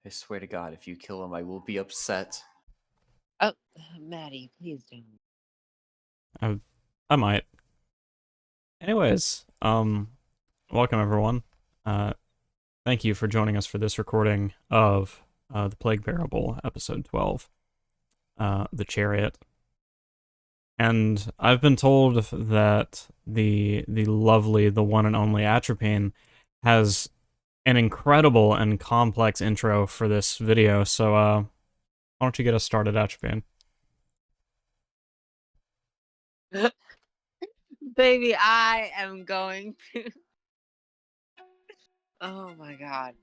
I swear to God, if you kill him, I will be upset. Oh, Maddie, please don't. I, I might. Anyways, welcome everyone. Uh, Thank you for joining us for this recording of the Plague Parable, episode 12, the Chariot. And I've been told that the lovely, the one and only Atropine has an incredible and complex intro for this video. So, why don't you get us started, Atropine? Baby, I am going to. Oh my god.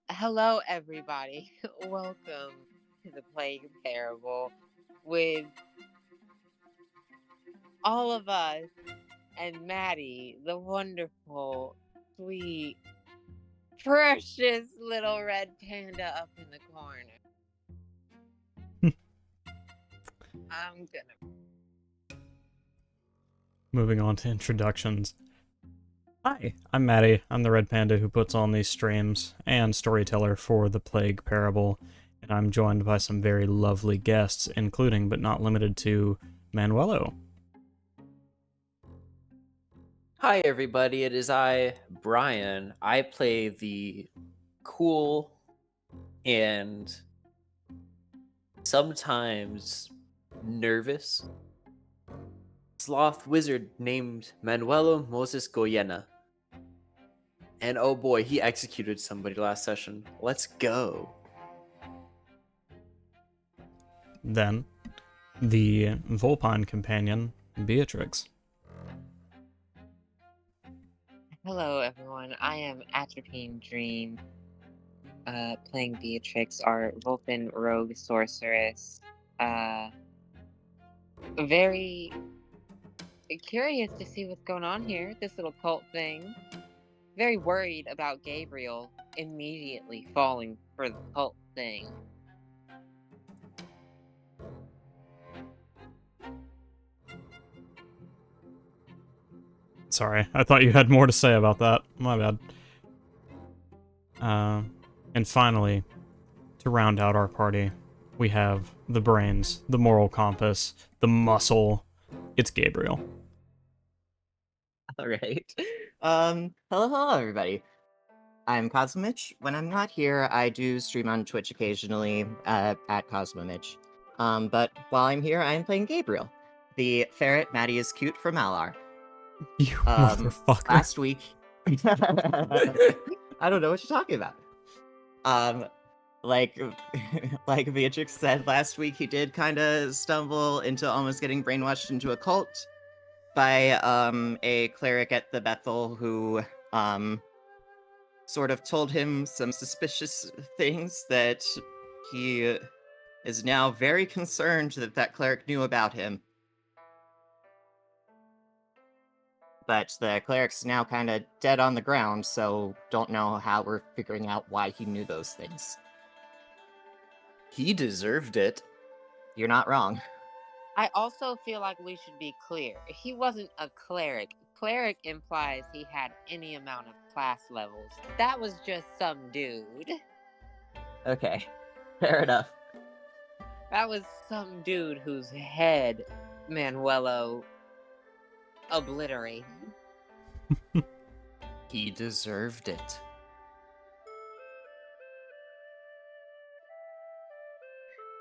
Hello, everybody. Welcome to the Plague Parable with all of us and Maddie, the wonderful, sweet, precious little red panda up in the corner. I'm gonna. Moving on to introductions. Hi, I'm Maddie. I'm the Red Panda who puts on these streams and storyteller for the Plague Parable, and I'm joined by some very lovely guests, including but not limited to Manuelo. Hi, everybody. It is I, Brian. I play the cool and sometimes nervous sloth wizard named Manuelo Moses Goyena. And oh boy, he executed somebody last session. Let's go. Then, the Volpine companion, Beatrix. Hello, everyone. I am Atropine Dream, playing Beatrix, our Vulcan rogue sorceress. Very curious to see what's going on here, this little cult thing. Very worried about Gabriel immediately falling for the cult thing. Sorry, I thought you had more to say about that. My bad. And finally, to round out our party, we have the brains, the moral compass, the muscle. It's Gabriel. All right. Hello, everybody. I'm KosmoMitch. When I'm not here, I do stream on Twitch occasionally at KosmoMitch. But while I'm here, I am playing Gabriel, the ferret Maddie is cute from Malar. You motherfucker. Last week, I don't know what you're talking about. Like, like Beatrix said last week, he did kind of stumble into almost getting brainwashed into a cult by a cleric at the Bethel who sort of told him some suspicious things that he is now very concerned that that cleric knew about him. But the cleric's now kind of dead on the ground, so don't know how we're figuring out why he knew those things. He deserved it. You're not wrong. I also feel like we should be clear. He wasn't a cleric. Cleric implies he had any amount of class levels. That was just some dude. Okay, fair enough. That was some dude whose head Manuelo obliterated. He deserved it.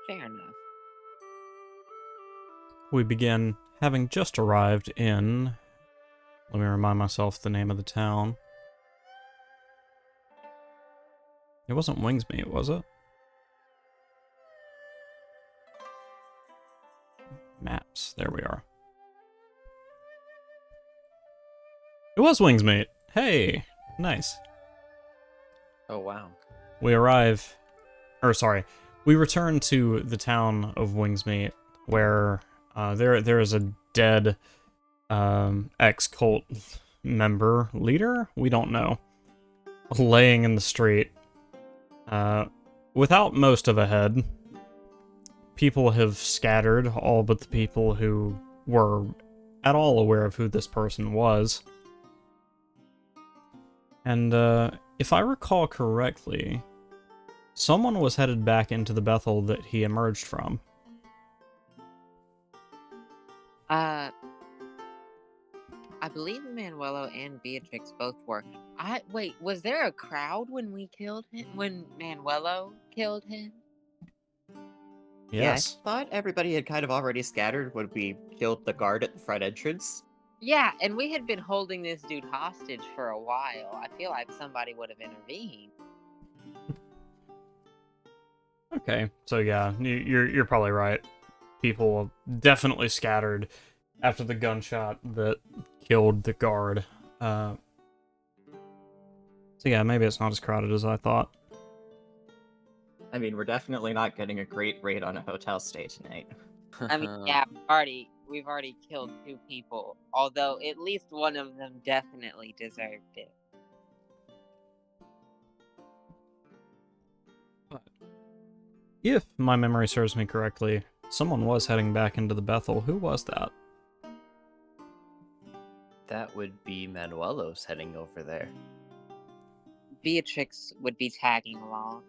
Fair enough. We begin having just arrived in... Let me remind myself the name of the town. It wasn't Wingsmeet, was it? Maps. There we are. It was Wingsmeet. Hey, nice. Oh, wow. We return to the town of Wingsmeet, where there is a dead ex-cult member, leader? We don't know. Laying in the street. Without most of a head. People have scattered, all but the people who were at all aware of who this person was. And if I recall correctly, someone was headed back into the Bethel that he emerged from. I believe Manuelo and Beatrix both were. Wait, was there a crowd when we killed him? When Manuelo killed him? Yeah, I Yes. thought everybody had kind of already scattered when we killed the guard at the front entrance. Yeah, and we had been holding this dude hostage for a while. I feel like somebody would have intervened. Okay, so yeah, you're probably right. People definitely scattered after the gunshot that killed the guard. So yeah, maybe it's not as crowded as I thought. I mean, we're definitely not getting a great rate on a hotel stay tonight. I mean, yeah, we've already killed 2 people, although at least one of them definitely deserved it. If my memory serves me correctly, someone was heading back into the Bethel. Who was that? That would be Manuelo's heading over there. Beatrix would be tagging along.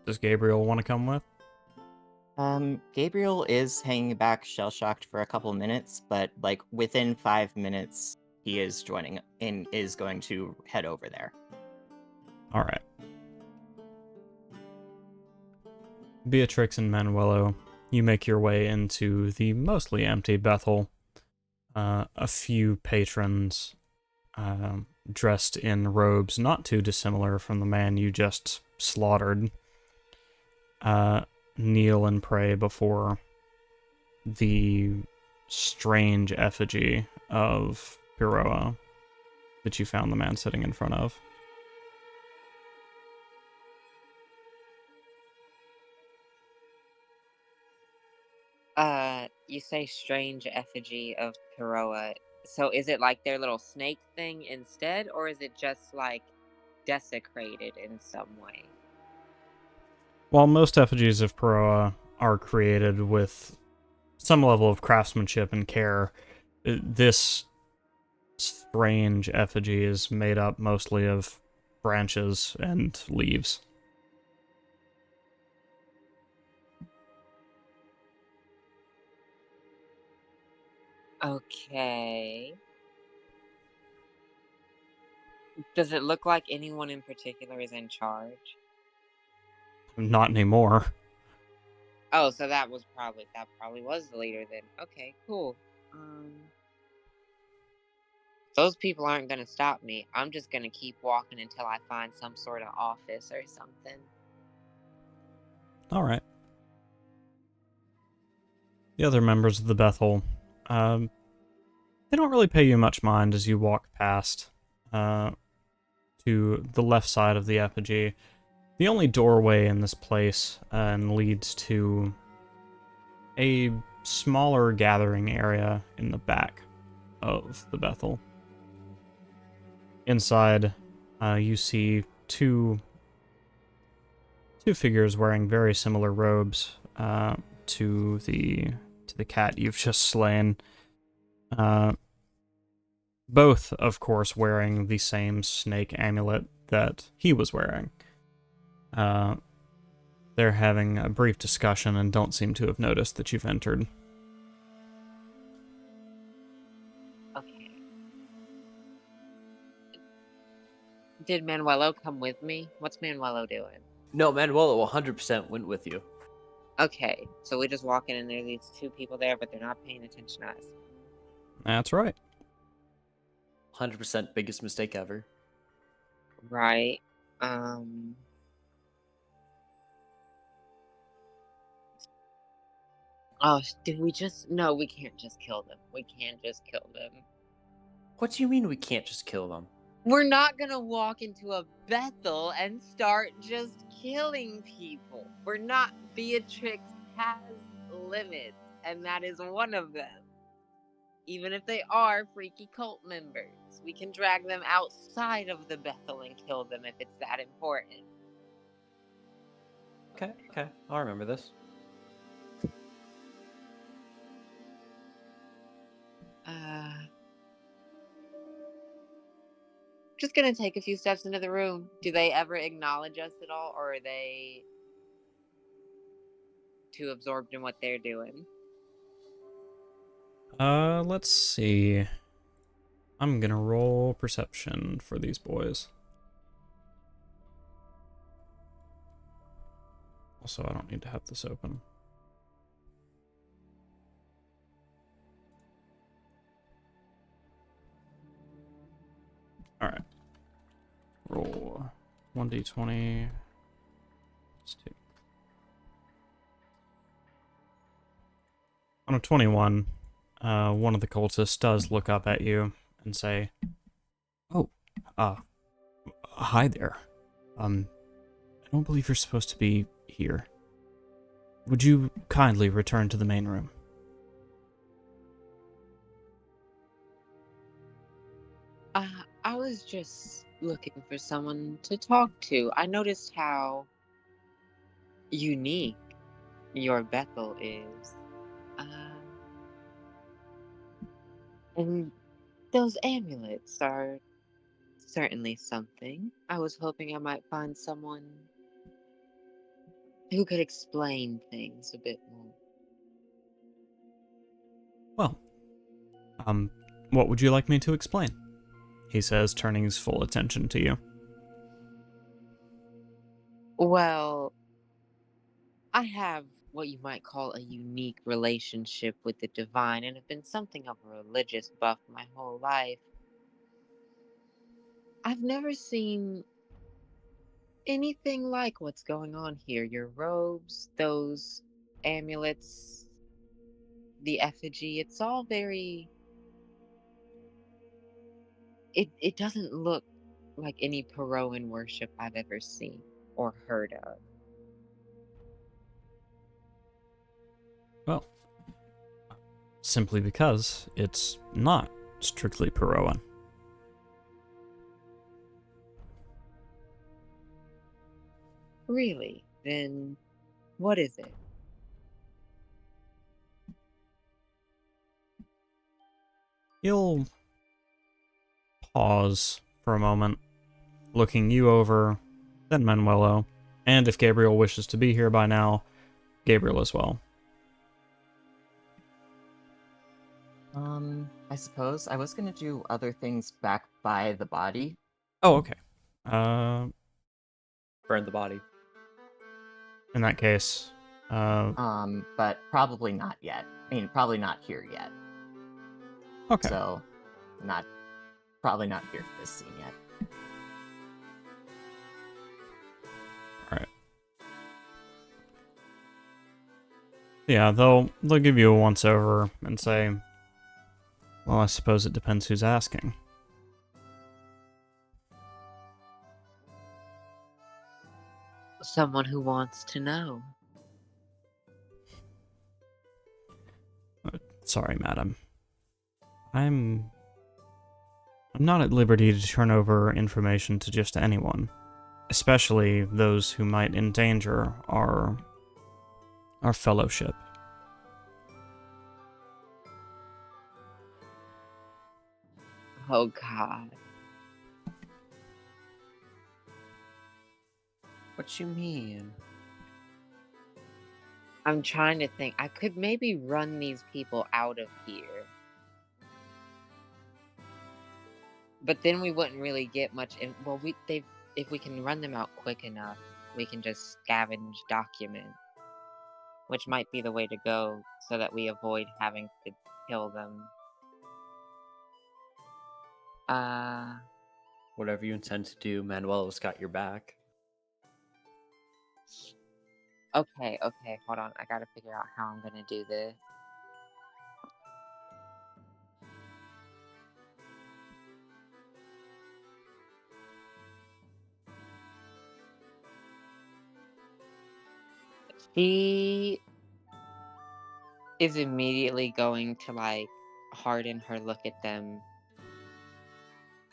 Does Gabriel want to come with? Gabriel is hanging back shell-shocked for a couple minutes, but like within 5 minutes, he is joining and is going to head over there. All right. Beatrix and Manuelo, you make your way into the mostly empty Bethel. A few patrons dressed in robes not too dissimilar from the man you just slaughtered kneel and pray before the strange effigy of Piroa that you found the man sitting in front of. You say strange effigy of Piroa. So is it like their little snake thing instead, or is it just like desecrated in some way? While most effigies of Piroa are created with some level of craftsmanship and care, this strange effigy is made up mostly of branches and leaves. Okay. Does it look like anyone in particular is in charge? Not anymore. Oh, so that probably was the leader then. Okay, cool. Those people aren't gonna stop me. I'm just gonna keep walking until I find some sort of office or something. All right. The other members of the Bethel, they don't really pay you much mind as you walk past to the left side of the effigy. The only doorway in this place leads to a smaller gathering area in the back of the Bethel. Inside, you see two figures wearing very similar robes to the cat you've just slain. Both, of course, wearing the same snake amulet that he was wearing. They're having a brief discussion and don't seem to have noticed that you've entered. Okay. Did Manuelo come with me? What's Manuelo doing? No, Manuelo 100% went with you. Okay, so we just walk in and there are these 2 people there, but they're not paying attention to us. That's right. 100% biggest mistake ever. Right. Oh, did we just... No, we can't just kill them. We can't just kill them. What do you mean we can't just kill them? We're not gonna walk into a Bethel and start just killing people. We're not... Beatrix has limits, and that is one of them. Even if they are freaky cult members, we can drag them outside of the Bethel and kill them if it's that important. Okay, I'll remember this. just gonna take a few steps into the room. Do they ever acknowledge us at all, or are they too absorbed in what they're doing? Let's see. I'm gonna roll perception for these boys. Also, I don't need to have this open. Alright. Roll 1d20. Let's do. On a 21, one of the cultists does look up at you and say, "Oh, hi there. I don't believe you're supposed to be here. Would you kindly return to the main room?" I was just looking for someone to talk to. I noticed how unique your Bethel is. And those amulets are certainly something. I was hoping I might find someone who could explain things a bit more. Well, what would you like me to explain? He says, turning his full attention to you. Well, I have what you might call a unique relationship with the divine and have been something of a religious buff my whole life. I've never seen anything like what's going on here. Your robes, those amulets, the effigy, it's all very. It doesn't look like any Peroan worship I've ever seen or heard of. Well, simply because it's not strictly Peroan. Really? Then what is it? He'll pause for a moment, looking you over, then Manuelo, and if Gabriel wishes to be here by now, Gabriel as well. I suppose I was gonna do other things back by the body. Oh, okay. Burn the body. In that case, But probably not yet. I mean, probably not here yet. okay. So, probably not here for this scene yet. Alright. Yeah, they'll give you a once over and say, well, I suppose it depends who's asking. Someone who wants to know. Sorry, madam. I'm not at liberty to turn over information to just anyone, especially those who might endanger our fellowship. Oh, God. What you mean? I'm trying to think. I could maybe run these people out of here. But then we wouldn't really get much well, if we can run them out quick enough, we can just scavenge documents, which might be the way to go so that we avoid having to kill them. Whatever you intend to do, Manuelo's got your back. Okay, hold on. I gotta figure out how I'm gonna do this. She is immediately going to like harden her look at them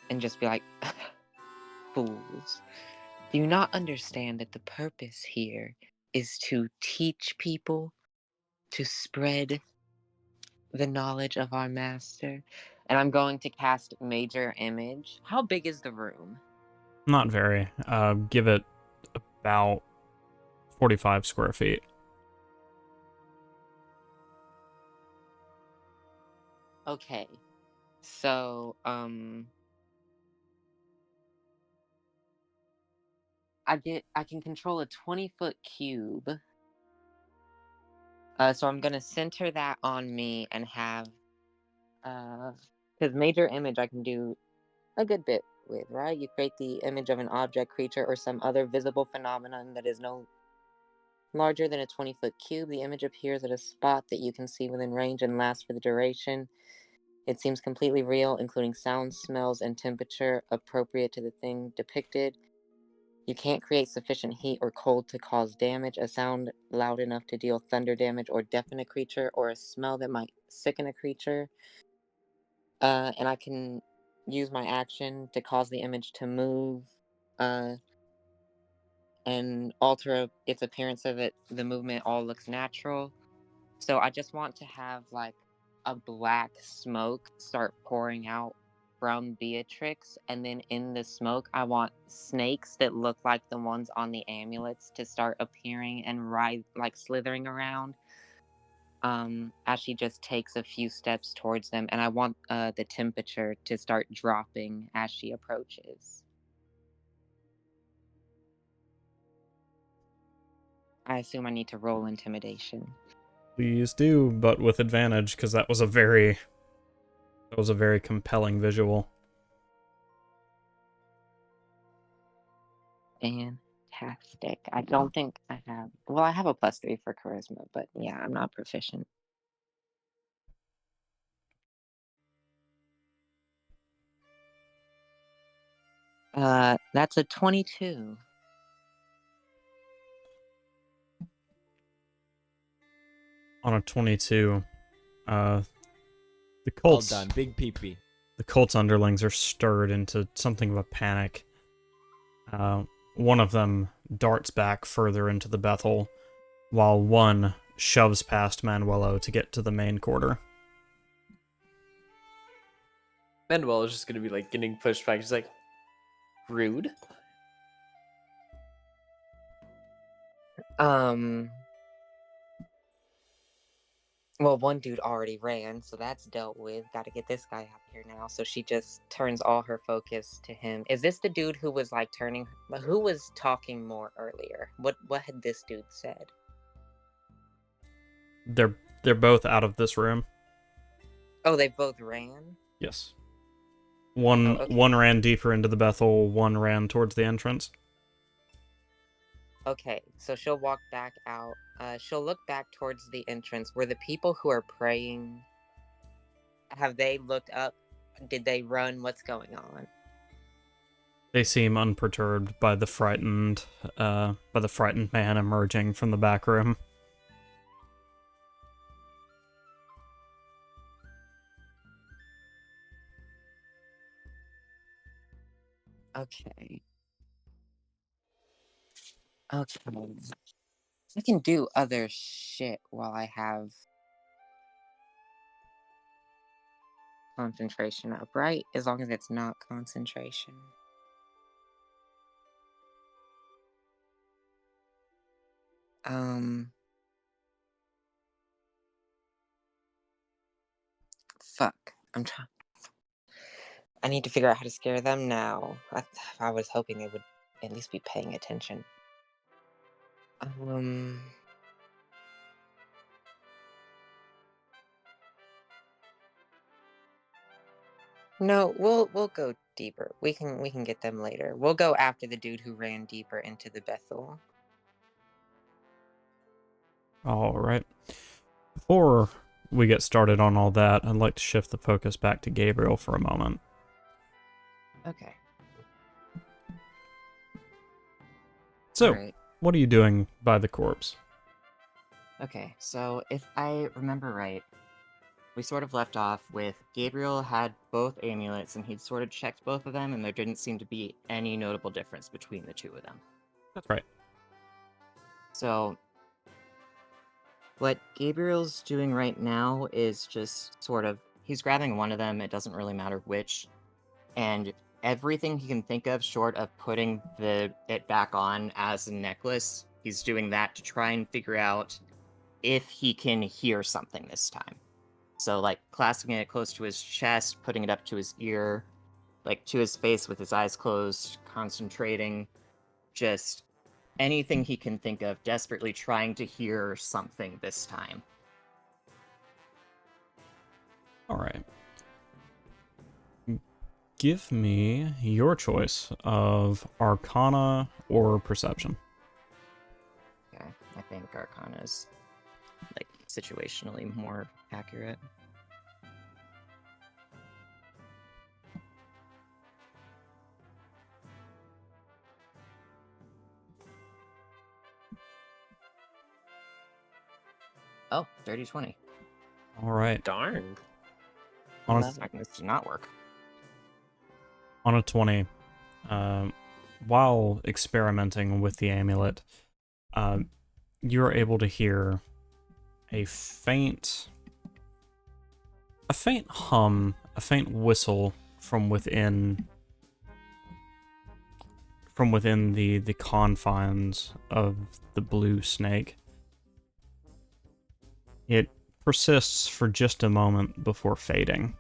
and just be like, fools. Do you not understand that the purpose here is to teach people, to spread the knowledge of our master? And I'm going to cast Major Image. How big is the room? Not very. Give it about 45 square feet. Okay. So, I can control a 20-foot cube. So I'm gonna center that on me and have, because Major Image I can do a good bit with, right? You create the image of an object, creature, or some other visible phenomenon that is no larger than a 20-foot cube. The image appears at a spot that you can see within range and lasts for the duration. It seems completely real, including sounds, smells, and temperature appropriate to the thing depicted. You can't create sufficient heat or cold to cause damage, a sound loud enough to deal thunder damage or deafen a creature, or a smell that might sicken a creature. And I can use my action to cause the image to move and alter its appearance so that the movement all looks natural. So I just want to have like a black smoke start pouring out from Beatrix, and then in the smoke I want snakes that look like the ones on the amulets to start appearing and like slithering around as she just takes a few steps towards them, and I want the temperature to start dropping as she approaches. I assume I need to roll intimidation. Please do, but with advantage, because that was a very compelling visual. Fantastic. I don't think I have. Well, I have a +3 for charisma, but yeah, I'm not proficient. That's a 22. On a 22, the Well Colts, done, big peepee. the Colts underlings are stirred into something of a panic. One of them darts back further into the Bethel, while one shoves past Manuelo to get to the main quarter. Manuel is just gonna be like getting pushed back. He's like, rude. Well, one dude already ran, so that's dealt with. Gotta get this guy out here now. So she just turns all her focus to him. Is this the dude who was like who was talking more earlier? What had this dude said? They're both out of this room. Oh, they both ran? Yes. One Oh, okay. one ran deeper into the Bethel, one ran towards the entrance. Okay, so she'll walk back out. She'll look back towards the entrance. Were the people who are praying, have they looked up? Did they run? What's going on? They seem unperturbed by the frightened man emerging from the back room. Okay. Okay. I can do other shit while I have concentration up, right? As long as it's not concentration. Fuck. I need to figure out how to scare them now. I was hoping they would at least be paying attention. No, we'll go deeper. We can get them later. We'll go after the dude who ran deeper into the Bethel. All right. Before we get started on all that, I'd like to shift the focus back to Gabriel for a moment. Okay. So, Alright. what are you doing by the corpse? Okay, so if I remember right, we sort of left off with Gabriel had both amulets and he'd sort of checked both of them and there didn't seem to be any notable difference between the two of them. That's right. So, what Gabriel's doing right now is just sort of he's grabbing one of them. It doesn't really matter which, and everything he can think of, short of putting it back on as a necklace, he's doing that to try and figure out if he can hear something this time. So, like, clasping it close to his chest, putting it up to his ear, like, to his face with his eyes closed, concentrating, just anything he can think of, desperately trying to hear something this time. All right. Give me your choice of Arcana or Perception. Okay, I think Arcana's, like, situationally more accurate. Oh, dirty 20. All right. Darn. On I'm a, expecting this to not work. on a 20, while experimenting with the amulet, you're able to hear a faint hum, a faint whistle from within the confines of the blue snake. It persists for just a moment before fading.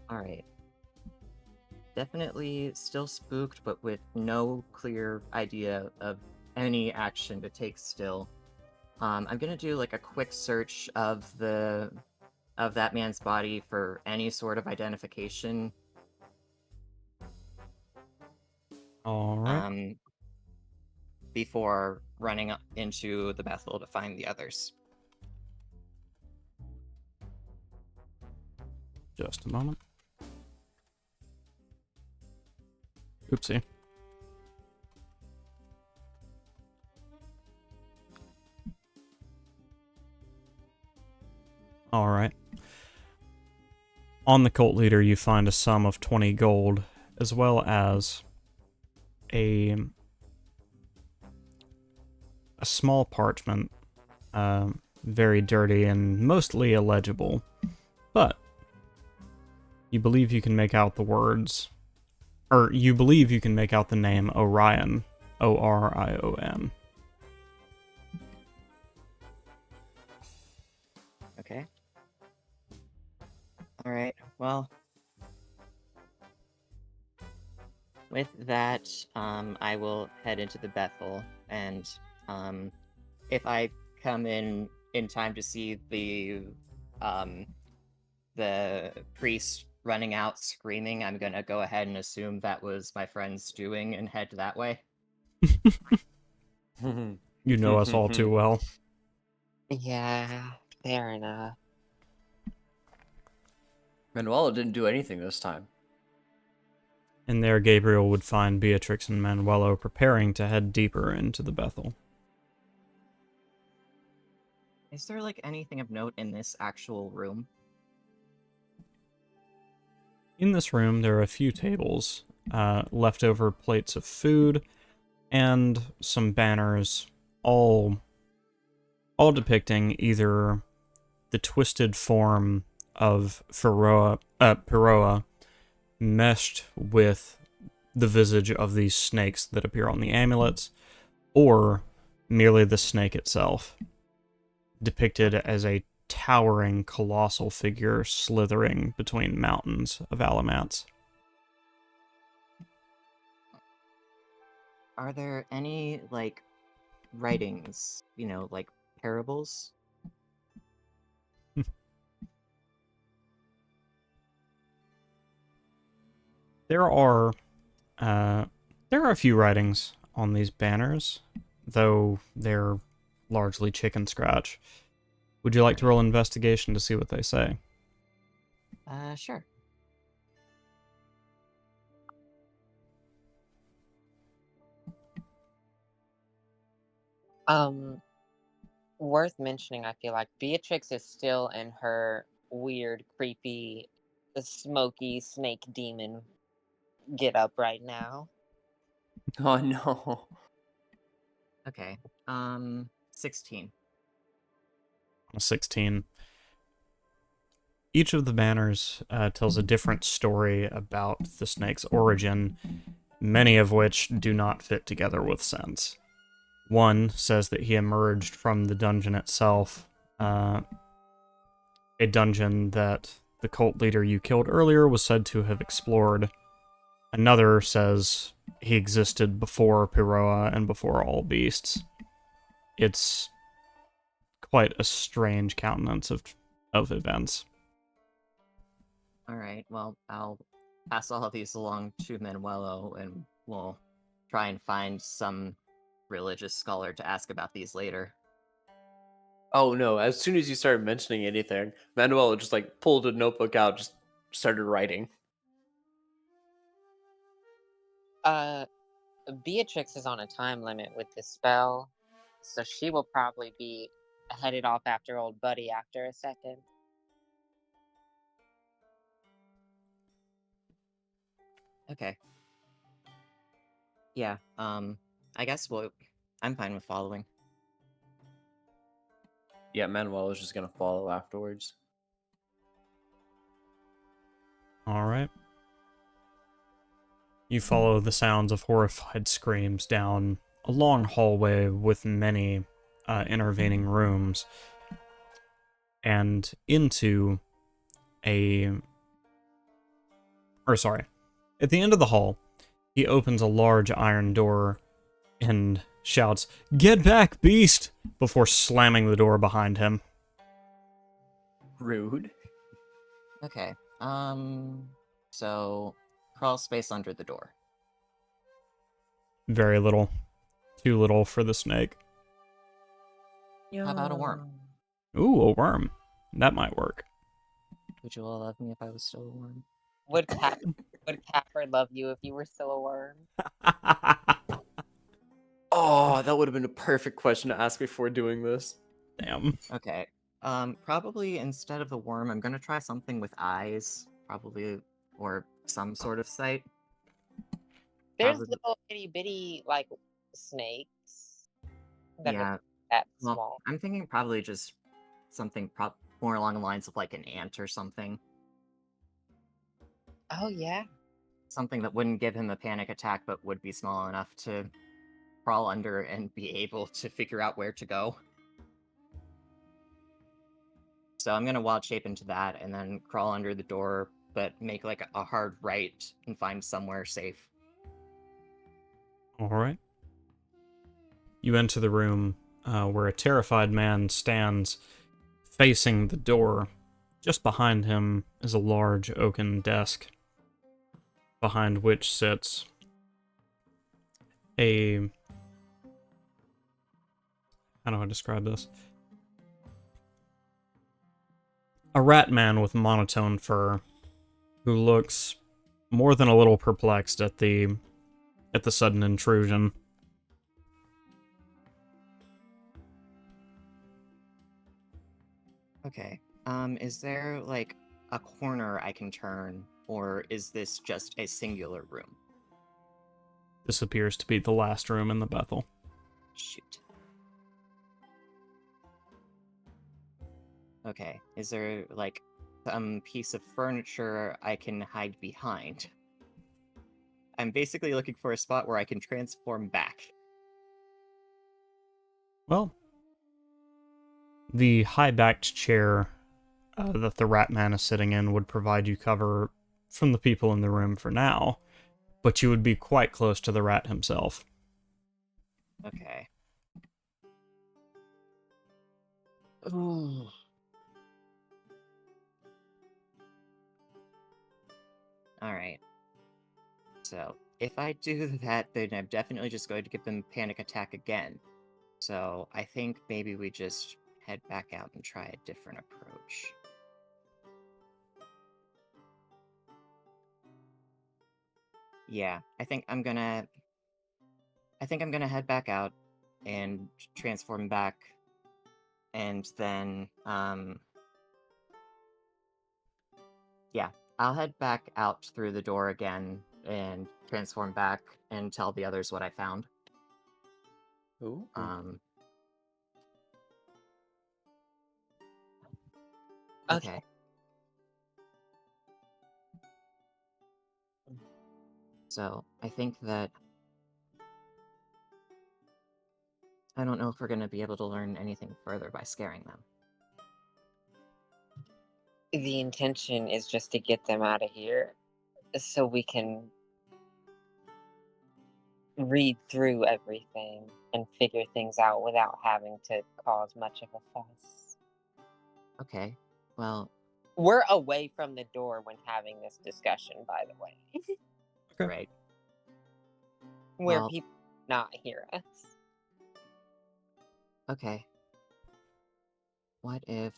Alright. Definitely still spooked, but with no clear idea of any action to take still. I'm gonna do like a quick search of that man's body for any sort of identification. All right. Before running up into the Bethel to find the others. Just a moment. Oopsie. All right. On the cult leader, you find a sum of 20 gold, as well as a small parchment, very dirty and mostly illegible, but you believe you can make out the words, or you believe you can make out the name Orion, Orion. Okay. Alright, well. With that, I will head into the Bethel, and if I come in time to see the priest running out screaming, I'm gonna go ahead and assume that was my friend's doing and head that way. You know us all too well. Yeah, fair enough. Manuelo didn't do anything this time. And there Gabriel would find Beatrix and Manuelo preparing to head deeper into the Bethel. Is there, like, anything of note in this actual room? In this room, there are a few tables, leftover plates of food, and some banners, all depicting either the twisted form of Peroa meshed with the visage of these snakes that appear on the amulets, or merely the snake itself, depicted as a towering, colossal figure slithering between mountains of Alamance. Are there any, like, writings, like parables? There are a few writings on these banners, though they're largely chicken scratch. Would you like to roll investigation to see what they say? Sure. Worth mentioning, I feel like Beatrix is still in her weird, creepy, smoky snake demon get up right now. Oh no. Okay. 16. On a 16. Each of the banners tells a different story about the snake's origin, many of which do not fit together with sense. One says that he emerged from the dungeon itself, a dungeon that the cult leader you killed earlier was said to have explored. Another says he existed before Piroa and before all beasts. It's quite a strange countenance of events. Alright, well, I'll pass all of these along to Manuelo, and we'll try and find some religious scholar to ask about these later. Oh no! As soon as you started mentioning anything, Manuel just like pulled a notebook out, just started writing. Beatrix is on a time limit with this spell, so she will probably be headed off after old buddy after a second. Okay. Yeah, I guess I'm fine with following. Yeah, Manuel is just gonna follow afterwards. Alright. You follow the sounds of horrified screams down a long hallway with many intervening rooms and into at the end of the hall, he opens a large iron door and shouts, "Get back, beast!" before slamming the door behind him. Rude. Okay, so crawl space under the door. Very little. Too little for the snake. How about a worm? Ooh, a worm. That might work. Would you all love me if I was still a worm? Would Capper love you if you were still a worm? Oh, that would have been a perfect question to ask before doing this. Damn. Okay, probably instead of the worm, I'm gonna try something with eyes, probably, or some sort of sight. There's Probably- little itty bitty like snakes that Yeah, are that well, small. I'm thinking probably just something more along the lines of like an ant or something. Oh yeah. Something that wouldn't give him a panic attack, but would be small enough to crawl under and be able to figure out where to go. So I'm gonna wild shape into that and then crawl under the door, but make like a hard right and find somewhere safe. Alright. You enter the room where a terrified man stands facing the door. Just behind him is a large oaken desk, behind which sits a... How do I describe this? A rat man with monotone fur, who looks more than a little perplexed at the sudden intrusion. Okay. Is there like a corner I can turn, or is this just a singular room? This appears to be the last room in the Bethel. Shoot. Okay. Is there like some piece of furniture I can hide behind? I'm basically looking for a spot where I can transform back. Well, the high-backed chair that the rat man is sitting in would provide you cover from the people in the room for now, but you would be quite close to the rat himself. Okay. Ooh. Alright. So, if I do that, then I'm definitely just going to give them a panic attack again. So, I think maybe we just head back out and try a different approach. Yeah, I think I'm gonna head back out and transform back, and then yeah, I'll head back out through the door again and transform back and tell the others what I found. Ooh. Okay. Okay. So I think that I don't know if we're going to be able to learn anything further by scaring them. The intention is just to get them out of here so we can read through everything and figure things out without having to cause much of a fuss. Okay. Well, We're away from the door when having this discussion, by the way, Okay. right. where Well, people not hear us. okay. What if...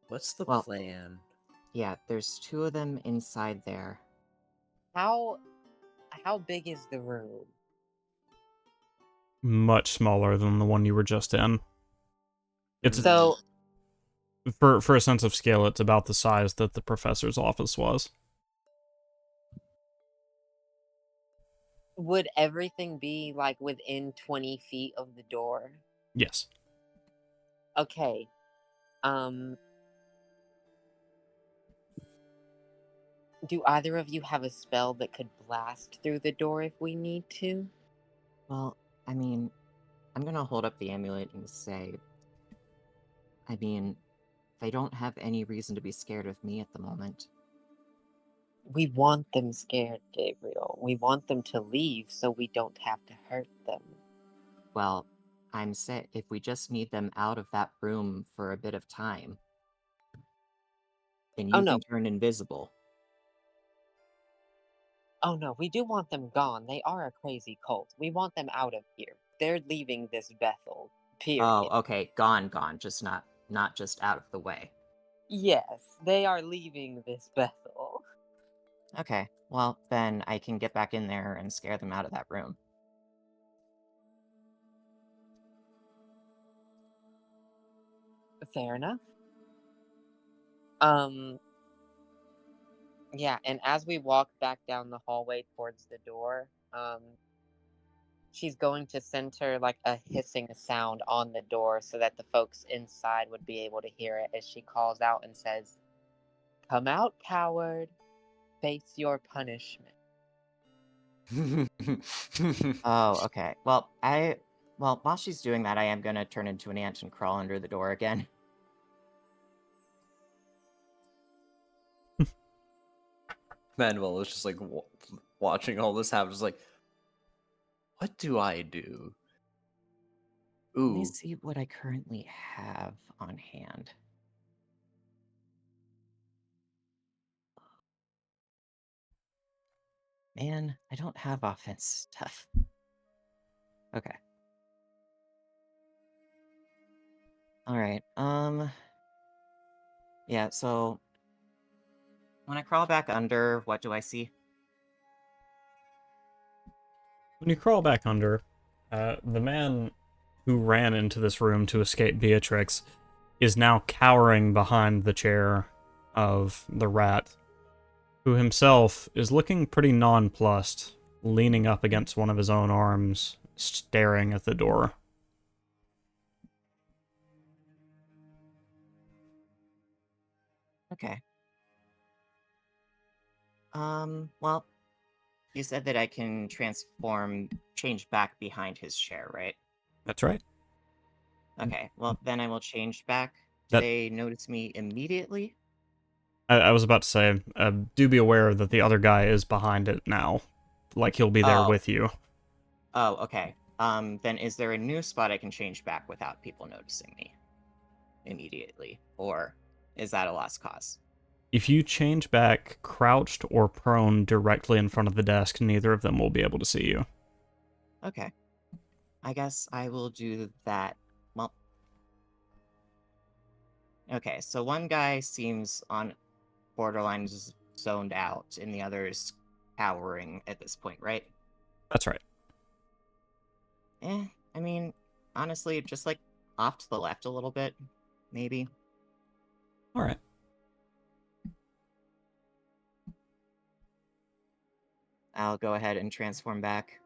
What's the Well, plan? yeah, there's 2 of them inside there. How big is the room? Much smaller than the one you were just in. It's So for a sense of scale, it's about the size that the professor's office was. would everything be like within 20 feet of the door? Yes. Okay. Do either of you have a spell that could blast through the door if we need to? Well, I mean, I'm gonna hold up the amulet and say, I mean, they don't have any reason to be scared of me at the moment. We want them scared, Gabriel. We want them to leave so we don't have to hurt them. Well, I'm say if we just need them out of that room for a bit of time, then Oh you no. can turn invisible. Oh no, we do want them gone. They are a crazy cult. We want them out of here. They're leaving this Bethel. Oh, Period. okay, gone, just not just out of the way. Yes, they are leaving this Bethel. Okay, well, then I can get back in there and scare them out of that room. Fair enough. Yeah, and as we walk back down the hallway towards the door, she's going to center like a hissing sound on the door so that the folks inside would be able to hear it as she calls out and says, "Come out, coward. Face your punishment." Oh, okay. Well, while she's doing that, I am gonna turn into an ant and crawl under the door again. Manuel is just like watching all this happen, just like, what do I do? Let me Ooh, see what I currently have on hand. Man, I don't have offense stuff. Okay. Alright, yeah, so when I crawl back under, what do I see? When you crawl back under, the man who ran into this room to escape Beatrix is now cowering behind the chair of the rat, who himself is looking pretty nonplussed, leaning up against one of his own arms, staring at the door. Okay. Well, you said that I can change back behind his chair, right? That's right. Okay, well, then I will change back. Do That they notice me immediately? I was about to say, do be aware that the other guy is behind it now. Like, he'll be there Oh, with you. okay. Then is there a new spot I can change back without people noticing me immediately? Or is that a lost cause? If you change back crouched or prone directly in front of the desk, neither of them will be able to see you. Okay. I guess I will do that. Well, okay, so one guy seems on borderline zoned out, and the other is cowering at this point, right? That's right. I mean, honestly, just like off to the left a little bit, maybe. All right. I'll go ahead and transform back.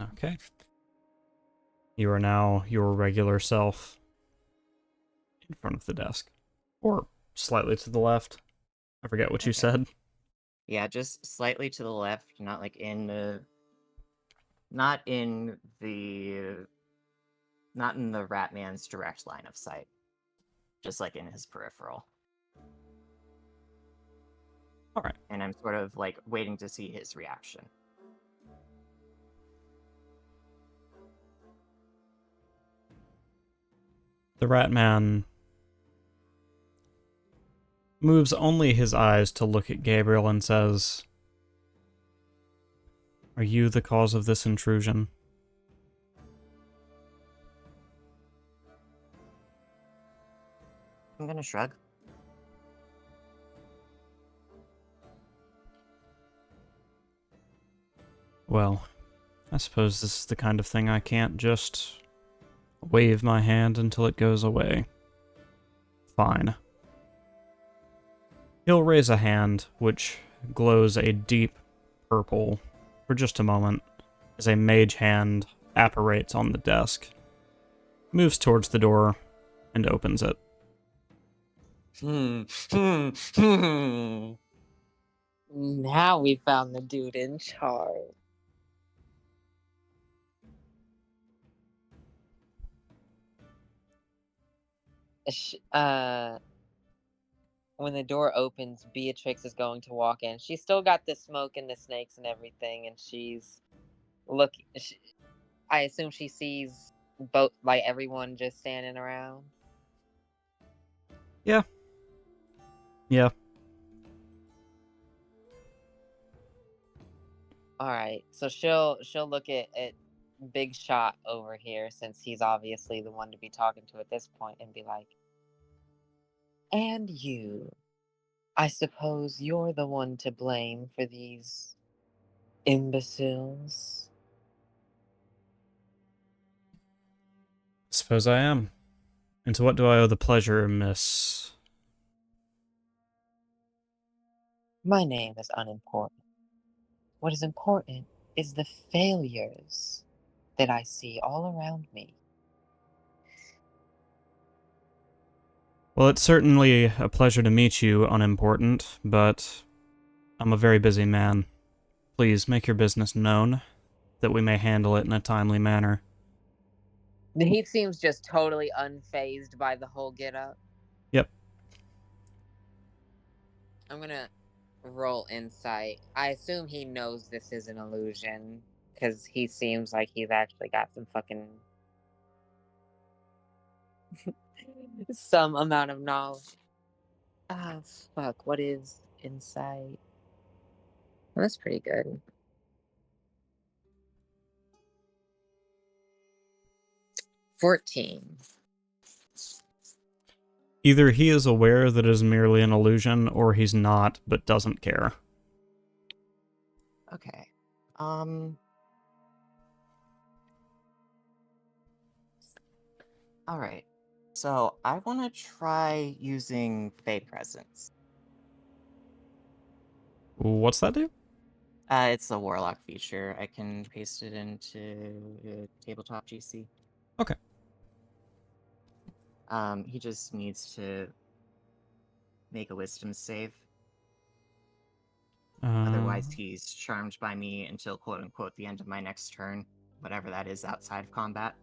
Okay. You are now your regular self in front of the desk. Or slightly to the left. I forget what you Okay. said. Yeah, just slightly to the left, not like not in the Ratman's direct line of sight. Just like in his peripheral. Alright. And I'm sort of like waiting to see his reaction. The Ratman moves only his eyes to look at Gabriel and says, "Are you the cause of this intrusion?" I'm gonna shrug. Well, I suppose this is the kind of thing I can't just wave my hand until it goes away. Fine. He'll raise a hand, which glows a deep purple for just a moment, as a mage hand apparates on the desk, moves towards the door, and opens it. Now we found the dude in charge. Sh- Uh, when the door opens, Beatrix is going to walk in. She's still got the smoke and the snakes and everything, and she's looking. I assume she sees both, like everyone just standing around. Yeah. Yeah. All right, so she'll look at Big Shot over here, since he's obviously the one to be talking to at this point, and be like, "And you, I suppose you're the one to blame for these imbeciles." Suppose I am. And to what do I owe the pleasure, Miss? My name is unimportant. What is important is the failures that I see all around me. Well, it's certainly a pleasure to meet you, unimportant, but I'm a very busy man. Please make your business known, that we may handle it in a timely manner. He seems just totally unfazed by the whole get up. Yep. I'm gonna roll insight. I assume he knows this is an illusion, because he seems like he's actually got some fucking some amount of knowledge. Ah, fuck. What is insight? Well, that's pretty good. 14. Either he is aware that it is merely an illusion, or he's not, but doesn't care. Okay. Alright. So I wanna try using Fey Presence. What's that do? It's a Warlock feature. I can paste it into Tabletop GC. Okay. He just needs to make a wisdom save. Otherwise, he's charmed by me until quote-unquote the end of my next turn, whatever that is outside of combat.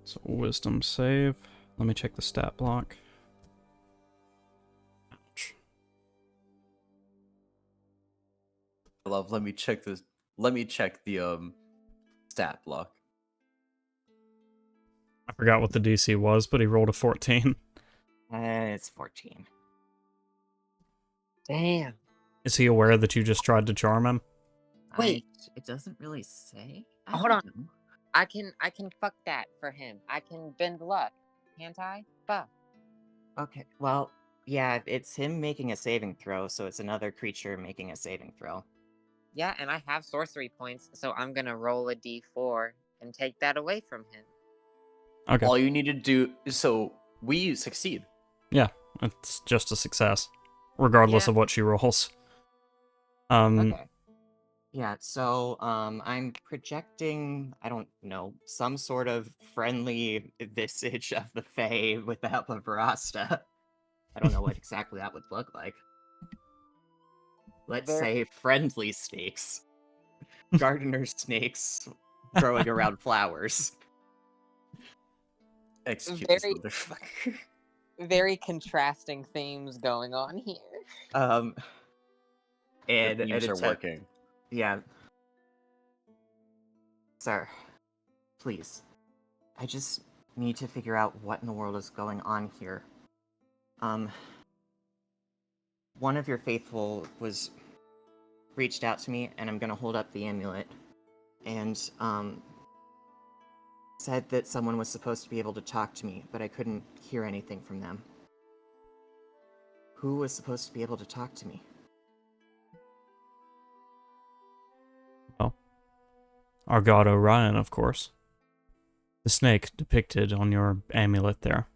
So wisdom save. Let me check the stat block. Ouch. Let me check this. Let me check the stat block. I forgot what the DC was, but he rolled a 14. It's 14. Damn. Is he aware that you just tried to charm him? Wait. It doesn't really say. Hold on. I can fuck that for him. I can bend luck. Can't I? Fuck. Okay, well, yeah, it's him making a saving throw, so it's another creature making a saving throw. Yeah, and I have sorcery points, so I'm gonna roll a d4 and take that away from him. Okay. All you need to do is we succeed. Yeah, it's just a success. regardless Yeah. of what she rolls. Um, Okay. Yeah, so I'm projecting, I don't know, some sort of friendly visage of the Fae with the help of Rasta. I don't know what exactly that would look like. Let's Very, say friendly snakes. Gardener snakes growing around flowers. Execute this very, motherfucker. very contrasting themes going on here. Um, The and an themes are attempt, working. yeah. Sir, please. I just need to figure out what in the world is going on here. One of your faithful was reached out to me, and I'm gonna hold up the amulet, and said that someone was supposed to be able to talk to me, but I couldn't hear anything from them. Who was supposed to be able to talk to me? well, our god Orion, of course. The snake depicted on your amulet there.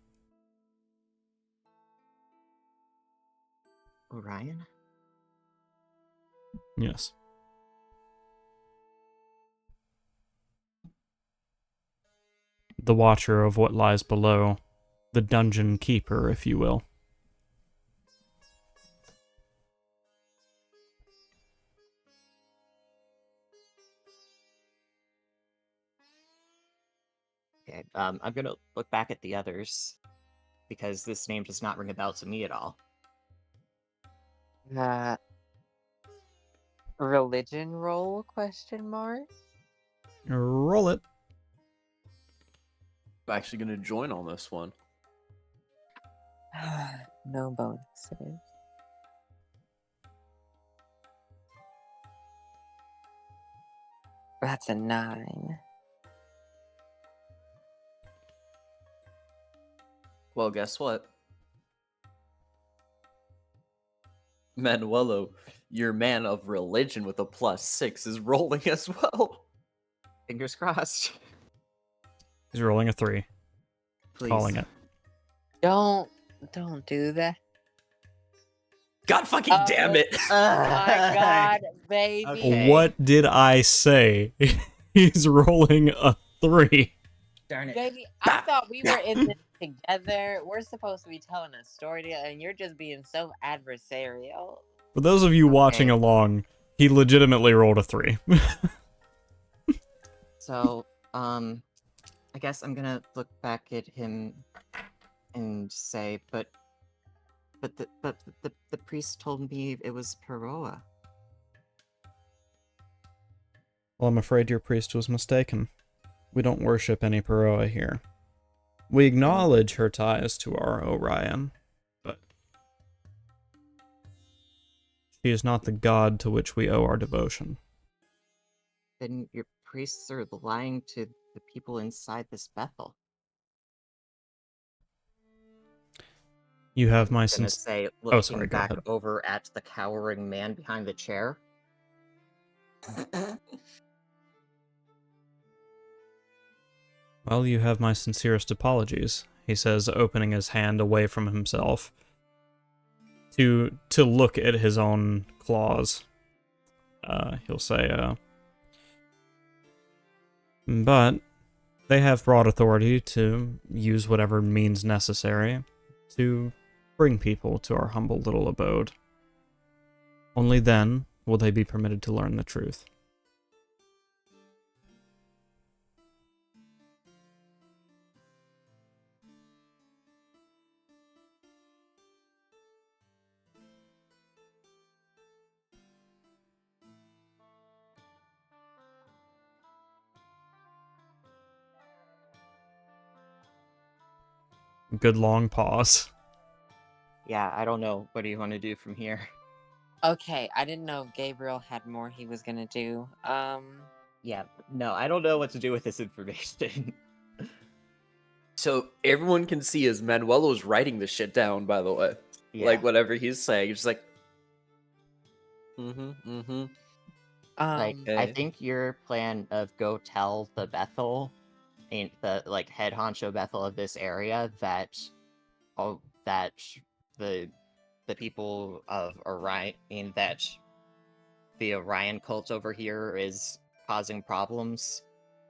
Orion? Yes. The watcher of what lies below. The dungeon keeper, if you will. Okay, I'm gonna look back at the others, because this name does not ring a bell to me at all. Uh, religion roll? Question mark. Roll it. I'm actually gonna join on this one. No bonuses. That's a 9. Well, guess what? Manuelo, your man of religion with a +6 is rolling as well. Fingers crossed. He's rolling a 3. Calling Please. it. Don't do that. God fucking damn it! My God, baby. Okay. What did I say? He's rolling a 3. Darn it. Baby, I thought we were in this together. We're supposed to be telling a story together, and you're just being so adversarial. For those of you watching along, he legitimately rolled a 3. So, I guess I'm gonna look back at him and say, but the priest told me it was Peroa. Well, I'm afraid your priest was mistaken. We don't worship any Peroa here. We acknowledge her ties to our Orion, but she is not the god to which we owe our devotion. Then your priests are lying to the people inside this Bethel. You have my I'm gonna since. say, Oh, looking sorry, go back ahead. over at the cowering man behind the chair. Well, you have my sincerest apologies, he says, opening his hand away from himself to look at his own claws. He'll say, but they have broad authority to use whatever means necessary to bring people to our humble little abode. Only then will they be permitted to learn the truth. Good long pause. Yeah, I don't know. What do you want to do from here? Okay, I didn't know Gabriel had more he was gonna do. Yeah, no, I don't know what to do with this information. So everyone can see as Manuelo's writing this shit down, by the way. Yeah. Like, whatever he's saying, it's just like... Like, I Okay. think your plan of go tell the Bethel, the head honcho Bethel of this area that, that the the people of Orion, that the Orion cult over here is causing problems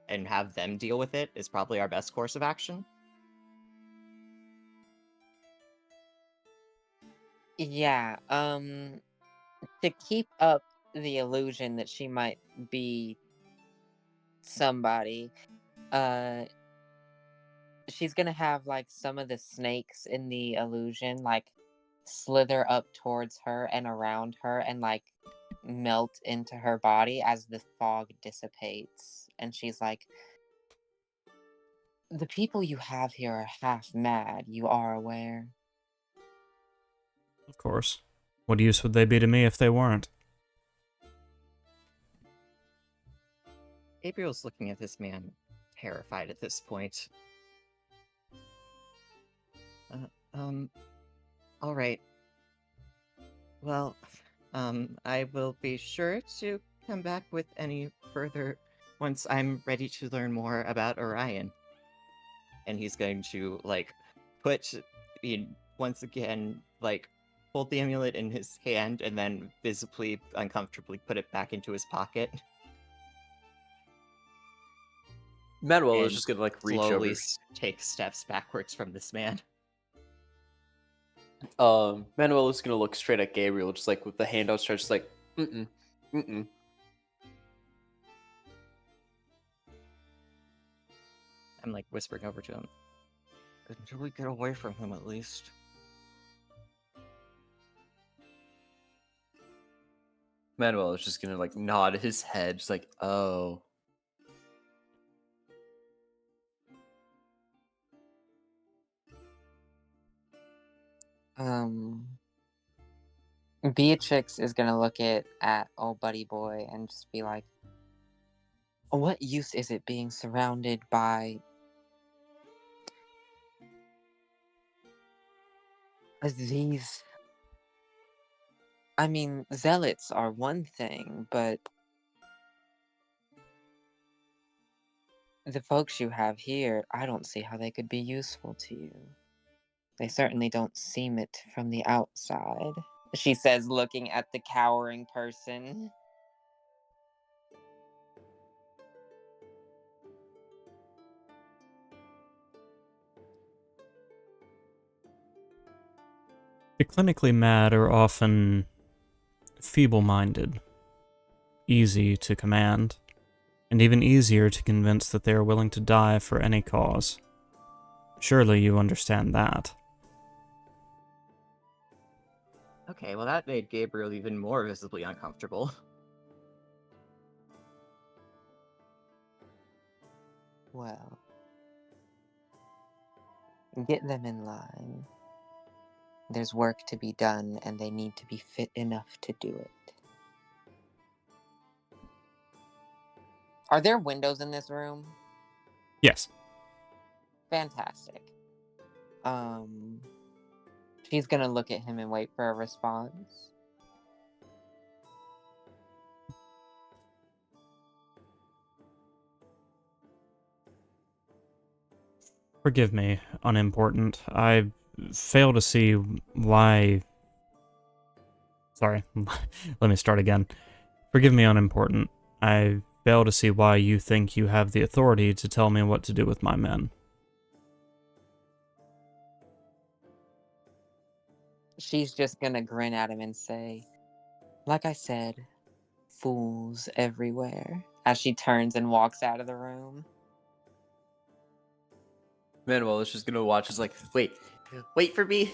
and have them deal with it is probably our best course of action. Yeah, to keep up the illusion that she might be somebody, uh, she's gonna have like some of the snakes in the illusion like slither up towards her and around her and like melt into her body as the fog dissipates. And she's like, the people you have here are half mad, you are aware. Of course. What use would they be to me if they weren't? Gabriel's looking at this man, terrified at this point. All right. Well, I will be sure to come back with any further once I'm ready to learn more about Orion. And he's going to, like, put, once again, like, hold the amulet in his hand and then visibly, uncomfortably put it back into his pocket. Manuel is And just gonna like reach slowly over. take steps backwards from this man. Manuel is gonna look straight at Gabriel, just like with the hand outstretched, like, mm-mm, mm-mm. I'm like whispering over to him. Until we get away from him, at least. Manuel is just gonna like nod his head, just like, oh. Beatrix is gonna look at old buddy boy and just be like, what use is it being surrounded by these? I mean, zealots are one thing, but the folks you have here, I don't see how they could be useful to you. They certainly don't seem it from the outside, she says, looking at the cowering person. The clinically mad are often feeble-minded, easy to command, and even easier to convince that they are willing to die for any cause. Surely you understand that. Okay, well that made Gabriel even more visibly uncomfortable. Well, get them in line. There's work to be done, and they need to be fit enough to do it. Are there windows in this room? Yes. Fantastic. She's gonna look at him and wait for a response. Forgive me, unimportant. I fail to see why... Sorry, let me start again. Forgive me, unimportant. I fail to see why you think you have the authority to tell me what to do with my men. She's just gonna grin at him and say, like I said, fools everywhere, as she turns and walks out of the room. Manuel is just gonna watch, is like, wait for me.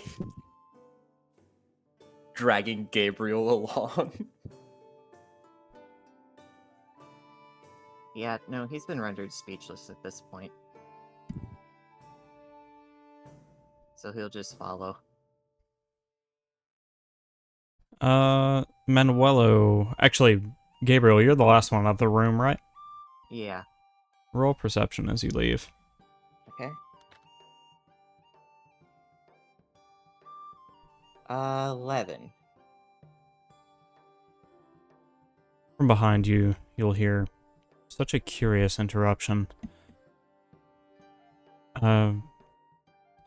Dragging Gabriel along. Yeah, no, he's been rendered speechless at this point. So he'll just follow. Manuelo... Actually, Gabriel, you're the last one out of the room, right? Yeah. Roll perception as you leave. Okay. 11. From behind you, you'll hear such a curious interruption.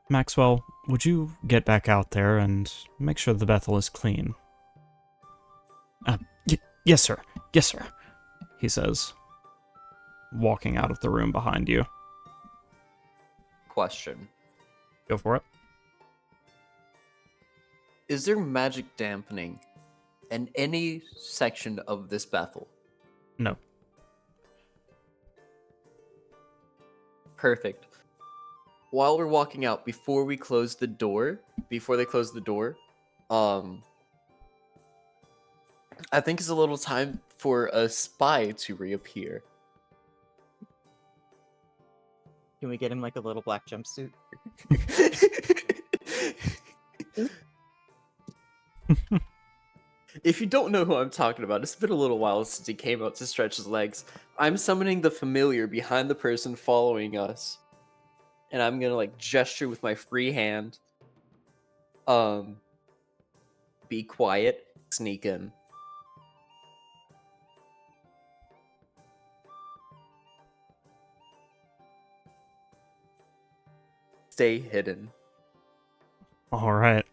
Maxwell, would you get back out there and make sure the Bethel is clean? Yes, sir. Yes, sir, he says, walking out of the room behind you. Question. Go for it. Is there magic dampening in any section of this Bethel? No. Perfect. While we're walking out, before they close the door, I think it's a little time for a spy to reappear. Can we get him like a little black jumpsuit? If you don't know who I'm talking about, it's been a little while since he came out to stretch his legs. I'm summoning the familiar behind the person following us. And I'm gonna like gesture with my free hand. Be quiet, sneak in. Stay hidden. All right.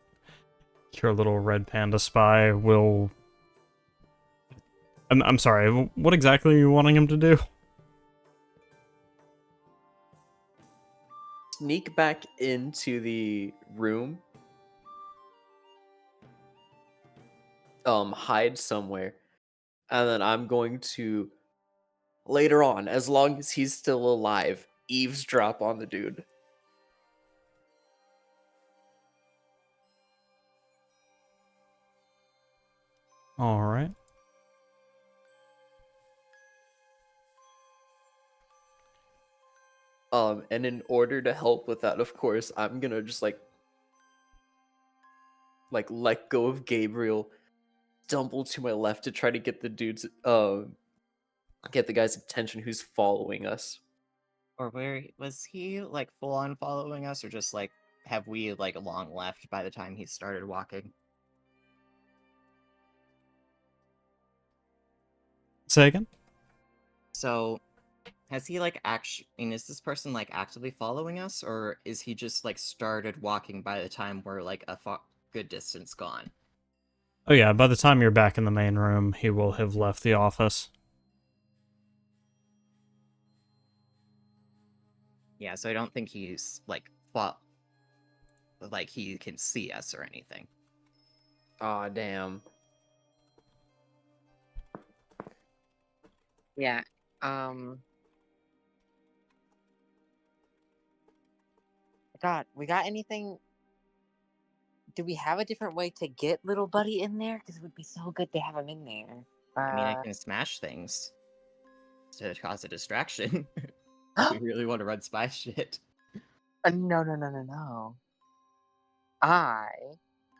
Your little red panda spy will... I'm sorry, what exactly are you wanting him to do? Sneak back into the room. Hide somewhere. And then I'm going to, later on, as long as he's still alive, eavesdrop on the dude. All right. And in order to help with that, of course, I'm gonna just like let go of Gabriel, stumble to my left to try to get the get the guy's attention who's following us. Or where was he like full on following us, or just like have we like long left by the time he started walking? Say again? So has he like is this person like actively following us, or is he just like started walking by the time we're like a good distance gone? Oh yeah, by the time you're back in the main room, he will have left the office. Yeah, so I don't think he's like like he can see us or anything. Aw, damn. Yeah. God, we got anything? Do we have a different way to get little buddy in there? Because it would be so good to have him in there. I mean, I can smash things to cause a distraction. If we really want to run spy shit. No, no, no, no, no. I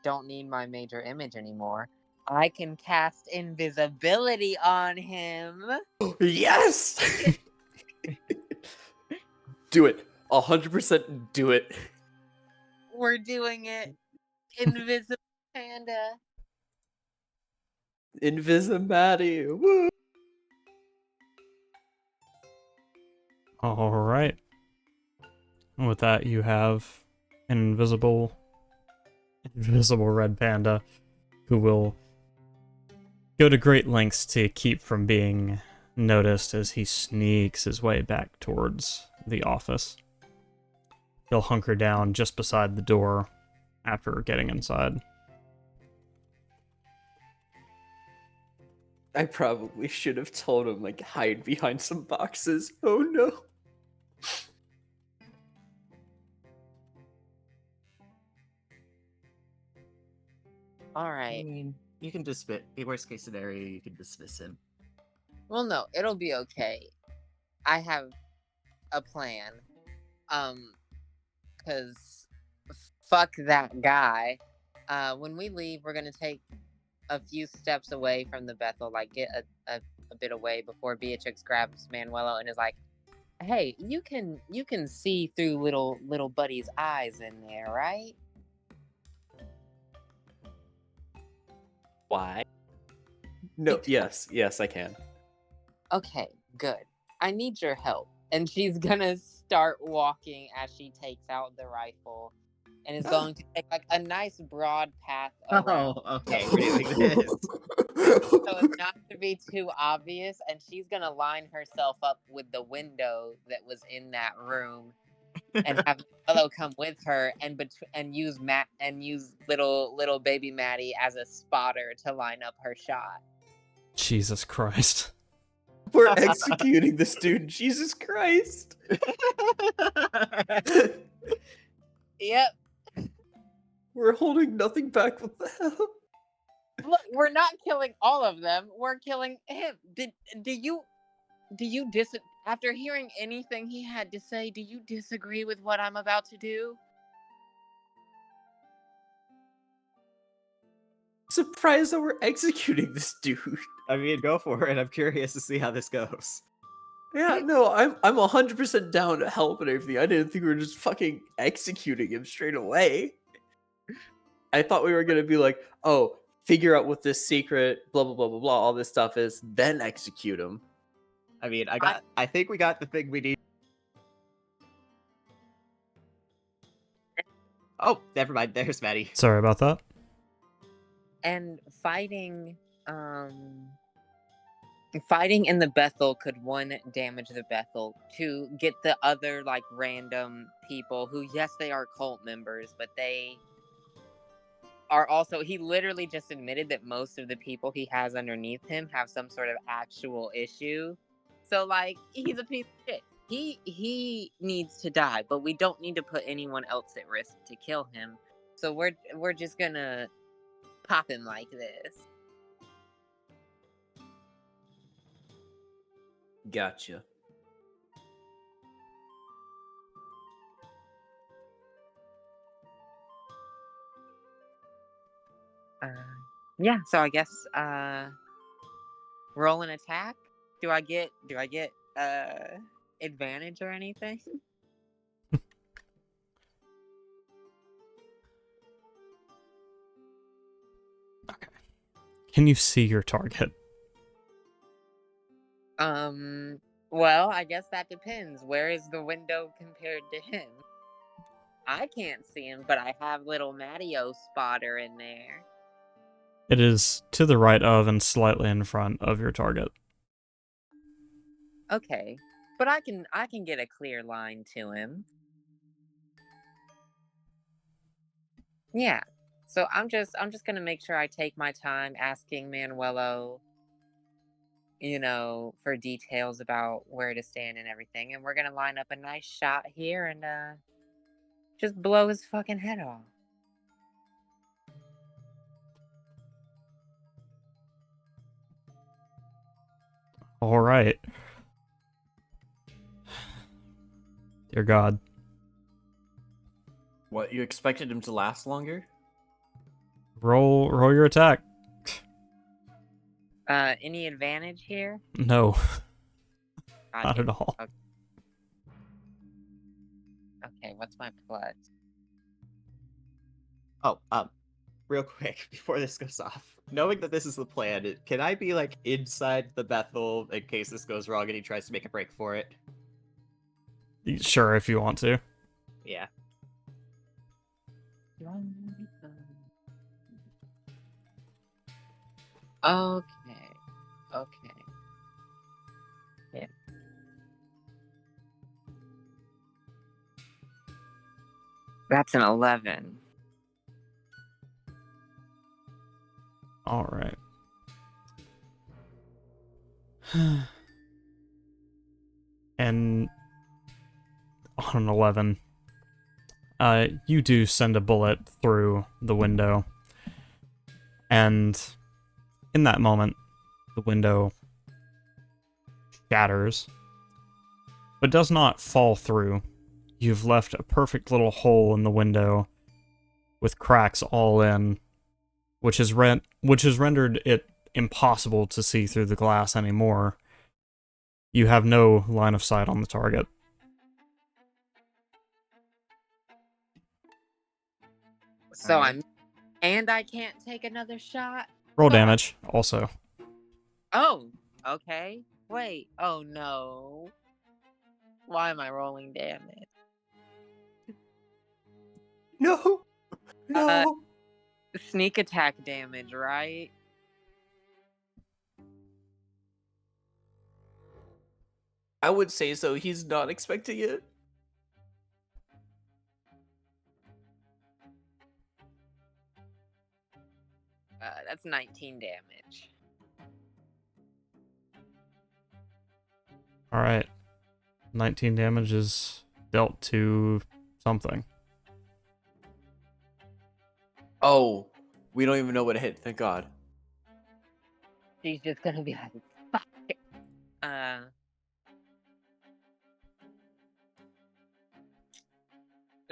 don't need my major image anymore. I can cast invisibility on him. Yes! Do it. 100% do it. We're doing it. Invisible Panda. Invisimatti. Woo! All right. With that, you have an invisible red panda who will go to great lengths to keep from being noticed as he sneaks his way back towards the office. He'll hunker down just beside the door after getting inside. I probably should have told him, like, hide behind some boxes. Oh no. All I right. mean, you can dismiss the worst case scenario. You can dismiss him. Well, no, it'll be okay. I have a plan. Cause fuck that guy. When we leave, we're gonna take a few steps away from the Bethel, like get a bit away before Beatrix grabs Manuelo and is like, "Hey, you can see through little buddy's eyes in there, right?" Why? No, Because- yes, I can. Okay, good. I need your help. And she's gonna start walking as she takes out the rifle and is going to take like a nice broad path around. Oh, okay, we're doing this. So as not to be too obvious, and she's gonna line herself up with the window that was in that room, and have Willow come with her, and use little baby Maddie as a spotter to line up her shot. Jesus Christ. We're executing this dude. Jesus Christ. Yep. We're holding nothing back with them. Look, we're not killing all of them. We're killing him. Do you after hearing anything he had to say, do you disagree with what I'm about to do? Surprised that we're executing this dude. I mean, go for it. I'm curious to see how this goes. Yeah, no, I'm 100% down to help and everything. I didn't think we were just fucking executing him straight away. I thought we were gonna be like, oh, figure out what this secret, blah blah blah blah blah, all this stuff is, then execute him. I mean, I think we got the thing we need. Oh, never mind. There's Maddie. Sorry about that. And fighting in the Bethel could, 1, damage the Bethel, 2, get the other like random people who, yes, they are cult members, but they are also, he literally just admitted that most of the people he has underneath him have some sort of actual issue. So like, he's a piece of shit. He needs to die, but we don't need to put anyone else at risk to kill him. So we're just gonna pop him like this. Gotcha. Yeah, so I guess roll an attack. Do I get advantage or anything? Okay. Can you see your target? Well, I guess that depends. Where is the window compared to him? I can't see him, but I have little Mattio spotter in there. It is to the right of and slightly in front of your target. Okay, but I can get a clear line to him. Yeah. So I'm just gonna make sure I take my time asking Manuelo, for details about where to stand and everything, and we're gonna line up a nice shot here and just blow his fucking head off. All right. Dear God. What, you expected him to last longer? Roll your attack. Any advantage here? No, God not damn at all. it. Okay, what's my plus? Oh, real quick before this goes off. Knowing that this is the plan, can I be like inside the Bethel in case this goes wrong and he tries to make a break for it? Sure, if you want to. Yeah. Okay. Yeah. That's an 11. All right. And on an 11, you do send a bullet through the window. And in that moment, the window shatters, but does not fall through. You've left a perfect little hole in the window with cracks all in, which has rendered it impossible to see through the glass anymore. You have no line of sight on the target. So Alright. I can't take another shot? Roll Fuck. damage, also. Oh, okay. Wait, oh no. Why am I rolling damage? No. No. Sneak attack damage, right? I would say so. He's not expecting it. That's 19 damage. All right. 19 damage is dealt to something. Oh, we don't even know what hit. Thank God. She's just gonna be like, fuck.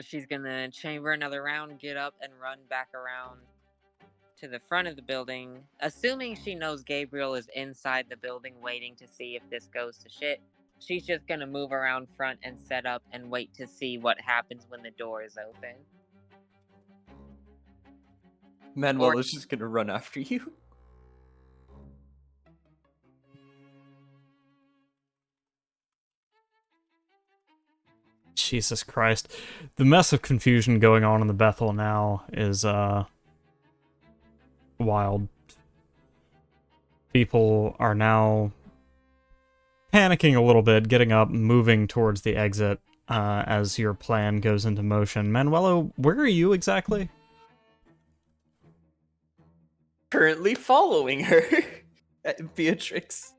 She's gonna chamber another round, get up, and run back around to the front of the building. Assuming she knows Gabriel is inside the building waiting to see if this goes to shit, she's just gonna move around front and set up and wait to see what happens when the door is open. Manuel is just gonna run after you. Jesus Christ. The mess of confusion going on in the Bethel now is, wild. People are now panicking a little bit, getting up, moving towards the exit, as your plan goes into motion. Manuelo, where are you exactly? Currently following her. Beatrix.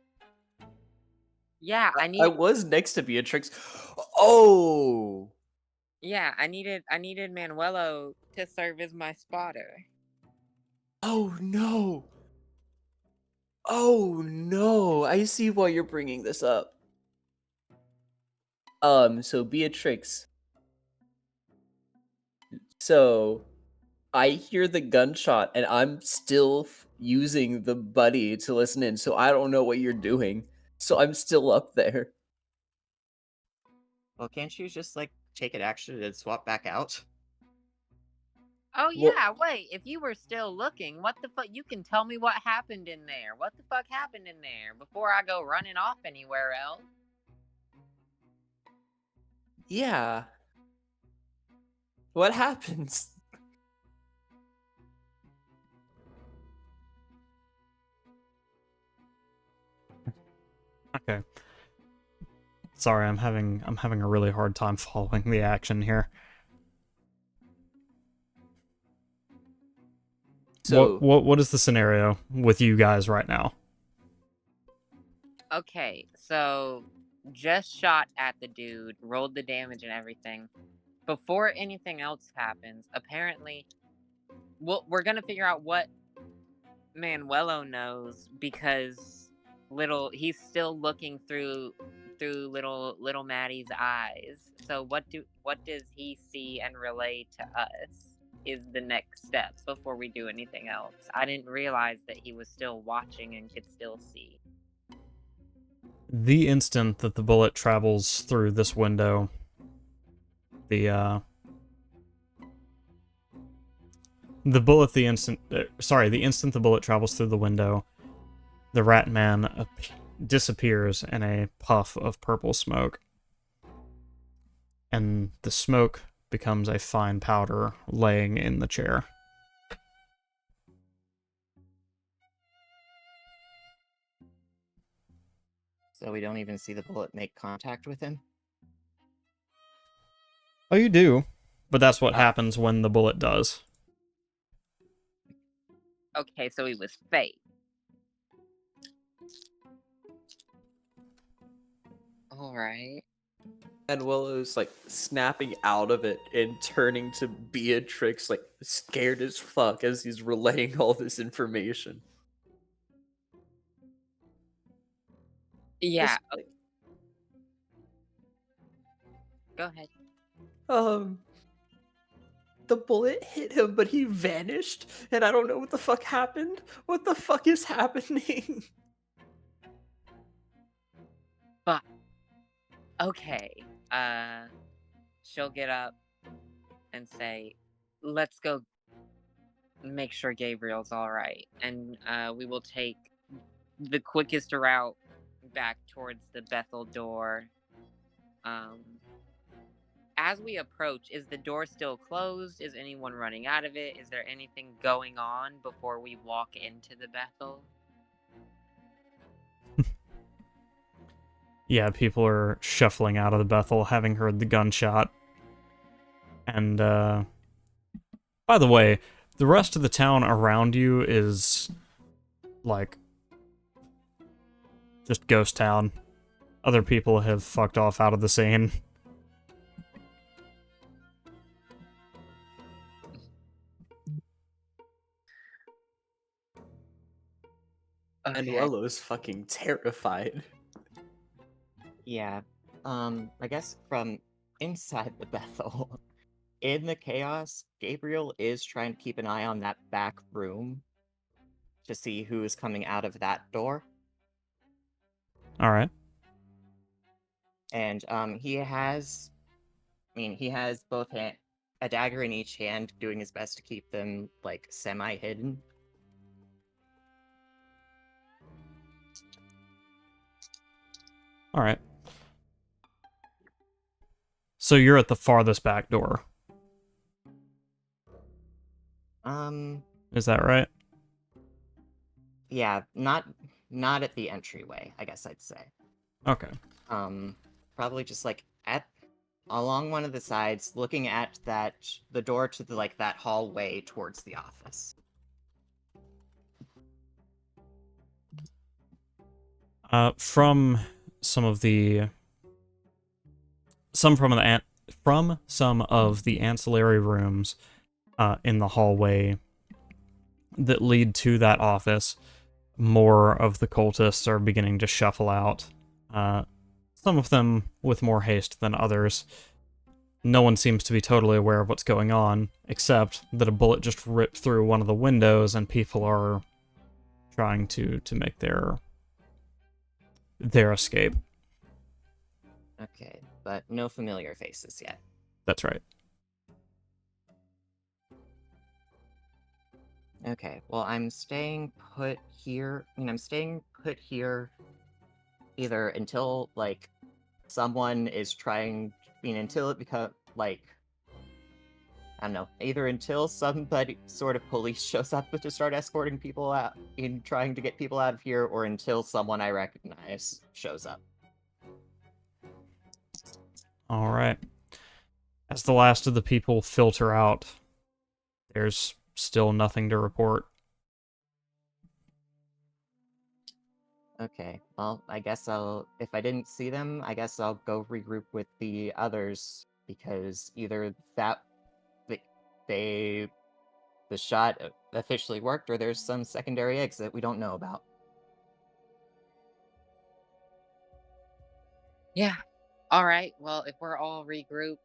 Yeah, I was next to Beatrix. Oh. Yeah, I needed Manuelo to serve as my spotter. Oh no. Oh no. I see why you're bringing this up. So Beatrix. So I hear the gunshot and I'm still using the buddy to listen in, so I don't know what you're doing. So I'm still up there. Well, can't you just, like, take an action and swap back out? Oh Well- yeah, wait, if you were still looking, what the fuck, you can tell me what happened in there. What the fuck happened in there before I go running off anywhere else? Yeah. What happens? Okay. Sorry, I'm having a really hard time following the action here. So What is the scenario with you guys right now? Okay, so just shot at the dude, rolled the damage and everything. Before anything else happens, apparently, we're gonna figure out what Manuelo knows because he's still looking through little Maddie's eyes. So what does he see and relay to us is the next step before we do anything else. I didn't realize that he was still watching and could still see. The instant that the bullet travels through this window, the instant the bullet travels through the window, the Rat Man disappears in a puff of purple smoke. And the smoke becomes a fine powder laying in the chair. So we don't even see the bullet make contact with him? Oh, you do. But that's what happens when the bullet does. Okay, so he was fake. Alright. and Willow's like snapping out of it and turning to Beatrix like scared as fuck as he's relaying all this information. Yeah. Just, like, Go ahead. the bullet hit him, but he vanished, and I don't know what the fuck happened. What the fuck is happening? But okay. She'll get up and say, "Let's go make sure Gabriel's all right." And we will take the quickest route back towards the Bethel door. as we approach, is the door still closed? Is anyone running out of it? Is there anything going on before we walk into the Bethel? Yeah, people are shuffling out of the Bethel, having heard the gunshot. And, by the way, the rest of the town around you is, like, just ghost town. Other people have fucked off out of the scene. And Okay. Lello's fucking terrified. Yeah. I guess from inside the Bethel, in the chaos, Gabriel is trying to keep an eye on that back room to see who is coming out of that door. Alright. And he has both a dagger in each hand, doing his best to keep them like semi-hidden. Alright. So you're at the farthest back door. Is that right? Yeah, not at the entryway, I guess I'd say. Okay. Probably just like along one of the sides, looking at the door to that hallway towards the office. From some of the ancillary rooms in the hallway that lead to that office, more of the cultists are beginning to shuffle out. Some of them with more haste than others. No one seems to be totally aware of what's going on, except that a bullet just ripped through one of the windows and people are trying to make their escape. Okay, but no familiar faces yet. That's right. Okay, well, I'm staying put here. I'm staying put here either until, someone is trying... until it becomes, I don't know, either until somebody, sort of police shows up to start escorting people out, in trying to get people out of here, or until someone I recognize shows up. Alright. As the last of the people filter out, there's still nothing to report. Okay, well, I guess if I didn't see them, I guess I'll go regroup with the others, because either the shot officially worked, or there's some secondary exit we don't know about. Yeah. All right. Well, if we're all regrouped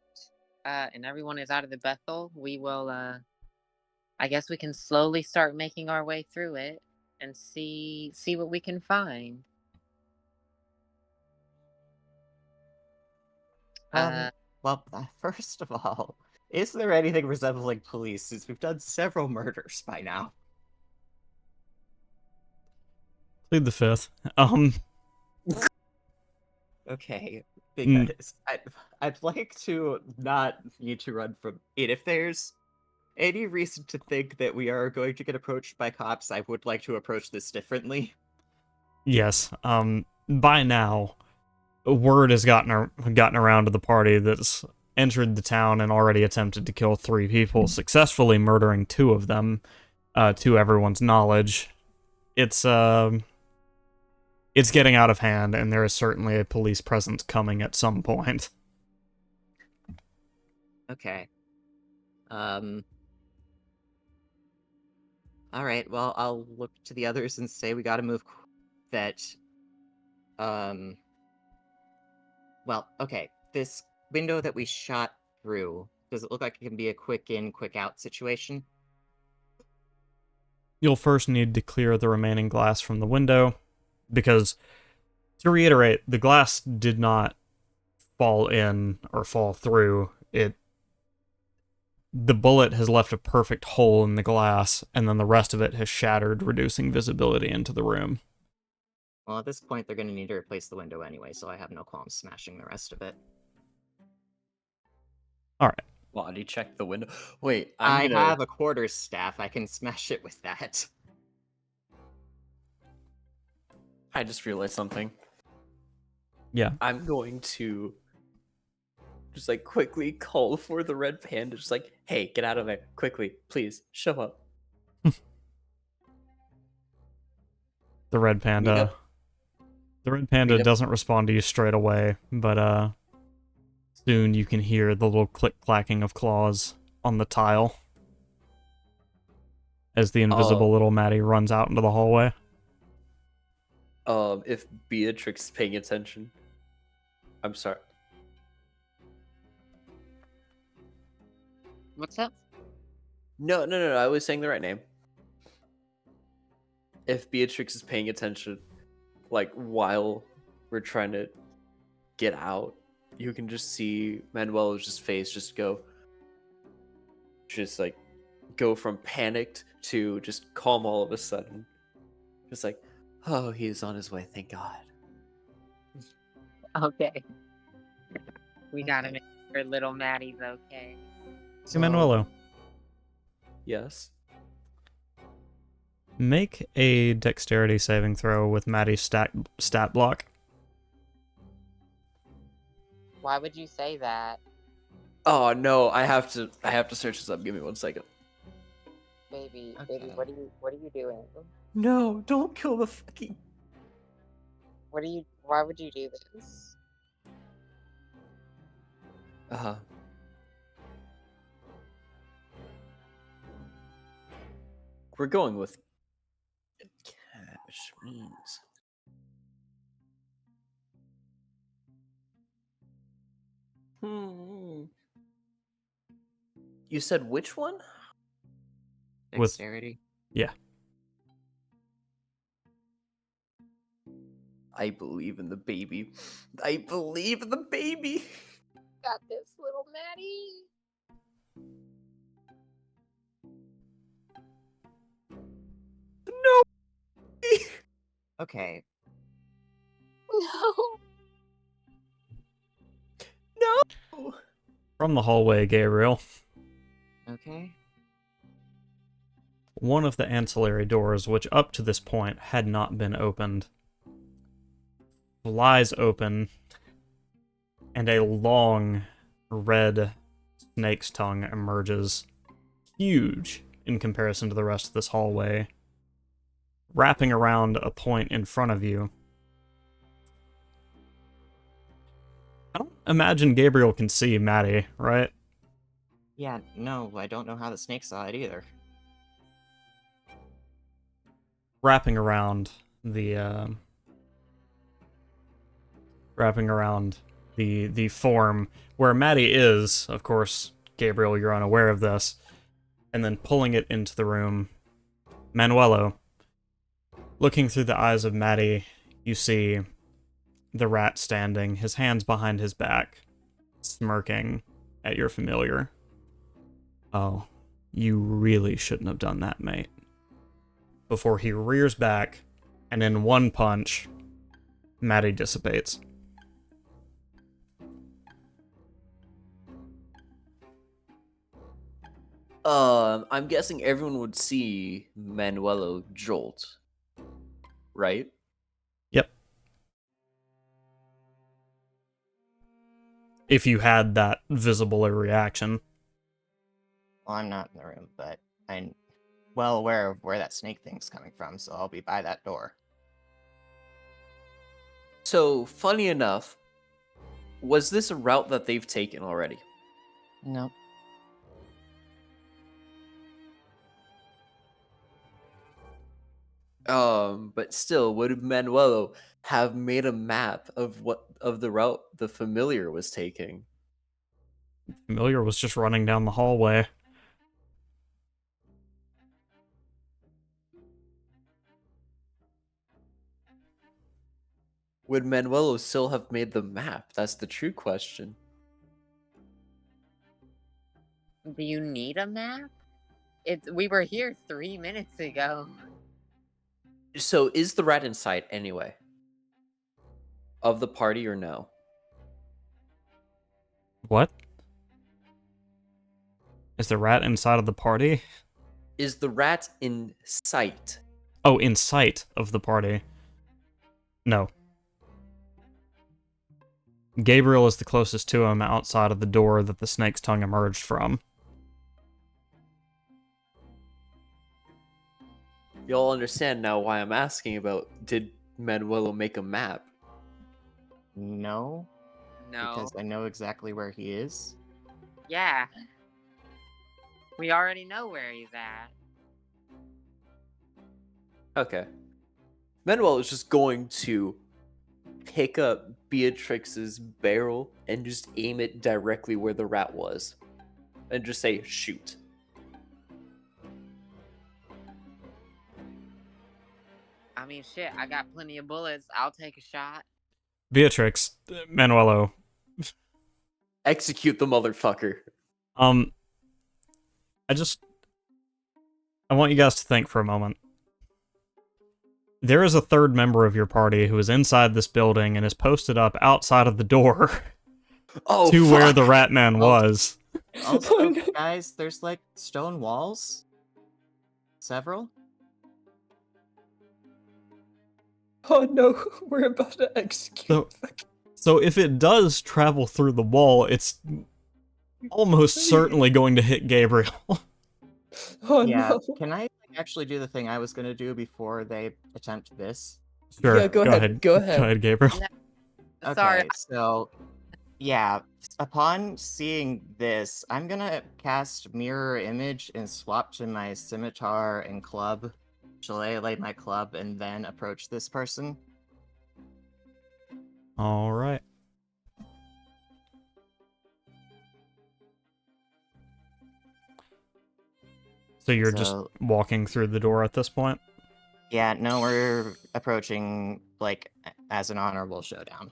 and everyone is out of the Bethel, we will. I guess we can slowly start making our way through it and see what we can find. Well, first of all, is there anything resembling police, since we've done several murders by now? Plead the fifth. Okay, because I'd like to not need to run from it. If there's any reason to think that we are going to get approached by cops, I would like to approach this differently. Yes. By now, word has gotten around to the party that's entered the town and already attempted to kill 3 people, successfully murdering 2 of them, to everyone's knowledge. It's getting out of hand, and there is certainly a police presence coming at some point. Okay. Alright, well, I'll look to the others and say we gotta move well, okay, this window that we shot through, does it look like it can be a quick in, quick out situation? You'll first need to clear the remaining glass from the window, because, to reiterate, the glass did not fall in or fall through. The bullet has left a perfect hole in the glass, and then the rest of it has shattered, reducing visibility into the room. Well, at this point, they're gonna need to replace the window anyway, so I have no qualms smashing the rest of it. Body check the window. Wait, I I'm gonna. have a quarterstaff. I can smash it with that. I just realized something. Yeah. I'm going to just like quickly call for the red panda. Just like, hey, get out of there quickly, please. Show up. The red panda. The red panda Meet up. doesn't respond to you straight away, but soon you can hear the little click-clacking of claws on the tile as the invisible little Maddie runs out into the hallway. If Beatrix is paying attention, I'm sorry. What's up? No. I was saying the right name. If Beatrix is paying attention, like while we're trying to get out, you can just see Manuel's just face just go from panicked to just calm all of a sudden. Just like, oh, he is on his way, thank God. Okay. We gotta make sure little Maddie's okay. Hey, Manuelo, Yes. make a dexterity saving throw with Maddie's stat block. Why would you say that? Oh no, I have to search this up. Give me 1 second. Baby, Okay. what are you doing? No, don't kill the fucking. Why would you do this? We're going with cash means. You said which one? With- Dexterity. Yeah. I believe in the baby. I believe in the baby. Got this, little Maddie. No. Okay. No. No. From the hallway, Gabriel, Okay. one of the ancillary doors, which up to this point had not been opened, flies open, and a long red snake's tongue emerges, huge in comparison to the rest of this hallway, wrapping around a point in front of you. I don't imagine Gabriel can see Maddie, right? Yeah, no, I don't know how the snake saw it either. Wrapping around the form where Maddie is, of course, Gabriel, you're unaware of this, and then pulling it into the room. Manuelo, looking through the eyes of Maddie, you see the rat standing, his hands behind his back, smirking at your familiar. Oh, you really shouldn't have done that, mate. Before he rears back, and in one punch, Maddie dissipates. I'm guessing everyone would see Manuelo jolt, right? Yep. If you had that visible a reaction. Well, I'm not in the room, but I'm well aware of where that snake thing's coming from, so I'll be by that door. So, funny enough, was this a route that they've taken already? Nope. But still, would Manuelo have made a map of the route the familiar was taking? Familiar was just running down the hallway. Would Manuelo still have made the map? That's the true question. Do you need a map? We were here 3 minutes ago. So, is the rat in sight anyway? Of the party or no? What? Is the rat inside of the party? Is the rat in sight? Oh, in sight of the party. No. Gabriel is the closest to him outside of the door that the snake's tongue emerged from. Y'all understand now why I'm asking about, did Manuelo make a map? No, No. because I know exactly where he is. Yeah. We already know where he's at. Okay. Manuel is just going to pick up Beatrix's barrel and just aim it directly where the rat was. And just say, shoot. I mean, shit, I got plenty of bullets. I'll take a shot. Beatrix, Manuelo, Execute the motherfucker. I want you guys to think for a moment. There is a third member of your party who is inside this building and is posted up outside of the door Oh, to fuck. where the rat man was. Also, Oh, no. guys, there's like stone walls. Several. Oh no, we're about to execute. So if it does travel through the wall, it's almost certainly going to hit Gabriel. Oh Yeah. no. Can I actually do the thing I was gonna do before they attempt this? Sure, Yeah, go ahead. Go ahead. Go ahead, Gabriel. Yeah. Sorry. Okay, so yeah, upon seeing this, I'm gonna cast Mirror Image and swap to my scimitar and club. Shillelagh my club and then approach this person. All right. So you're just So- walking through the door at this point? Yeah, no, we're approaching like as an honorable showdown.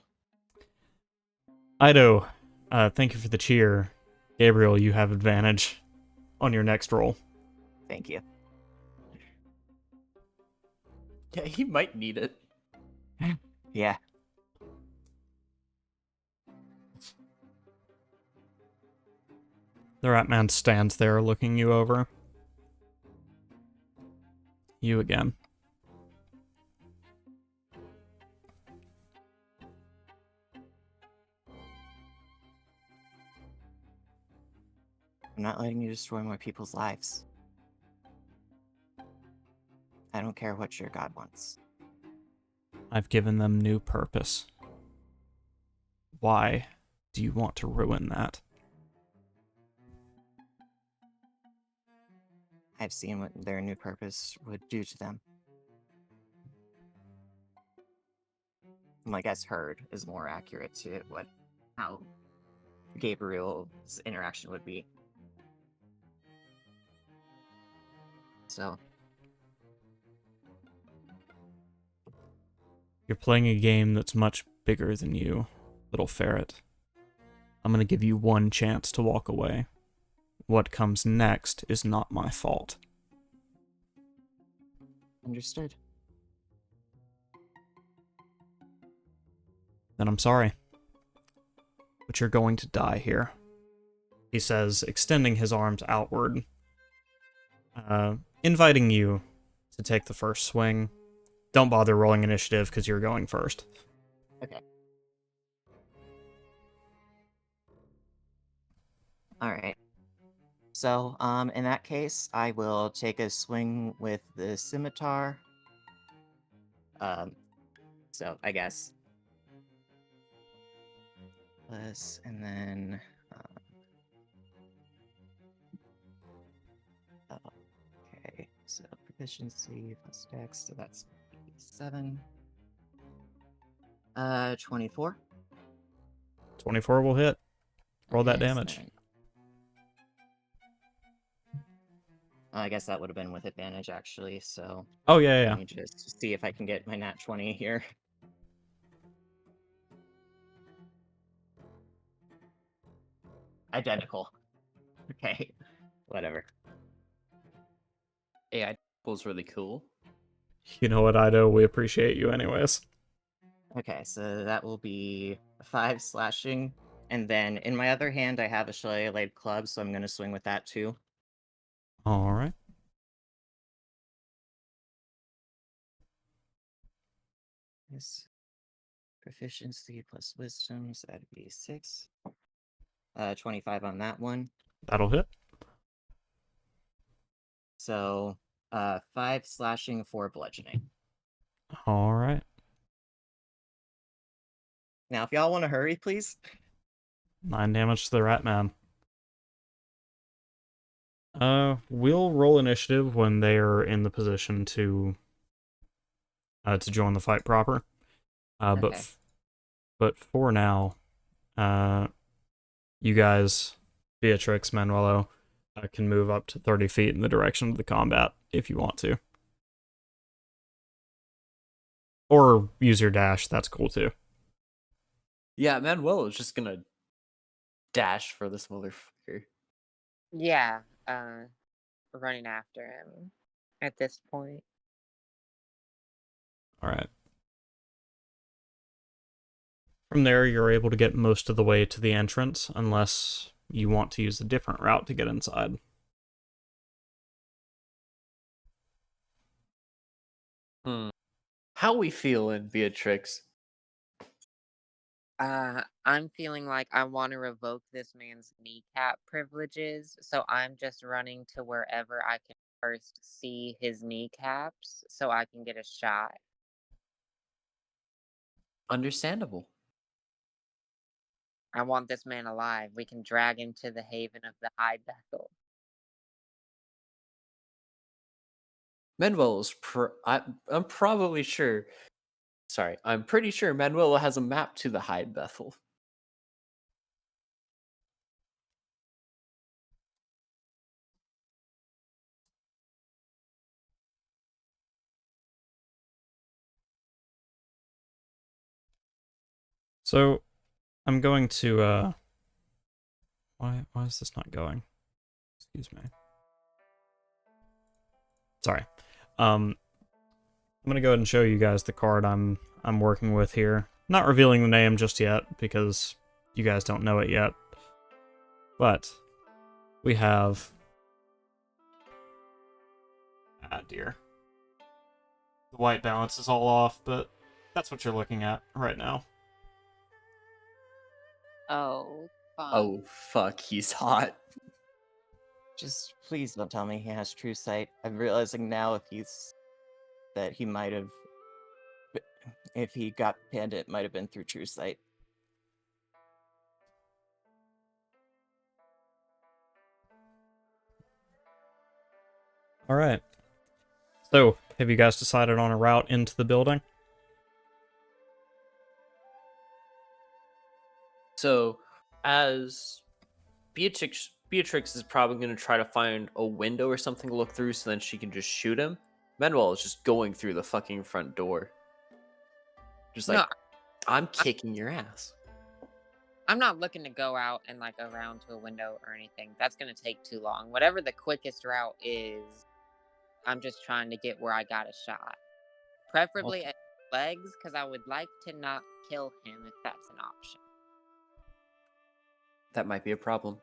Ido, thank you for the cheer. Gabriel, you have advantage on your next roll. Thank you. Yeah, he might need it. Yeah. The rat man stands there looking you over. You again. I'm not letting you destroy more people's lives. I don't care what your god wants. I've given them new purpose. Why do you want to ruin that? I've seen what their new purpose would do to them. Well, I guess heard is more accurate to how Gabriel's interaction would be. So, You're playing a game that's much bigger than you, little ferret. I'm gonna give you one chance to walk away. What comes next is not my fault. understood. Then I'm sorry. But you're going to die here. He says, extending his arms outward, inviting you to take the first swing. Don't bother rolling initiative because you're going first. Okay. Alright. So, in that case, I will take a swing with the scimitar. So I guess. And then. Okay, so proficiency plus dex, so that's 7. 24. 24 will hit. Roll that Yes, damage. then. I guess that would have been with advantage, actually, so Oh, yeah, let me just see if I can get my nat 20 here. Identical. Okay, whatever. AI was really cool. You know what, Ido? We appreciate you anyways. Okay, so that will be 5 slashing, and then in my other hand I have a shillelagh club, so I'm going to swing with that too. All right. Yes. Proficiency plus wisdom, so that'd be 6. 25 on that one. That'll hit. So, 5 slashing, 4 bludgeoning. All right. Now, if y'all want to hurry, please. 9 damage to the rat man. We'll roll initiative when they are in the position to join the fight proper. Okay. But for now, you guys, Beatrix, Manuelo, can move up to 30 feet in the direction of the combat if you want to. Or use your dash, that's cool too. Yeah, Manuel is just gonna dash for this motherfucker. Yeah, running after him at this point. Alright. From there, you're able to get most of the way to the entrance, unless you want to use a different route to get inside. How we feeling, Beatrix? I'm feeling like I want to revoke this man's kneecap privileges, so I'm just running to wherever I can first see his kneecaps so I can get a shot. Understandable. I want this man alive. We can drag him to the haven of the High Bethel. Manuel is I'm probably sure. Sorry, I'm pretty sure Manuel has a map to the High Bethel. So, I'm going to, why is this not going? Excuse me. Sorry. I'm gonna go ahead and show you guys the card I'm working with here. Not revealing the name just yet, because you guys don't know it yet. But, we have... Ah, dear. The white balance is all off, but that's what you're looking at right now. Oh, fuck. Oh, fuck, he's hot. Just please don't tell me he has true sight. I'm realizing now that he might have, if he got Panda, it might have been through true sight. Alright. So, have you guys decided on a route into the building? So, as Beatrix is probably going to try to find a window or something to look through so then she can just shoot him. Manuel is just going through the fucking front door. Just like, No, I'm kicking your ass. I'm not looking to go out and like around to a window or anything. That's gonna take too long. Whatever the quickest route is, I'm just trying to get where I got a shot. Preferably Okay. at legs, because I would like to not kill him if that's an option. That might be a problem.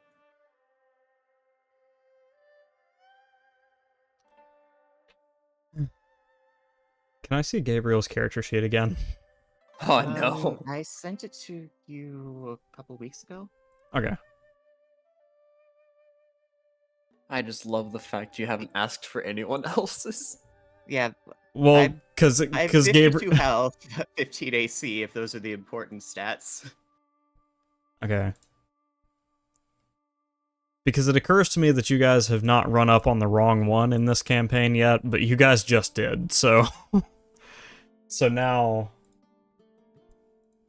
Can I see Gabriel's character sheet again? Oh, no. I sent it to you a couple weeks ago. Okay. I just love the fact you haven't asked for anyone else's. Yeah, Well, because I have 52 Gabriel... health, 15 AC, if those are the important stats. Okay. Because it occurs to me that you guys have not run up on the wrong one in this campaign yet, but you guys just did, so... So now...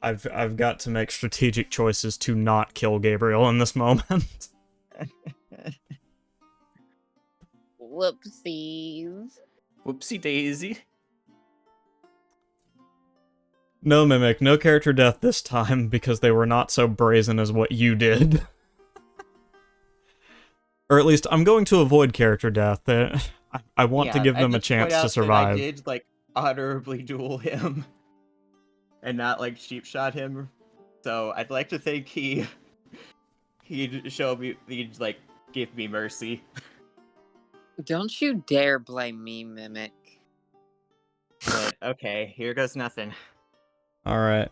I've got to make strategic choices to not kill Gabriel in this moment. Whoopsies. Whoopsie daisy. No Mimic, no character death this time, because they were not so brazen as what you did. Or at least, I'm going to avoid character death. I want to give them a chance to survive. I did, like, honorably duel him. And not, like, sheep shot him. So, I'd like to think he'd show me, he'd, like, give me mercy. Don't you dare blame me, Mimic. But okay, here goes nothing. All right.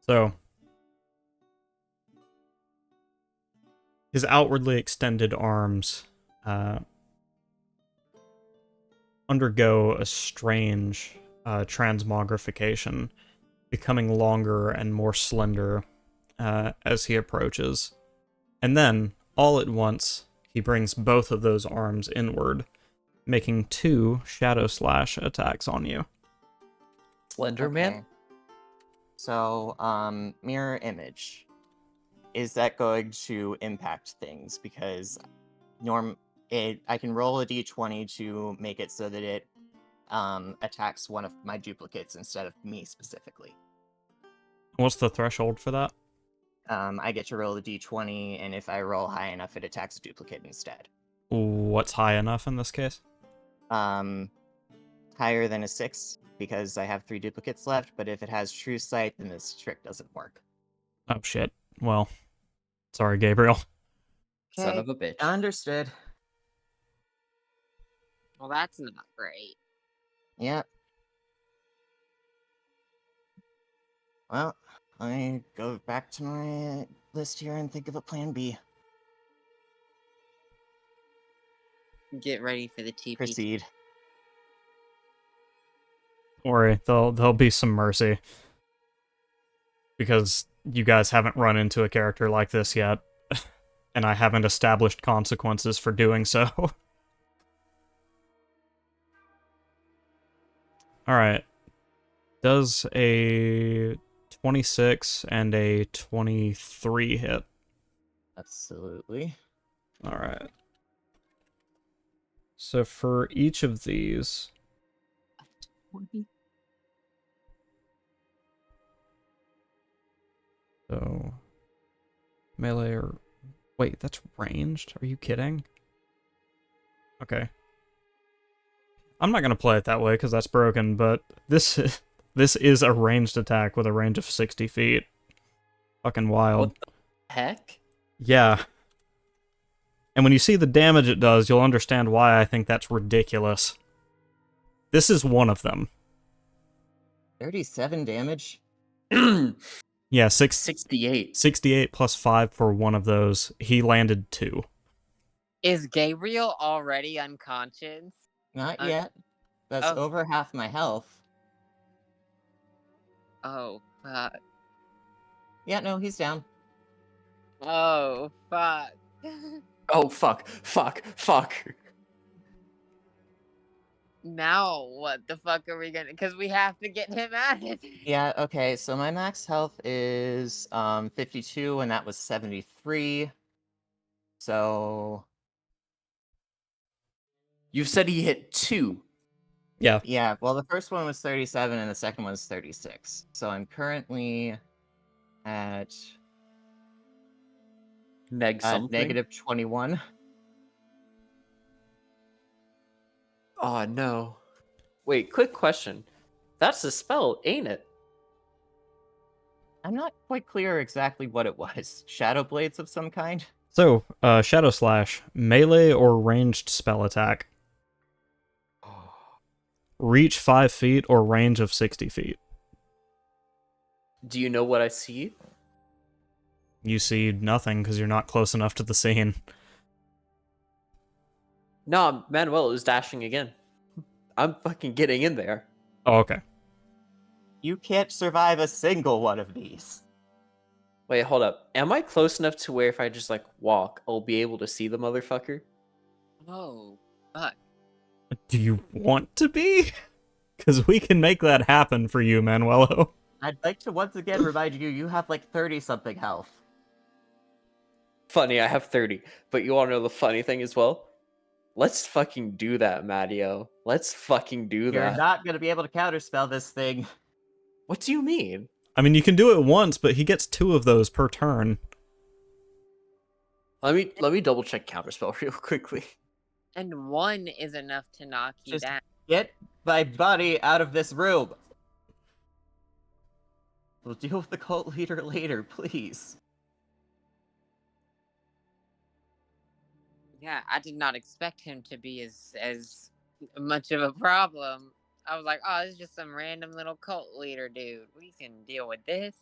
So, his outwardly extended arms undergo a strange transmogrification, becoming longer and more slender as he approaches. And then, all at once, he brings both of those arms inward, making 2 Shadow Slash attacks on you. Slender Man? Okay. So, mirror image. Is that going to impact things? Because I can roll a d20 to make it so that it attacks one of my duplicates instead of me specifically. What's the threshold for that? I get to roll a d20, and if I roll high enough, it attacks a duplicate instead. What's high enough in this case? Higher than a 6, because I have 3 duplicates left, but if it has True Sight, then this trick doesn't work. Oh shit. Well, sorry, Gabriel. Son Okay, of a bitch. understood. Well, that's not great. Yep. Well, let me go back to my list here and think of a plan B. Get ready for the TP. Proceed. Don't worry, there'll be some mercy. Because you guys haven't run into a character like this yet. And I haven't established consequences for doing so. Alright. Does a 26 and a 23 hit? Absolutely. Alright. So for each of these... So... melee or... Wait, that's ranged? Are you kidding? Okay. I'm not gonna play it that way because that's broken, but this is a ranged attack with a range of 60 feet. Fucking wild. What the heck? Yeah. And when you see the damage it does, you'll understand why I think that's ridiculous. This is one of them. 37 damage? Yeah, 68. 68 plus 5 for one of those. He landed 2. Is Gabriel already unconscious? Not yet. That's Oh. over half my health. Oh, fuck. Yeah, no, he's down. Oh, fuck. Oh, fuck. Fuck. Fuck. Now, what the fuck are we gonna... Because we have to get him out of here. Yeah, okay, so my max health is 52, and that was 73. So, You said he hit 2. Yeah. yeah, well, the first one was 37, and the second one was 36. So I'm currently at Neg something. negative 21. Oh, no. Wait, quick question. That's a spell, ain't it? I'm not quite clear exactly what it was. Shadow blades of some kind? So, Shadow Slash, melee or ranged spell attack. Reach 5 feet or range of 60 feet. Do you know what I see? You see nothing because you're not close enough to the scene. No, Manuel is dashing again. I'm fucking getting in there. Oh, okay. You can't survive a single one of these. Wait, hold up. Am I close enough to where if I just, like, walk, I'll be able to see the motherfucker? Oh, fuck. Do you want to be? Because we can make that happen for you, Manuelo. I'd like to once again remind you, you have like 30-something health. Funny, I have 30. But you wanna know the funny thing as well? Let's fucking do that, Matteo. Let's fucking do You're that. not going to be able to counterspell this thing. What do you mean? I mean, you can do it once, but he gets 2 of those per turn. Let me double check counterspell real quickly. And 1 is enough to knock you Just down. get my buddy out of this room. We'll deal with the cult leader later, please. Yeah, I did not expect him to be as much of a problem. I was like, oh, it's just some random little cult leader dude. We can deal with this.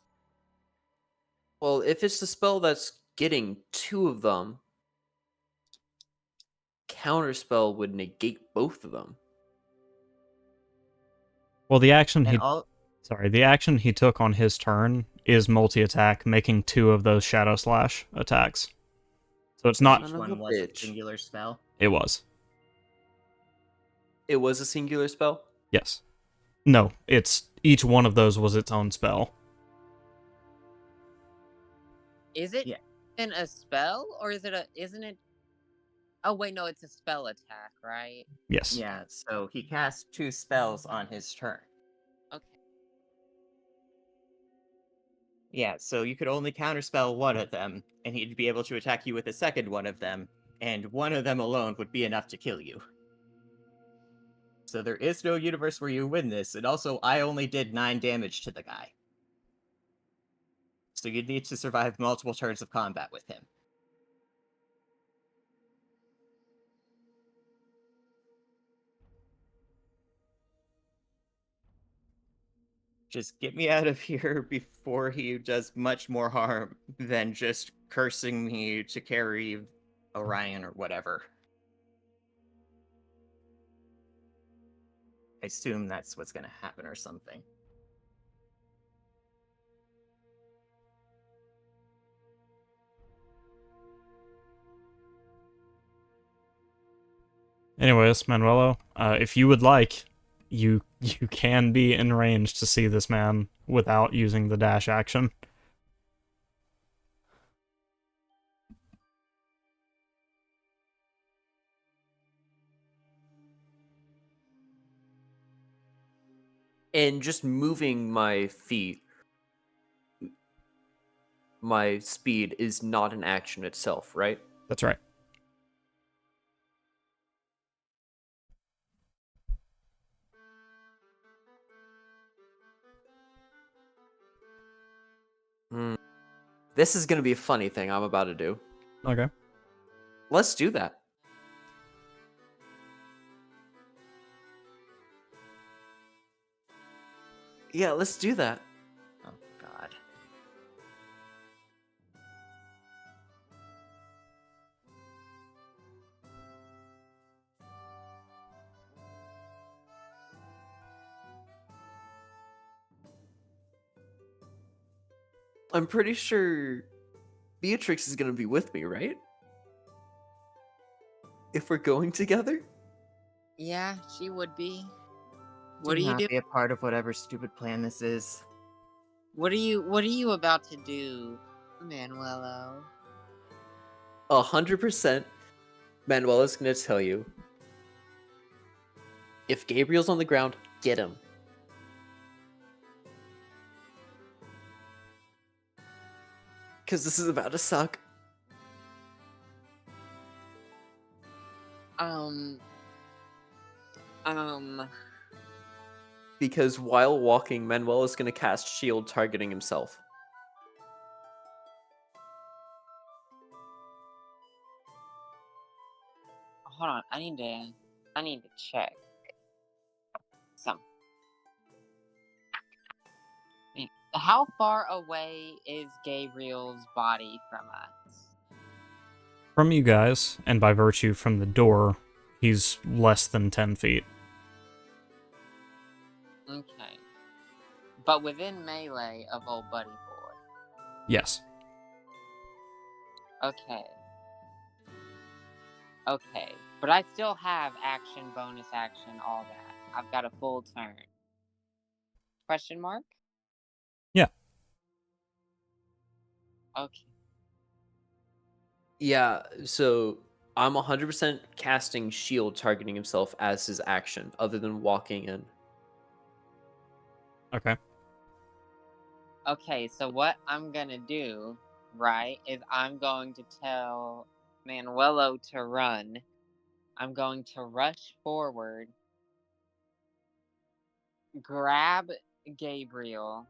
Well, if it's the spell that's getting two of them, counterspell would negate both of them. Well, the action And all the action he took on his turn is multi-attack, making 2 of those Shadow Slash attacks. So it's not... each Son of a one was a bitch. singular spell. It was. It was a singular spell? Yes. No, each one of those was its own spell. Is it Yeah. even a spell, or isn't it? Oh wait, no, it's a spell attack, right? Yes. Yeah, so he cast 2 spells on his turn. Okay. Yeah, so you could only counterspell one of them, and he'd be able to attack you with a second one of them, and one of them alone would be enough to kill you. So there is no universe where you win this, and also I only did 9 damage to the guy. So you'd need to survive multiple turns of combat with him. Just get me out of here before he does much more harm than just cursing me to carry Orion or whatever. I assume that's what's gonna happen or something. Anyways, Manuelo, if you would like, you can be in range to see this man without using the dash action. And just moving my feet, my speed is not an action itself, right? That's right. This is going to be a funny thing I'm about to do. Okay. Let's do that. Yeah, let's do that. Oh, God. I'm pretty sure Beatrix is going to be with me, right? If we're going together? Yeah, she would be. What do Do you not do? be a part of whatever stupid plan this is. What are you about to do, Manuelo? 100% Manuela's going to tell you, if Gabriel's on the ground, get him. Because this is about to suck. Because while walking, Manuel is going to cast shield targeting himself. Hold on, I need to check something. How far away is Gabriel's body from us? From you guys, and by virtue from the door, he's less than 10 feet. Okay. But within melee of old buddy boy. Yes. Okay. Okay. But I still have action, bonus action, all that. I've got a full turn. Question mark? Yeah. Okay. Yeah, so I'm 100% casting shield targeting himself as his action, other than walking in. Okay. Okay, so what I'm gonna do, right, is I'm going to tell Manuelo to run. I'm going to rush forward, grab Gabriel,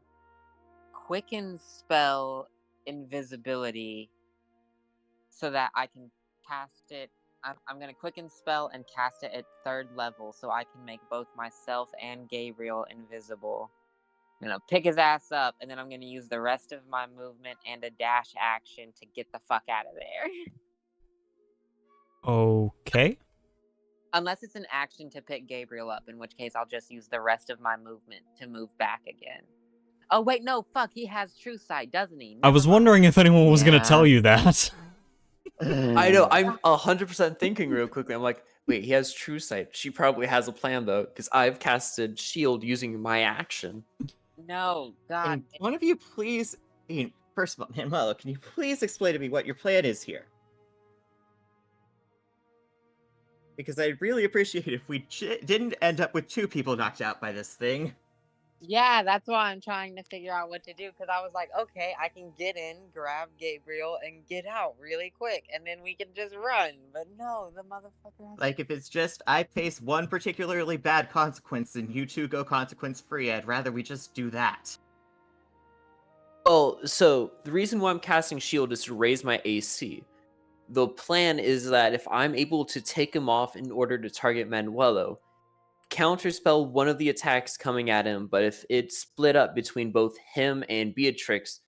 quicken spell invisibility so that I can cast it I'm gonna quicken spell and cast it at 3rd level so I can make both myself and Gabriel invisible. I'm gonna pick his ass up, and then I'm gonna use the rest of my movement and a dash action to get the fuck out of there. Okay. Unless it's an action to pick Gabriel up, in which case I'll just use the rest of my movement to move back again. Oh wait, no, fuck, he has true sight, doesn't he? I was Never mind. wondering if anyone was gonna Yeah. tell you that. I know. I'm 100% thinking real quickly. I'm like, wait, he has true sight. She probably has a plan though, because I've casted shield using my action. No, God. Can one of you please, first of all, Manuela, can you please explain to me what your plan is here? Because I'd really appreciate it if we didn't end up with 2 people knocked out by this thing. Yeah, that's why I'm trying to figure out what to do, because I was like, okay, I can get in, grab Gabriel, and get out really quick, and then we can just run. But no, the motherfucker has... Like, if it's just I face one particularly bad consequence and you 2 go consequence-free, I'd rather we just do that. Well, so the reason why I'm casting shield is to raise my AC. The plan is that if I'm able to take him off in order to target Manuelo, counterspell one of the attacks coming at him, but if it's split up between both him and Beatrix,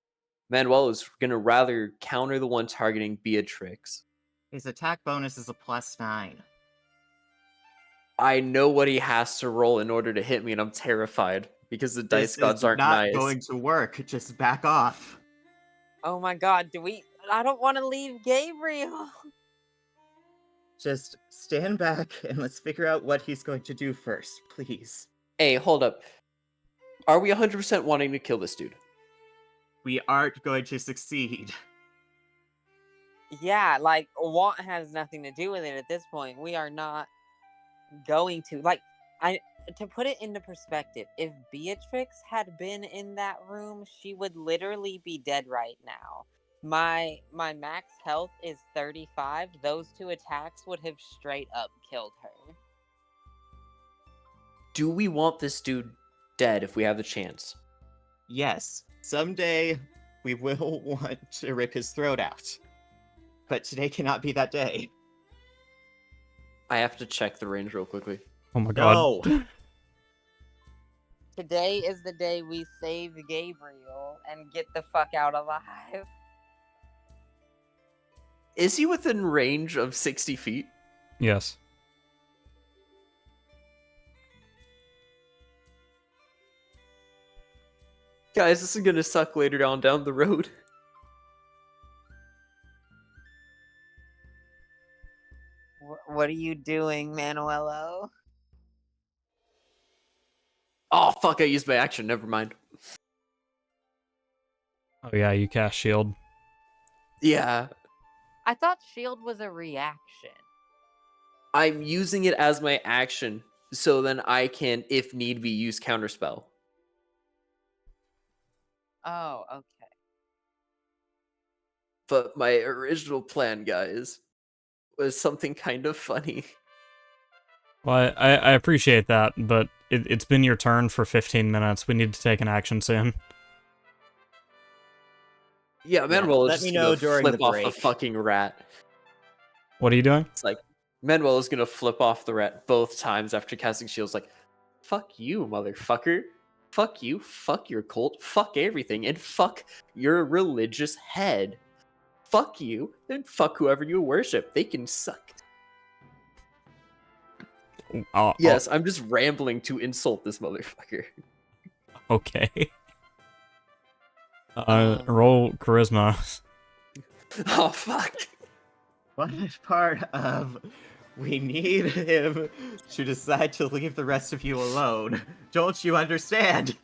Manuelo's gonna rather counter the one targeting Beatrix. His attack bonus is a +9. I know what he has to roll in order to hit me, and I'm terrified because the dice This gods is aren't not nice. going to work. Just back off. Oh my God, I don't want to leave Gabriel. Just stand back and let's figure out what he's going to do first, please. Hey, hold up. Are we 100% wanting to kill this dude? We aren't going to succeed. Yeah, like, want has nothing to do with it at this point. We are not going to. Like, to put it into perspective, if Beatrix had been in that room, she would literally be dead right now. My max health is 35. Those 2 attacks would have straight up killed her. Do we want this dude dead if we have the chance? Yes, someday we will want to rip his throat out. But today cannot be that day. I have to check the range real quickly. Oh my god. No! Today is the day we save Gabriel and get the fuck out alive. Is he within range of 60 feet? Yes. Guys, this is gonna suck later down the road. What are you doing, Manuelo? Oh, fuck, I used my action. Never mind. Oh yeah, you cast shield. Yeah. I thought shield was a reaction. I'm using it as my action, so then I can, if need be, use counterspell. Oh, okay. But my original plan, guys, was something kind of funny. Well, I appreciate that, but it's been your turn for 15 minutes. We need to take an action soon. Yeah, Manuel is let just me gonna know during flip the off the break. fucking rat. What are you doing? It's like, Manuel is gonna flip off the rat both times after casting shields, like, fuck you, motherfucker. Fuck you, fuck your cult, fuck everything, and fuck your religious head. Fuck you, and fuck whoever you worship. They can suck. Yes, I'm just rambling to insult this motherfucker. Okay. Roll charisma. Oh, fuck. What part of we need him to decide to leave the rest of you alone? Don't you understand?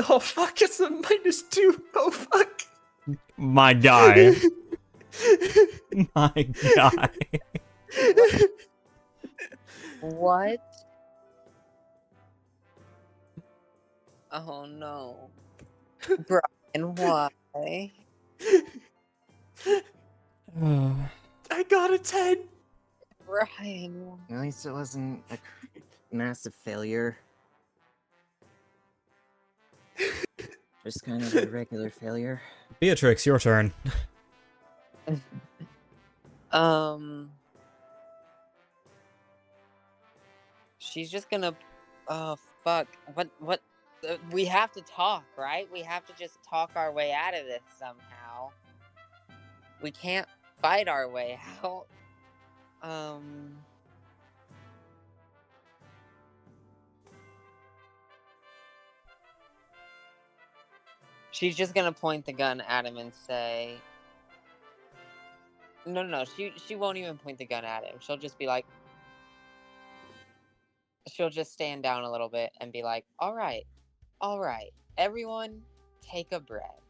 Oh, fuck, it's a -2. Oh, fuck. My guy. My guy. What? Oh no. Brian, why? I got a 10. Brian. At least it wasn't a massive failure. Just kind of a regular failure. Beatrix, your turn. She's just gonna. Oh fuck! What? We have to talk, right? We have to just talk our way out of this somehow. We can't fight our way out. She's just gonna point the gun at him and say, "No. She won't even point the gun at him. She'll just be like, she'll just stand down a little bit and be like, all right, everyone, take a breath.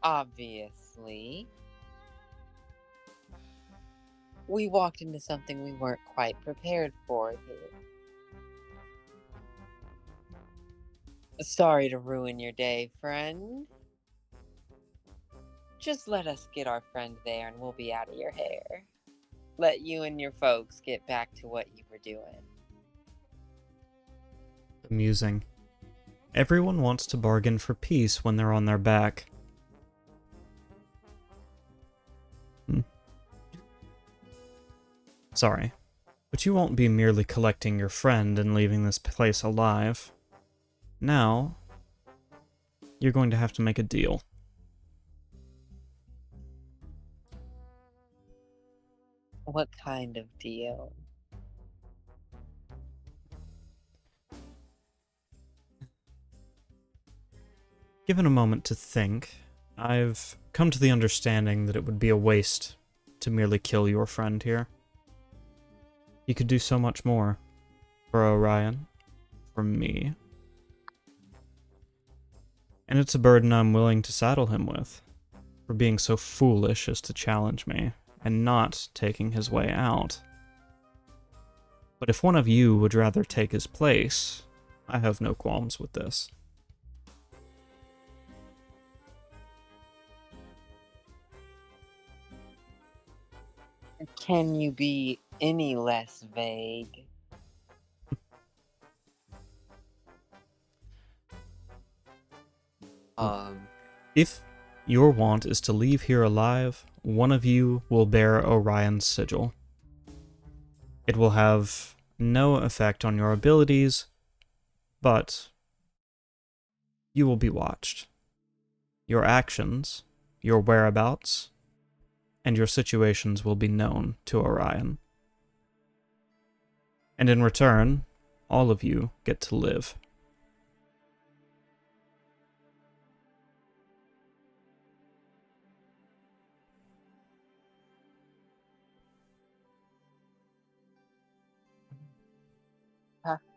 Obviously, we walked into something we weren't quite prepared for here. Sorry to ruin your day, friend. Just let us get our friend there and we'll be out of your hair. Let you and your folks get back to what you were doing." Amusing. Everyone wants to bargain for peace when they're on their back. Sorry, but you won't be merely collecting your friend and leaving this place alive. Now, you're going to have to make a deal. What kind of deal? Given a moment to think, I've come to the understanding that it would be a waste to merely kill your friend here. You could do so much more. For Orion. For me. And it's a burden I'm willing to saddle him with. For being so foolish as to challenge me, and not taking his way out. But if one of you would rather take his place, I have no qualms with this. Can you be any less vague? If your want is to leave here alive, one of you will bear Orion's sigil. It will have no effect on your abilities, but you will be watched. Your actions, your whereabouts, and your situations will be known to Orion. And in return, all of you get to live.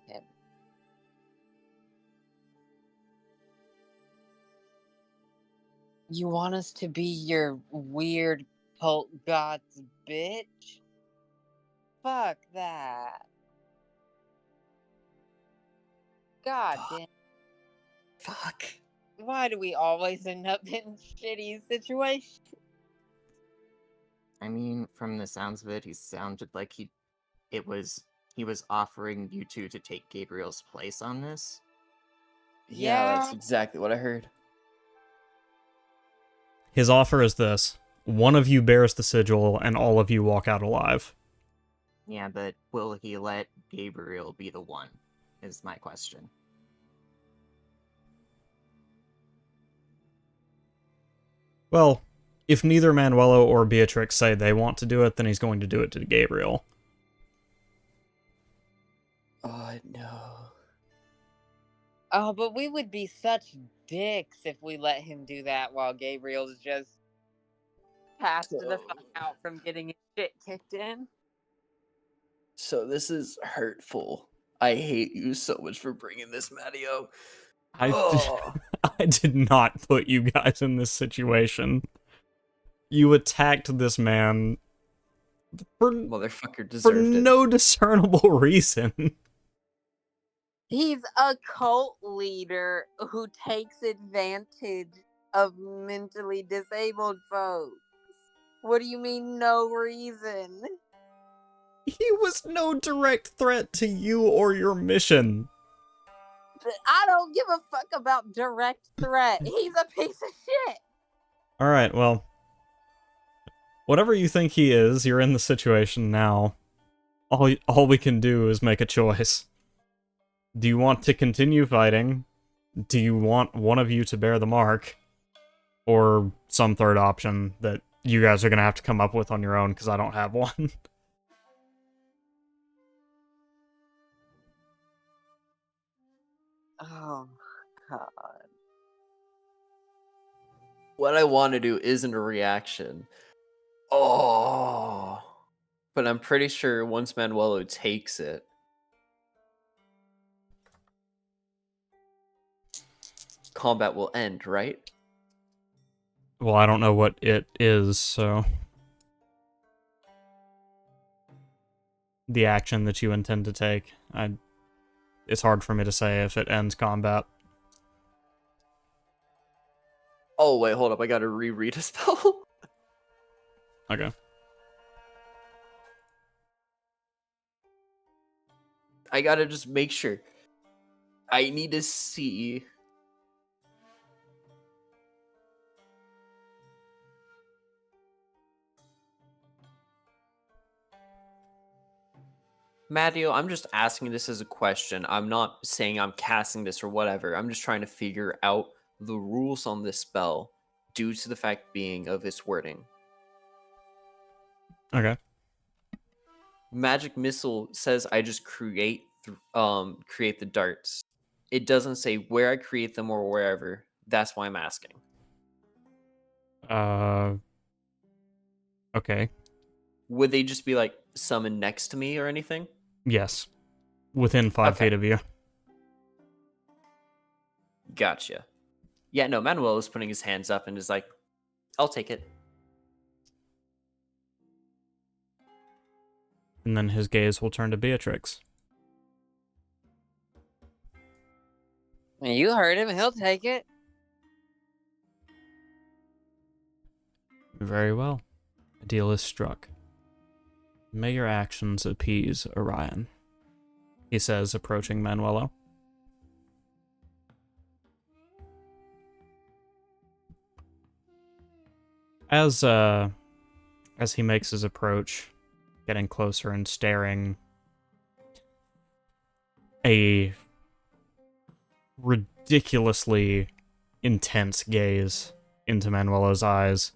Him. You want us to be your weird cult god's bitch? Fuck that. God damn. Fuck. Why do we always end up in shitty situations? I mean, from the sounds of it, he sounded like he was offering you two to take Gabriel's place on this. Yeah, that's Yeah. exactly what I heard. His offer is this. One of you bears the sigil, and all of you walk out alive. Yeah, but will he let Gabriel be the one, is my question. Well, if neither Manuelo or Beatrix say they want to do it, then he's going to do it to Gabriel. Oh, no. Oh, but we would be such dicks if we let him do that while Gabriel's just passed the fuck out from getting his shit kicked in. So this is hurtful. I hate you so much for bringing this, Matteo. Oh. I did not put you guys in this situation. You attacked this man Motherfucker for deserved it. no discernible reason. He's a cult leader who takes advantage of mentally disabled folks. What do you mean, no reason? He was no direct threat to you or your mission. I don't give a fuck about direct threat. He's a piece of shit. Alright, well. Whatever you think he is, you're in the situation now. all we can do is make a choice. Do you want to continue fighting? Do you want one of you to bear the mark? Or some third option that you guys are gonna have to come up with on your own, because I don't have one. Oh, God. What I want to do isn't a reaction. Oh. But I'm pretty sure once Manuelo takes it, combat will end, right? Well, I don't know what it is, so... The action that you intend to take. It's hard for me to say if it ends combat. Oh, wait, hold up. I gotta reread a spell. Okay. I gotta just make sure. I need to see. Matteo, I'm just asking this as a question. I'm not saying I'm casting this or whatever. I'm just trying to figure out the rules on this spell due to the fact being of its wording. Okay. Magic Missile says I just create the darts. It doesn't say where I create them or wherever. That's why I'm asking. Okay. Would they just be like summoned next to me or anything? Yes. Within 5 Okay. feet of you. Gotcha. Yeah, no, Manuel is putting his hands up and is like, I'll take it. And then his gaze will turn to Beatrix. You heard him. He'll take it. Very well. A deal is struck. May your actions appease Orion, he says, approaching Manuelo. As he makes his approach, getting closer and staring, a ridiculously intense gaze into Manuelo's eyes.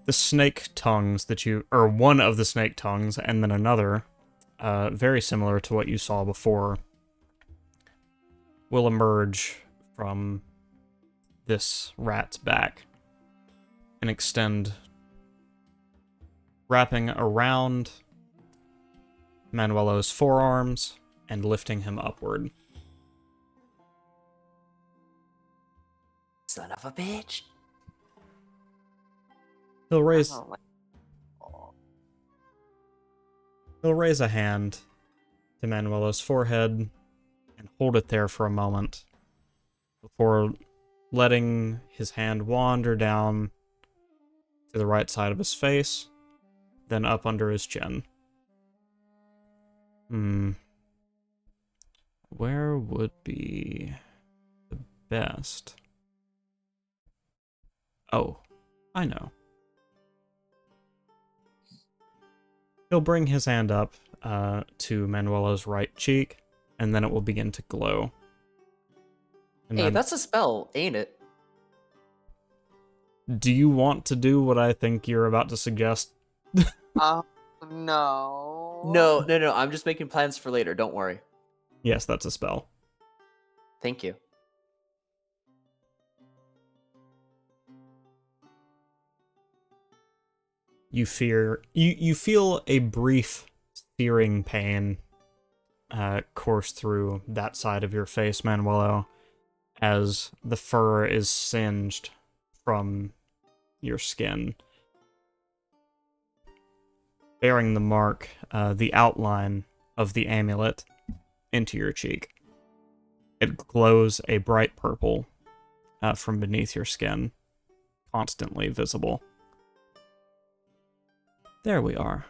The snake tongues that or one of the snake tongues, and then another, very similar to what you saw before, will emerge from this rat's back and extend, wrapping around Manuelo's forearms and lifting him upward. Son of a bitch. He'll raise Oh, He'll raise a hand to Manuelo's forehead and hold it there for a moment before letting his hand wander down to the right side of his face, then up under his chin. Where would be the best? Oh, I know. He'll bring his hand up to Manuelo's right cheek, and then it will begin to glow. And Hey, then, that's a spell, ain't it? do you want to do what I think you're about to suggest? no. No. I'm just making plans for later. Don't worry. Yes, that's a spell. Thank you. You feel a brief searing pain course through that side of your face, Manuelo, as the fur is singed from your skin, bearing the mark, the outline of the amulet into your cheek. It glows a bright purple from beneath your skin, constantly visible. There we are.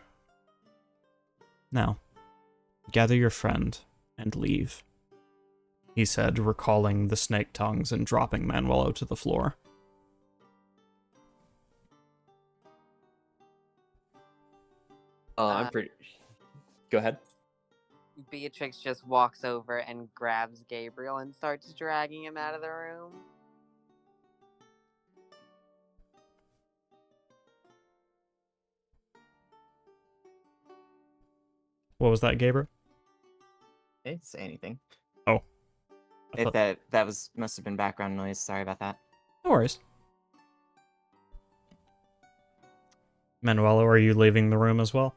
Now, gather your friend and leave, he said, recalling the snake tongues and dropping Manuelo to the floor. I'm pretty. Go ahead. Beatrix just walks over and grabs Gabriel and starts dragging him out of the room. What was that, Gabriel? I didn't say anything. Oh. If that was must have been background noise. Sorry about that. No worries. Manuelo, are you leaving the room as well?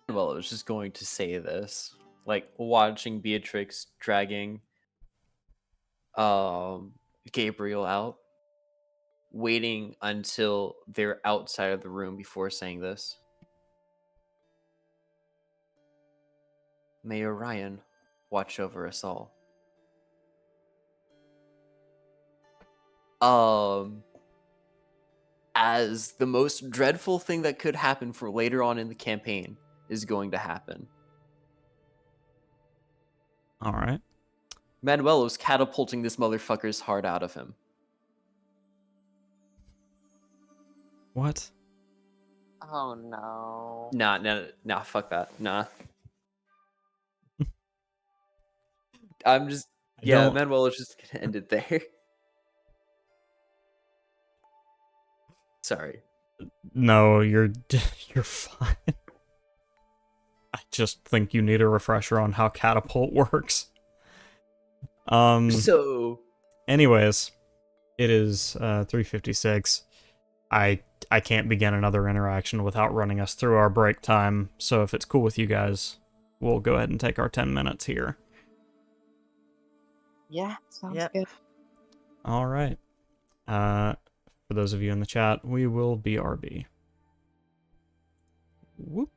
Well, I was just going to say this. Like, watching Beatrix dragging Gabriel out, waiting until they're outside of the room before saying this. May Orion watch over us all. As the most dreadful thing that could happen for later on in the campaign is going to happen. All right. Manuelo's catapulting this motherfucker's heart out of him. What? Oh no. Nah, fuck that. Nah. I'm just, don't- Manuelo's just gonna end it there. Sorry. No, you're you're fine. I just think you need a refresher on how catapult works. So, Anyways, it is 3:56. I can't begin another interaction without running us through our break time. So if it's cool with you guys, we'll go ahead and take our 10 minutes here. Yeah, sounds Yep. good. All right. For those of you in the chat, we will BRB. Whoop.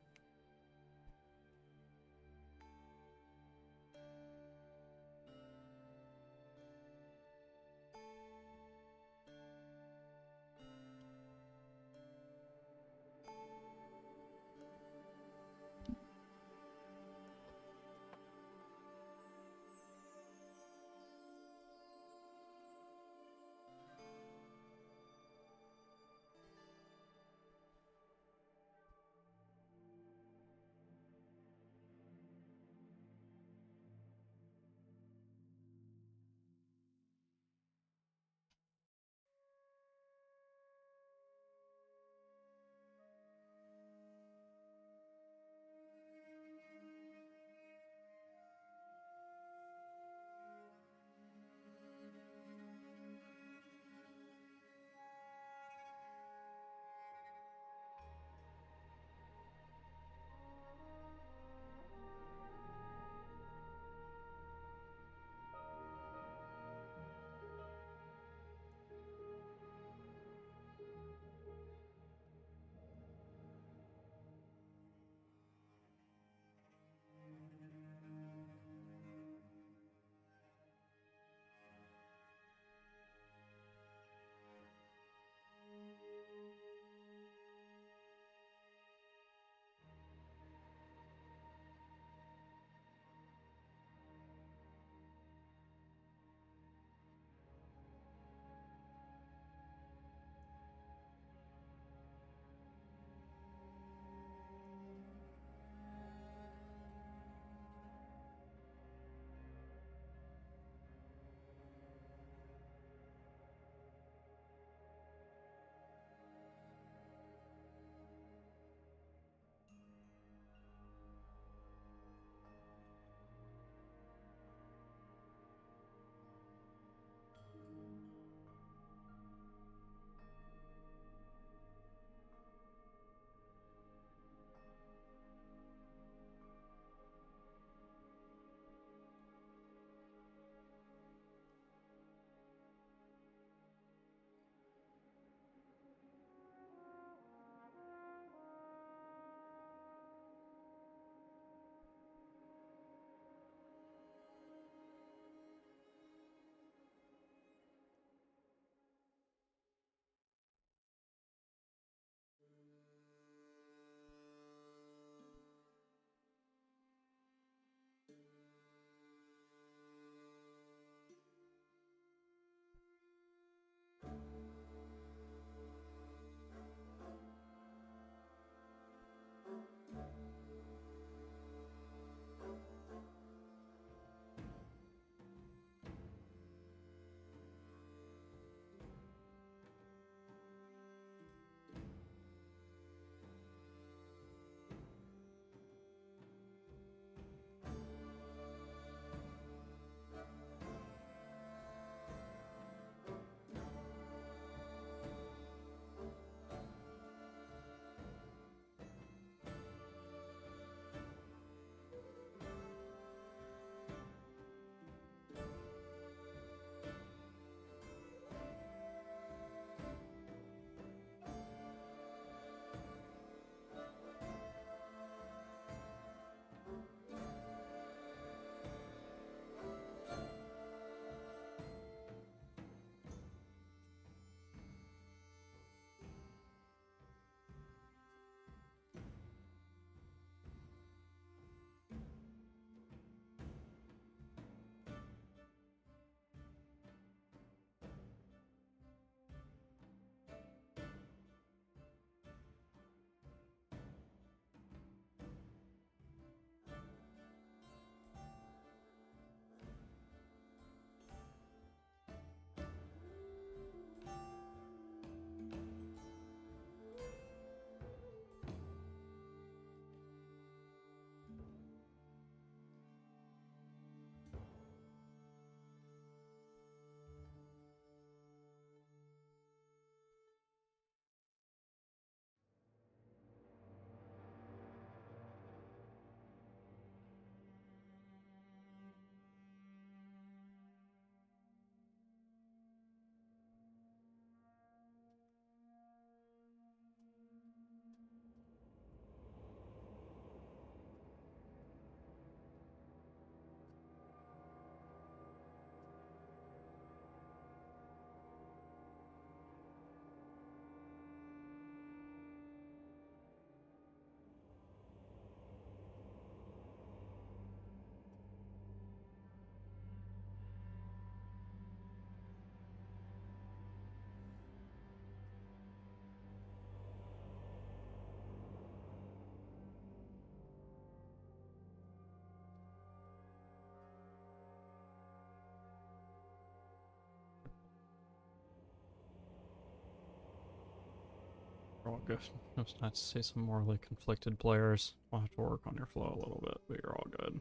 all good. It was nice to see some morally conflicted players. We'll have to work on your flow a little bit, but you're all good.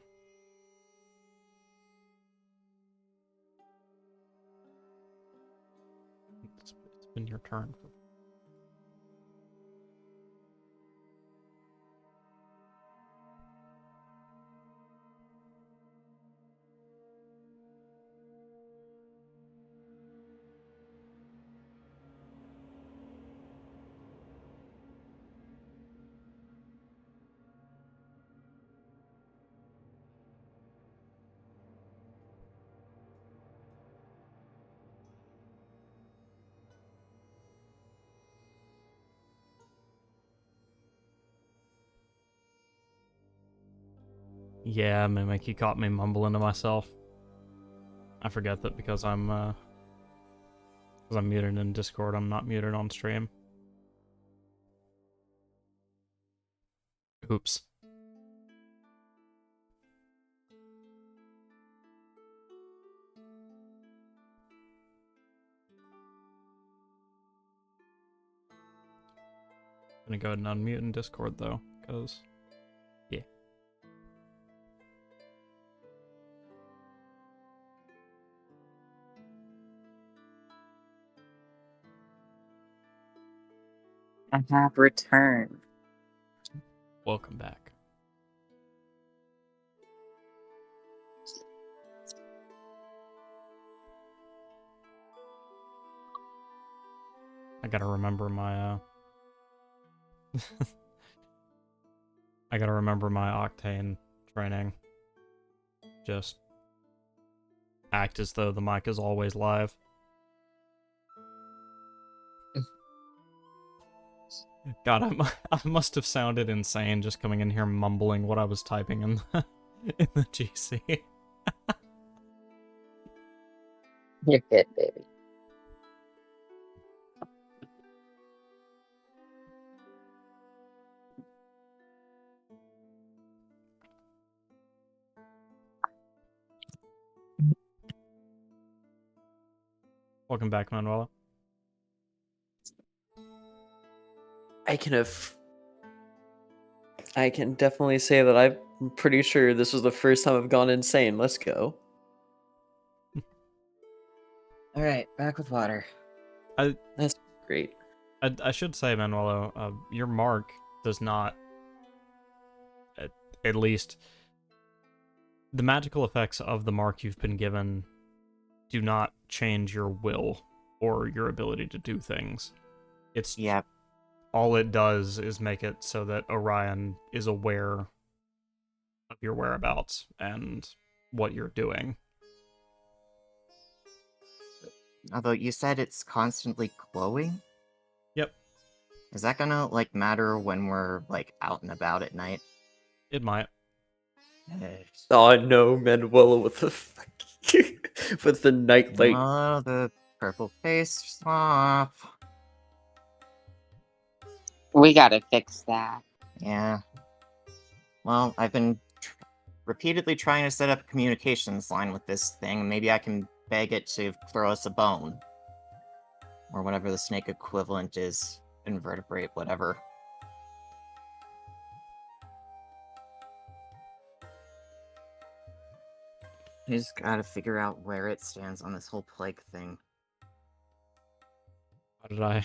It's been your turn. Yeah, Mimic, you caught me mumbling to myself. I forget that because I'm muted in Discord, I'm not muted on stream. Oops. I'm gonna go ahead and unmute in Discord though, because yeah. I have returned. Welcome back. I gotta remember my I gotta remember my Octane training. Just act as though the mic is always live. God, I must have sounded insane just coming in here mumbling what I was typing in in the GC. You're good, baby. Welcome back, Manuela. I can definitely say that I'm pretty sure this was the first time I've gone insane. Let's go. All right, back with water. That's great. I should say, Manuelo, your mark does not, at least, the magical effects of the mark you've been given do not change your will or your ability to do things. It's all it does is make it so that Orion is aware of your whereabouts and what you're doing. Although you said it's constantly glowing? Yep. Is that gonna, like, matter when we're, like, out and about at night? It might. Oh no, Manuela with the with the nightlight. Oh, the purple face off. We gotta fix that. Yeah. Well, I've been repeatedly trying to set up a communications line with this thing. Maybe I can beg it to throw us a bone. Or whatever the snake equivalent is. Invertebrate, whatever. I just gotta figure out where it stands on this whole plague thing. How did I?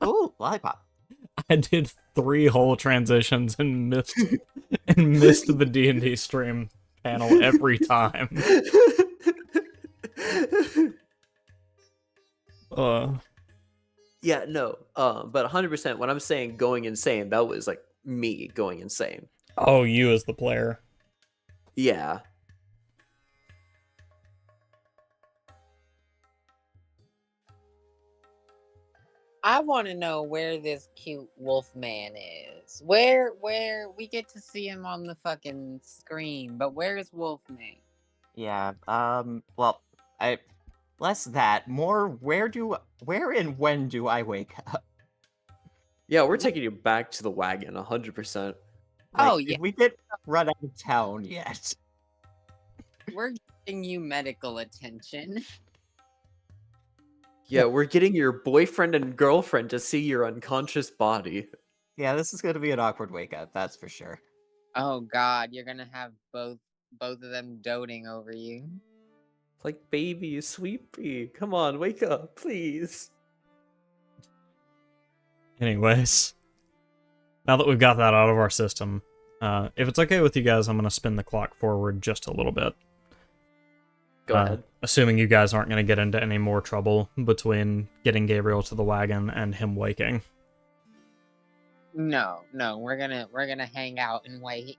Oh, lollipop. I did 3 whole transitions and missed the D&D stream panel every time. Yeah, no. But 100% when I'm saying going insane, that was like me going insane. Oh, you as the player. Yeah. I want to know where this cute wolf man is. Where we get to see him on the fucking screen, but where is Wolfman? Yeah, well, less that, more where and when do I wake up? Yeah, we're taking you back to the wagon 100%. Oh, Like, yeah. we didn't run out of town yet. We're giving you medical attention. Yeah, we're getting your boyfriend and girlfriend to see your unconscious body. Yeah, this is gonna be an awkward wake up, that's for sure. Oh God, you're gonna have both of them doting over you. Like, baby, sweet pea, come on, wake up, please. Anyways, now that we've got that out of our system, if it's okay with you guys, I'm going to spin the clock forward just a little bit. Go ahead. Assuming you guys aren't going to get into any more trouble between getting Gabriel to the wagon and him waking. No, we're gonna hang out and wait.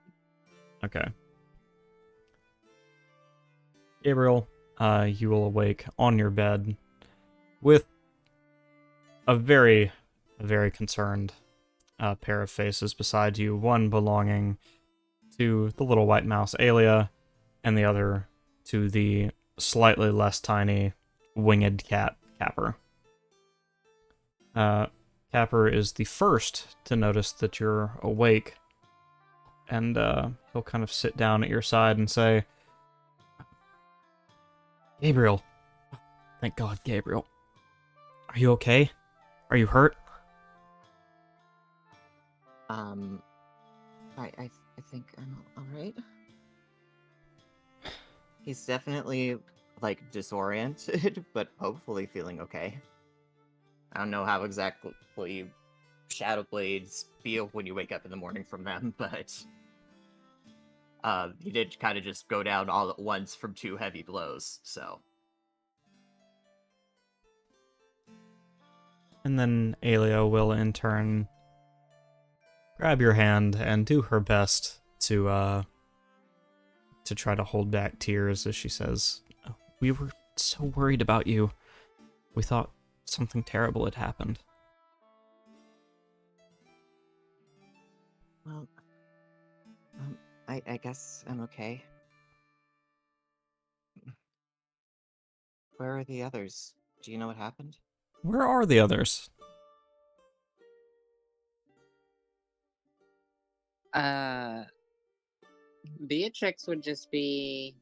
Okay. Gabriel, you will awake on your bed with a very concerned pair of faces beside you, one belonging to the little white mouse Alia, and the other to the slightly less tiny winged cat Capper. Capper is the first to notice that you're awake, and he'll kind of sit down at your side and say, Gabriel. Thank God, Gabriel. Are you okay? Are you hurt? I think I'm alright. He's definitely, like, disoriented, but hopefully feeling okay. I don't know how exactly Shadow Blades feel when you wake up in the morning from them, but he did kind of just go down all at once from 2 heavy blows, so. And then Alia will in turn grab your hand and do her best to try to hold back tears as she says, "Oh, we were so worried about you. We thought something terrible had happened." Well, I guess I'm okay. Where are the others? Do you know what happened? Where are the others? Beatrix would just be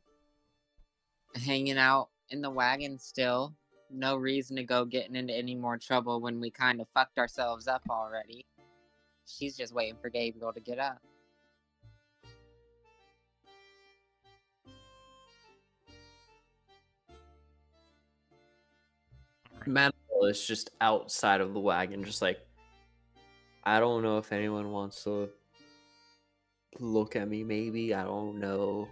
hanging out in the wagon still. No reason to go getting into any more trouble when we kind of fucked ourselves up already. She's just waiting for Gabriel to get up. Manuel is just outside of the wagon, just like, I don't know if anyone wants to look at me, maybe. I don't know.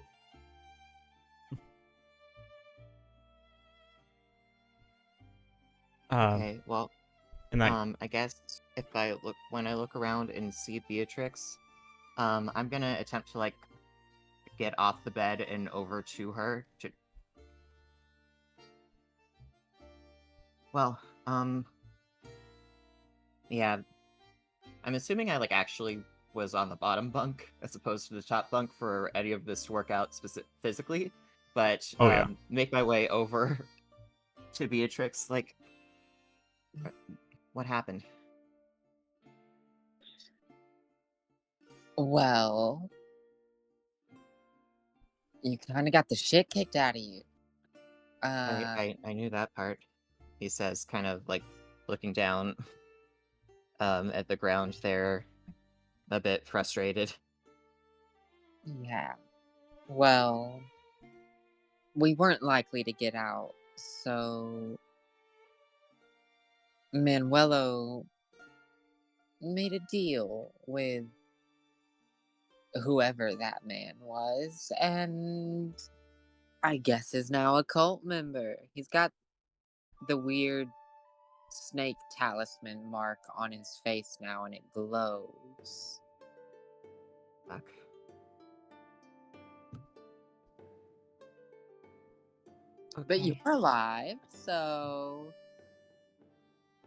Okay, well, And that I guess if when I look around and see Beatrix, I'm gonna attempt to, like, get off the bed and over to her to... Well, yeah, I'm assuming I, like, actually was on the bottom bunk as opposed to the top bunk for any of this to work out physically, but, Oh, yeah. make my way over to Beatrix, like, what happened? Well, you kind of got the shit kicked out of you. I knew that part, he says, kind of, like, looking down, at the ground there, a bit frustrated. Yeah. Well, we weren't likely to get out, so Manuelo made a deal with whoever that man was, and I guess is now a cult member. He's got the weird snake talisman mark on his face now, and it glows. Fuck. But Okay, you're alive, so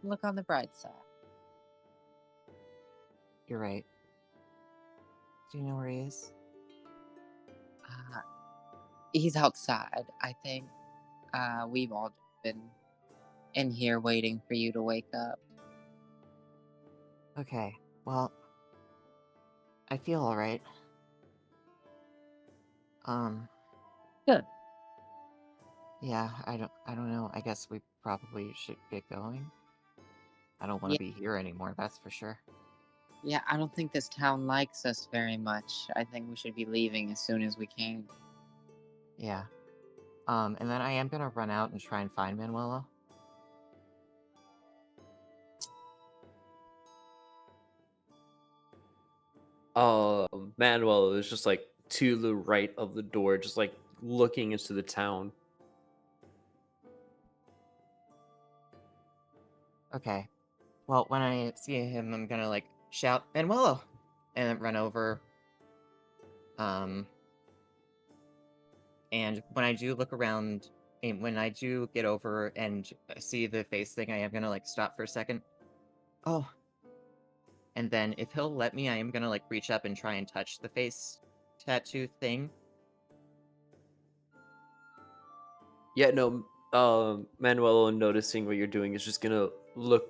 look on the bright side. you're right. Do you know where he is? He's outside, I think. We've all been in here waiting for you to wake up. Okay, well, I feel alright. Good. Yeah, I don't know. I guess we probably should get going. I don't want Yeah, to be here anymore, that's for sure. yeah, I don't think this town likes us very much. I think we should be leaving as soon as we can. Yeah. And then I am gonna run out and try and find Manuela. Manuel is just like to the right of the door, just like looking into the town. Okay. Well, when I see him, I'm gonna like shout Manuelo, and then run over. Um, and when I do look around, and when I do get over and see the face thing, I am gonna like stop for a second. Oh, and then if he'll let me, I am gonna like reach up and try and touch the face tattoo thing. Yeah, no. Manuel, noticing what you're doing, is just gonna look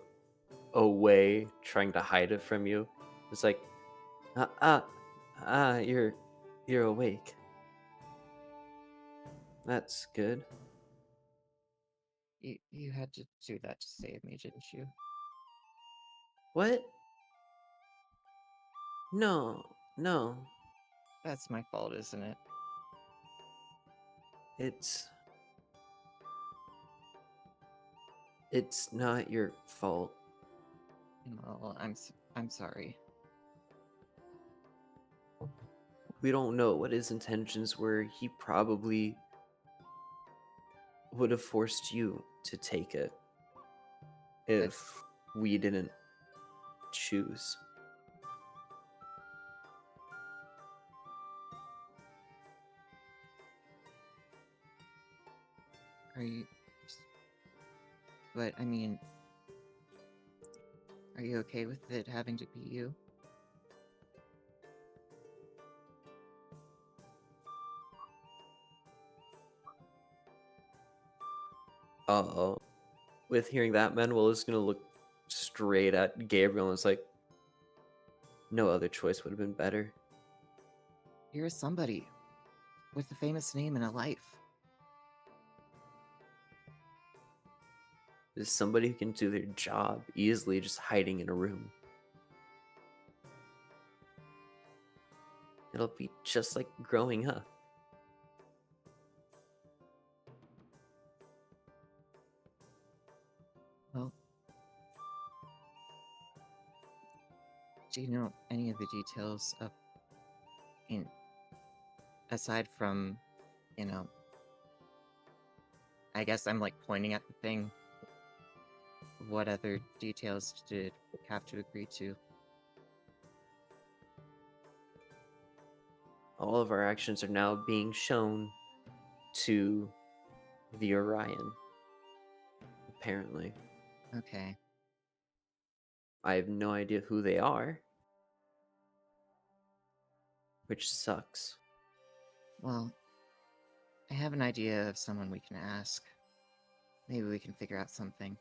away, trying to hide it from you. It's like, ah, ah, you're awake. That's good. You had to do that to save me, didn't you? What? No, no. That's my fault, isn't it? It's not your fault. Well, I'm sorry. We don't know what his intentions were. He probably would have forced you to take it if we didn't choose. Are you? But I mean, are you okay with it having to be you? Uh-oh. With hearing that, Manuel is gonna look straight at Gabriel and it's like, no other choice would have been better. You're somebody with a famous name and a life. There's somebody who can do their job easily just hiding in a room. It'll be just like growing up. Well, do you know any of the details of, in, aside from, you know, I guess I'm like pointing at the thing. What other details did we have to agree to? All of our actions are now being shown to the Orion, apparently. Okay. I have no idea who they are, which sucks. Well, I have an idea of someone we can ask. Maybe we can figure out something.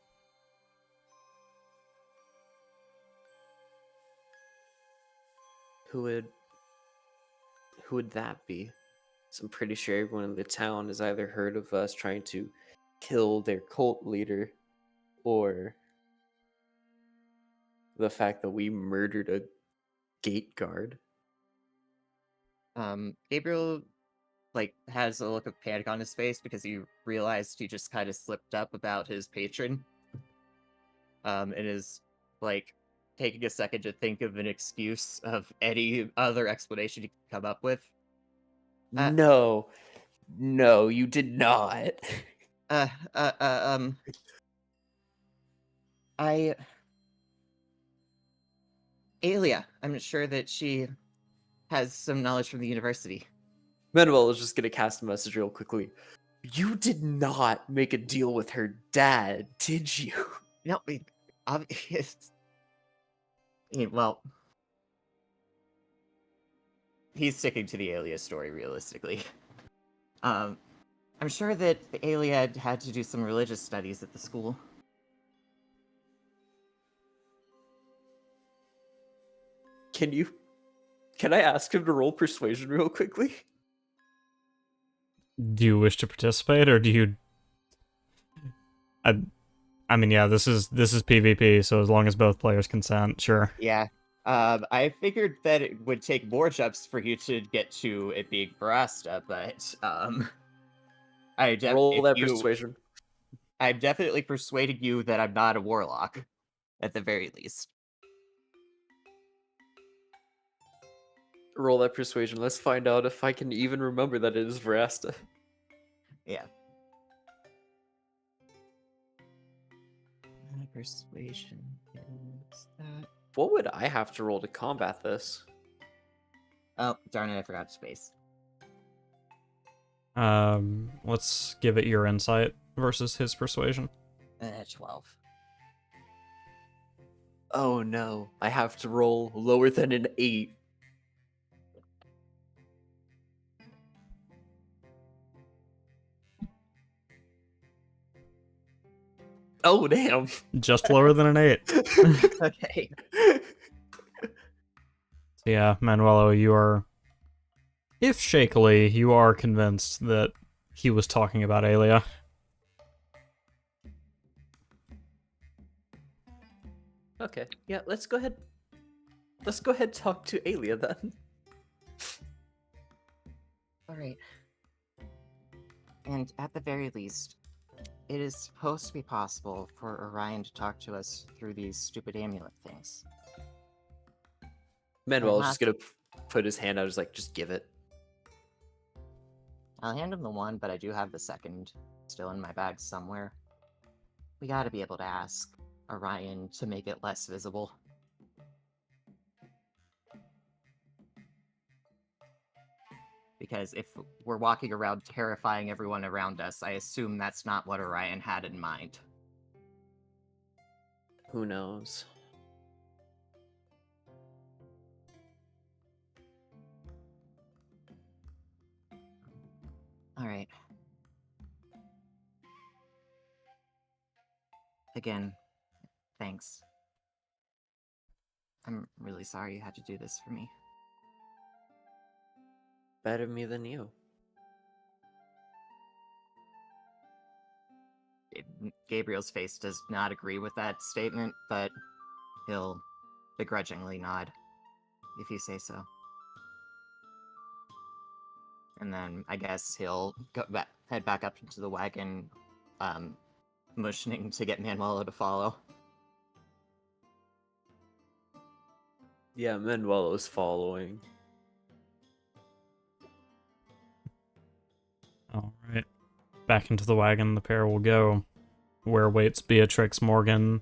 Who would that be? 'Cause I'm pretty sure everyone in the town has either heard of us trying to kill their cult leader or the fact that we murdered a gate guard. Gabriel, like, has a look of panic on his face because he realized he just kind of slipped up about his patron. And is, like, taking a second to think of an excuse of any other explanation he could come up with. Uh, No, you did not. uh, uh, uh, um, I... Alia, I'm sure that she has some knowledge from the university. Manuel is just gonna cast a message real quickly. You did not make a deal with her dad, did you? No, obvious. Well, he's sticking to the Alia story realistically. I'm sure that Alia had to do some religious studies at the school. Can I ask him to roll persuasion real quickly? Do you wish to participate, or do you I mean, yeah, this is PvP, so as long as both players consent, sure. Yeah. I figured that it would take more jumps for you to get to it being Barasta, but Roll if that you, persuasion. I'm definitely persuading you that I'm not a warlock, at the very least. Roll that persuasion. Let's find out if I can even remember that it is Verasta. Yeah. Persuasion is that. What would I have to roll to combat this? Oh, darn it, I forgot space. Let's give it your insight versus his persuasion. 12. Oh no, I have to roll lower than an 8. Oh damn. Just lower than an 8. Okay. So yeah, Manuelo, you are, if shakily, you are convinced that he was talking about Aelia. Okay, yeah, let's go ahead. Let's go ahead and talk to Aelia then. Alright. And at the very least, it is supposed to be possible for Orion to talk to us through these stupid amulet things. Manuel's last- just gonna put his hand out, just give it. I'll hand him the one, but I do have the second still in my bag somewhere. We gotta be able to ask Orion to make it less visible. Because if we're walking around terrifying everyone around us, I assume that's not what Orion had in mind. Who knows? Alright. Again, thanks. I'm really sorry you had to do this for me. Better me than you. Gabriel's face does not agree with that statement, but he'll begrudgingly nod, if you say so. And then I guess he'll head back up into the wagon, motioning to get Manuelo to follow. Yeah, Manuelo's following. Alright. Back into the wagon the pair will go, where waits Beatrix, Morgan,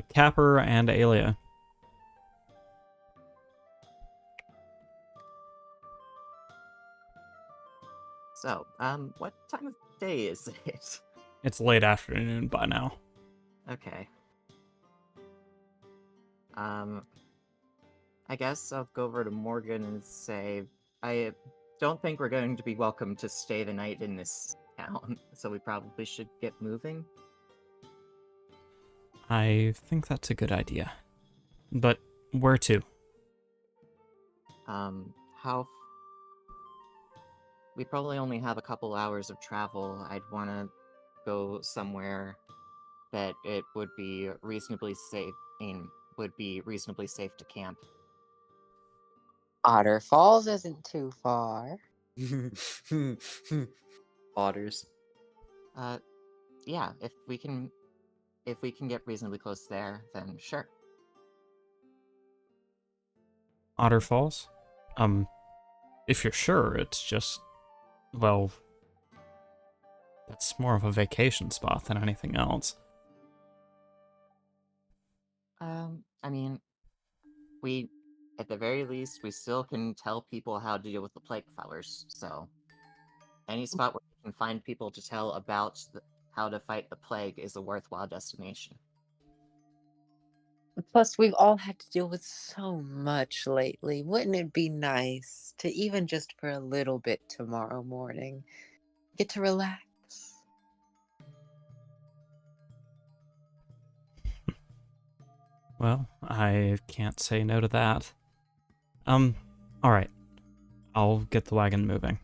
Capper, and Aelia. So, what time of day is it? It's late afternoon by now. Okay. I guess I'll go over to Morgan and say, I don't think we're going to be welcome to stay the night in this town, so we probably should get moving. I think that's a good idea. But where to? We probably only have a couple hours of travel. I'd want to go somewhere that it would be reasonably safe to camp. Otter Falls isn't too far. Otters. Yeah, if we can get reasonably close there, then sure. Otter Falls? If you're sure, it's just, well, that's more of a vacation spot than anything else. I mean, at the very least, we still can tell people how to deal with the plague fellers, so any spot where we can find people to tell about how to fight the plague is a worthwhile destination. Plus, we've all had to deal with so much lately. Wouldn't it be nice to, even just for a little bit tomorrow morning, get to relax? Well, I can't say no to that. Alright. I'll get the wagon moving.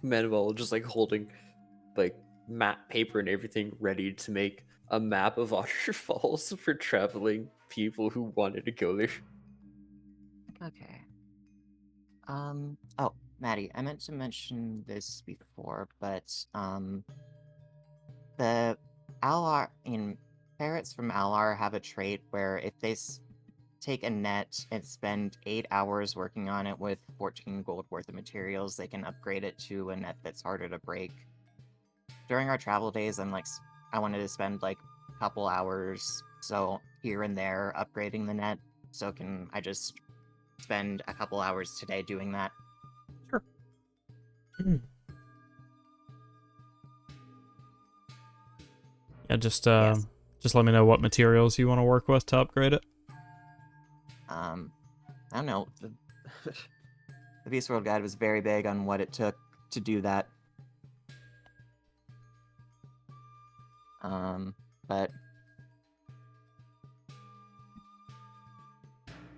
Manuel just like holding like map paper and everything ready to make a map of Otter Falls for traveling people who wanted to go there. Okay. Oh, Maddie, I meant to mention this before, but the Alar in parrots from Alar have a trait where if they take a net and spend 8 hours working on it with 14 gold worth of materials, they can upgrade it to a net that's harder to break. During our travel days, I wanted to spend like a couple hours, so here and there, upgrading the net. So can I just spend a couple hours today doing that? Sure. Yeah, just Yes. just let me know what materials you want to work with to upgrade it. I don't know. The Beast World Guide was very big on what it took to do that. But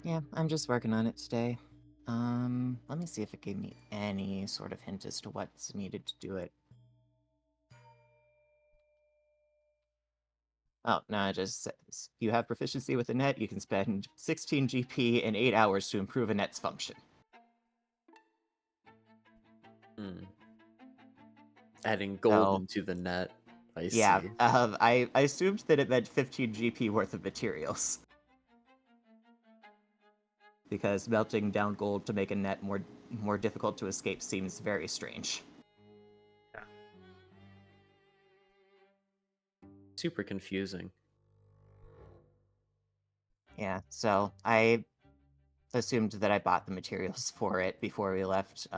yeah, I'm just working on it today. Let me see if it gave me any sort of hint as to what's needed to do it. Oh, no, it just says, you have proficiency with a net, you can spend 16 GP in 8 hours to improve a net's function. Adding gold So, into the net. I yeah, see. I assumed that it meant 15 GP worth of materials. Because melting down gold to make a net more difficult to escape seems very strange. Super confusing. Yeah, so I assumed that I bought the materials for it before we left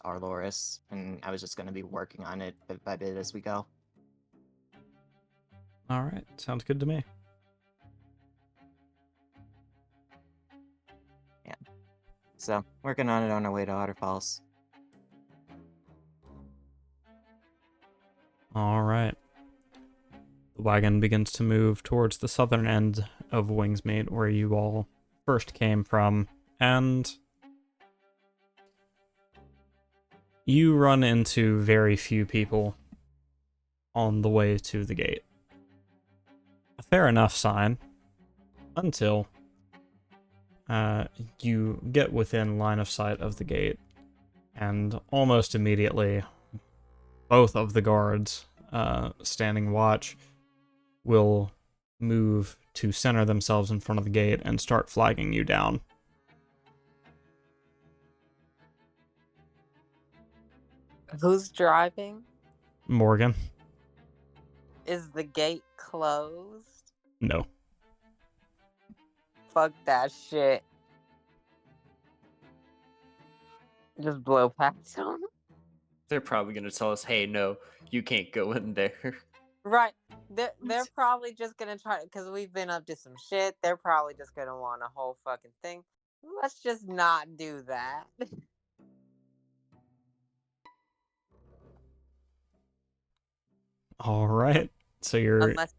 Arloris, and I was just going to be working on it bit by bit as we go. All right, sounds good to me. Yeah. So, working on it on our way to Otter Falls. All right. The wagon begins to move towards the southern end of Wingsmeet, where you all first came from, and you run into very few people on the way to the gate. A fair enough sign, until you get within line of sight of the gate, and almost immediately, both of the guards standing watch will move to center themselves in front of the gate and start flagging you down. Who's driving? Morgan? Is the gate closed? No. Fuck that shit. Just blow past them. They're probably gonna tell us, "Hey, no, you can't go in there." Right. They're probably just gonna try, because we've been up to some shit. They're probably just gonna want a whole fucking thing. Let's just not do that. All right. So you're Unless,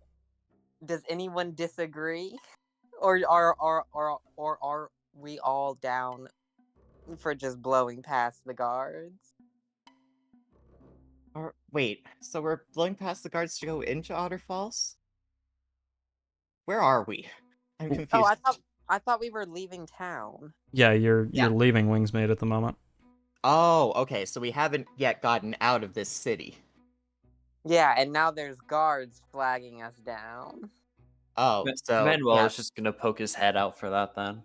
does anyone disagree? Or are we all down for just blowing past the guards? Or wait, so we're blowing past the guards to go into Otter Falls? Where are we? I'm Oh, Oh, confused. I thought we were leaving town. you're Yeah. leaving Wingsmate at the moment. Oh, okay, so we haven't yet gotten out of this city. Yeah, and now there's guards flagging us down. Oh, so Manuel yeah. is just gonna poke his head out for that then.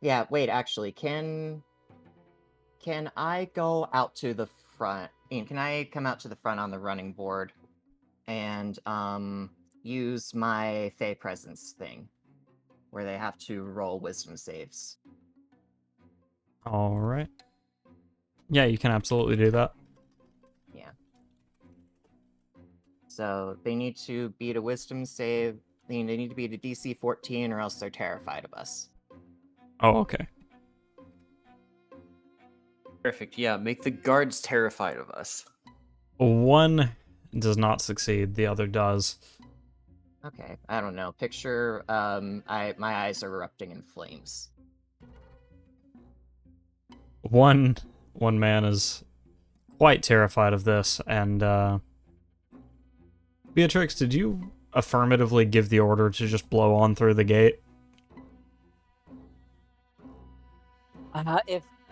Yeah, wait, actually, can I go out to the front? Ian, can I come out to the front on the running board and use my Fey Presence thing, where they have to roll wisdom saves? All right. Yeah, you can absolutely do that. Yeah. So they need to beat a wisdom save. They need to beat a DC 14 or else they're terrified of us. Oh, okay. Perfect. Yeah, make the guards terrified of us. One does not succeed, the other does. Okay, I don't know. Picture, my eyes are erupting in flames. One man is quite terrified of this, and Beatrix, did you affirmatively give the order to just blow on through the gate?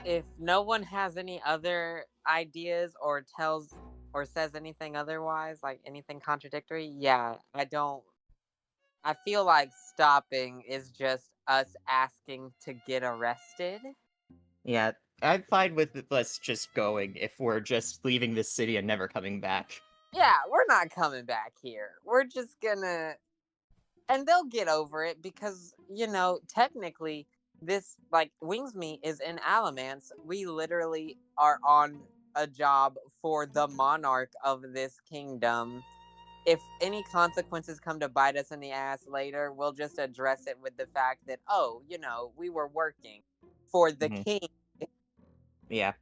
If no one has any other ideas or tells or says anything otherwise, like anything contradictory, yeah, I don't. I feel like stopping is just us asking to get arrested. Yeah, I'm fine with us just going if we're just leaving this city and never coming back. Yeah, we're not coming back here. We're just gonna, and they'll get over it because, technically, this, like, Wings Meat is in Alamance. We literally are on a job for the monarch of this kingdom. If any consequences come to bite us in the ass later, we'll just address it with the fact that, oh, we were working for the Mhm. king. Yeah,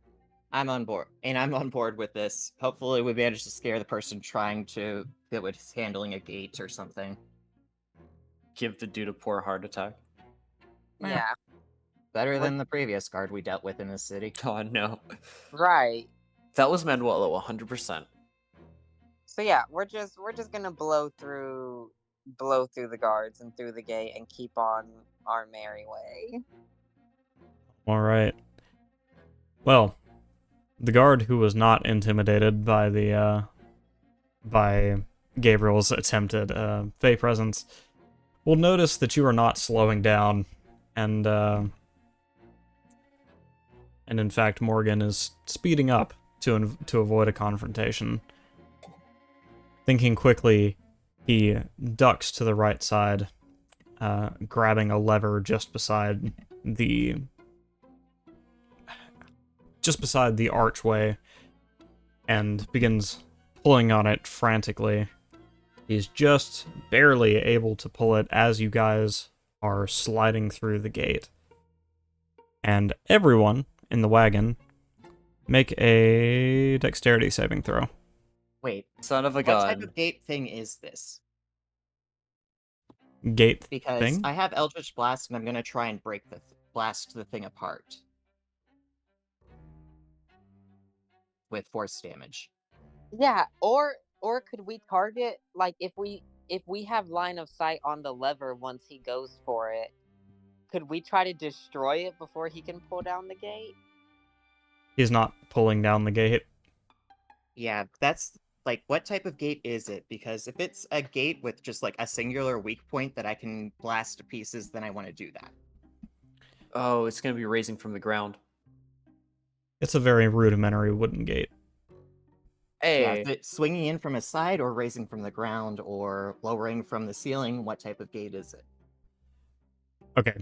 I'm on board, and I'm on board with this. Hopefully, we manage to scare the person that was handling a gate or something. Give the dude a poor heart attack. Yeah, Better we're than the previous guard we dealt with in the city. Oh no. right. That was Manuelo 100%. So yeah, we're just gonna blow through the guards and through the gate and keep on our merry way. All right. Well, the guard who was not intimidated by by Gabriel's attempted Fey presence will notice that you are not slowing down, and in fact Morgan is speeding up to avoid a confrontation. Thinking quickly, he ducks to the right side, grabbing a lever just beside the archway, and begins pulling on it frantically. He's just barely able to pull it as you guys are sliding through the gate. And everyone in the wagon make a dexterity saving throw. Wait, Son of a what type gun. of gate thing is this? Gate Because thing? I have Eldritch Blast, and I'm gonna try and blast the thing apart with force damage. Yeah, or could we target, like, if we have line of sight on the lever once he goes for it, could we try to destroy it before he can pull down the gate? He's not pulling down the gate. Yeah, that's like, what type of gate is it? Because if it's a gate with just like a singular weak point that I can blast to pieces, then I want to do that. Oh, it's gonna be raising from the ground. It's a very rudimentary wooden gate. Yeah, Hey, if it's swinging in from a side or raising from the ground or lowering from the ceiling, what type of gate is it? Okay,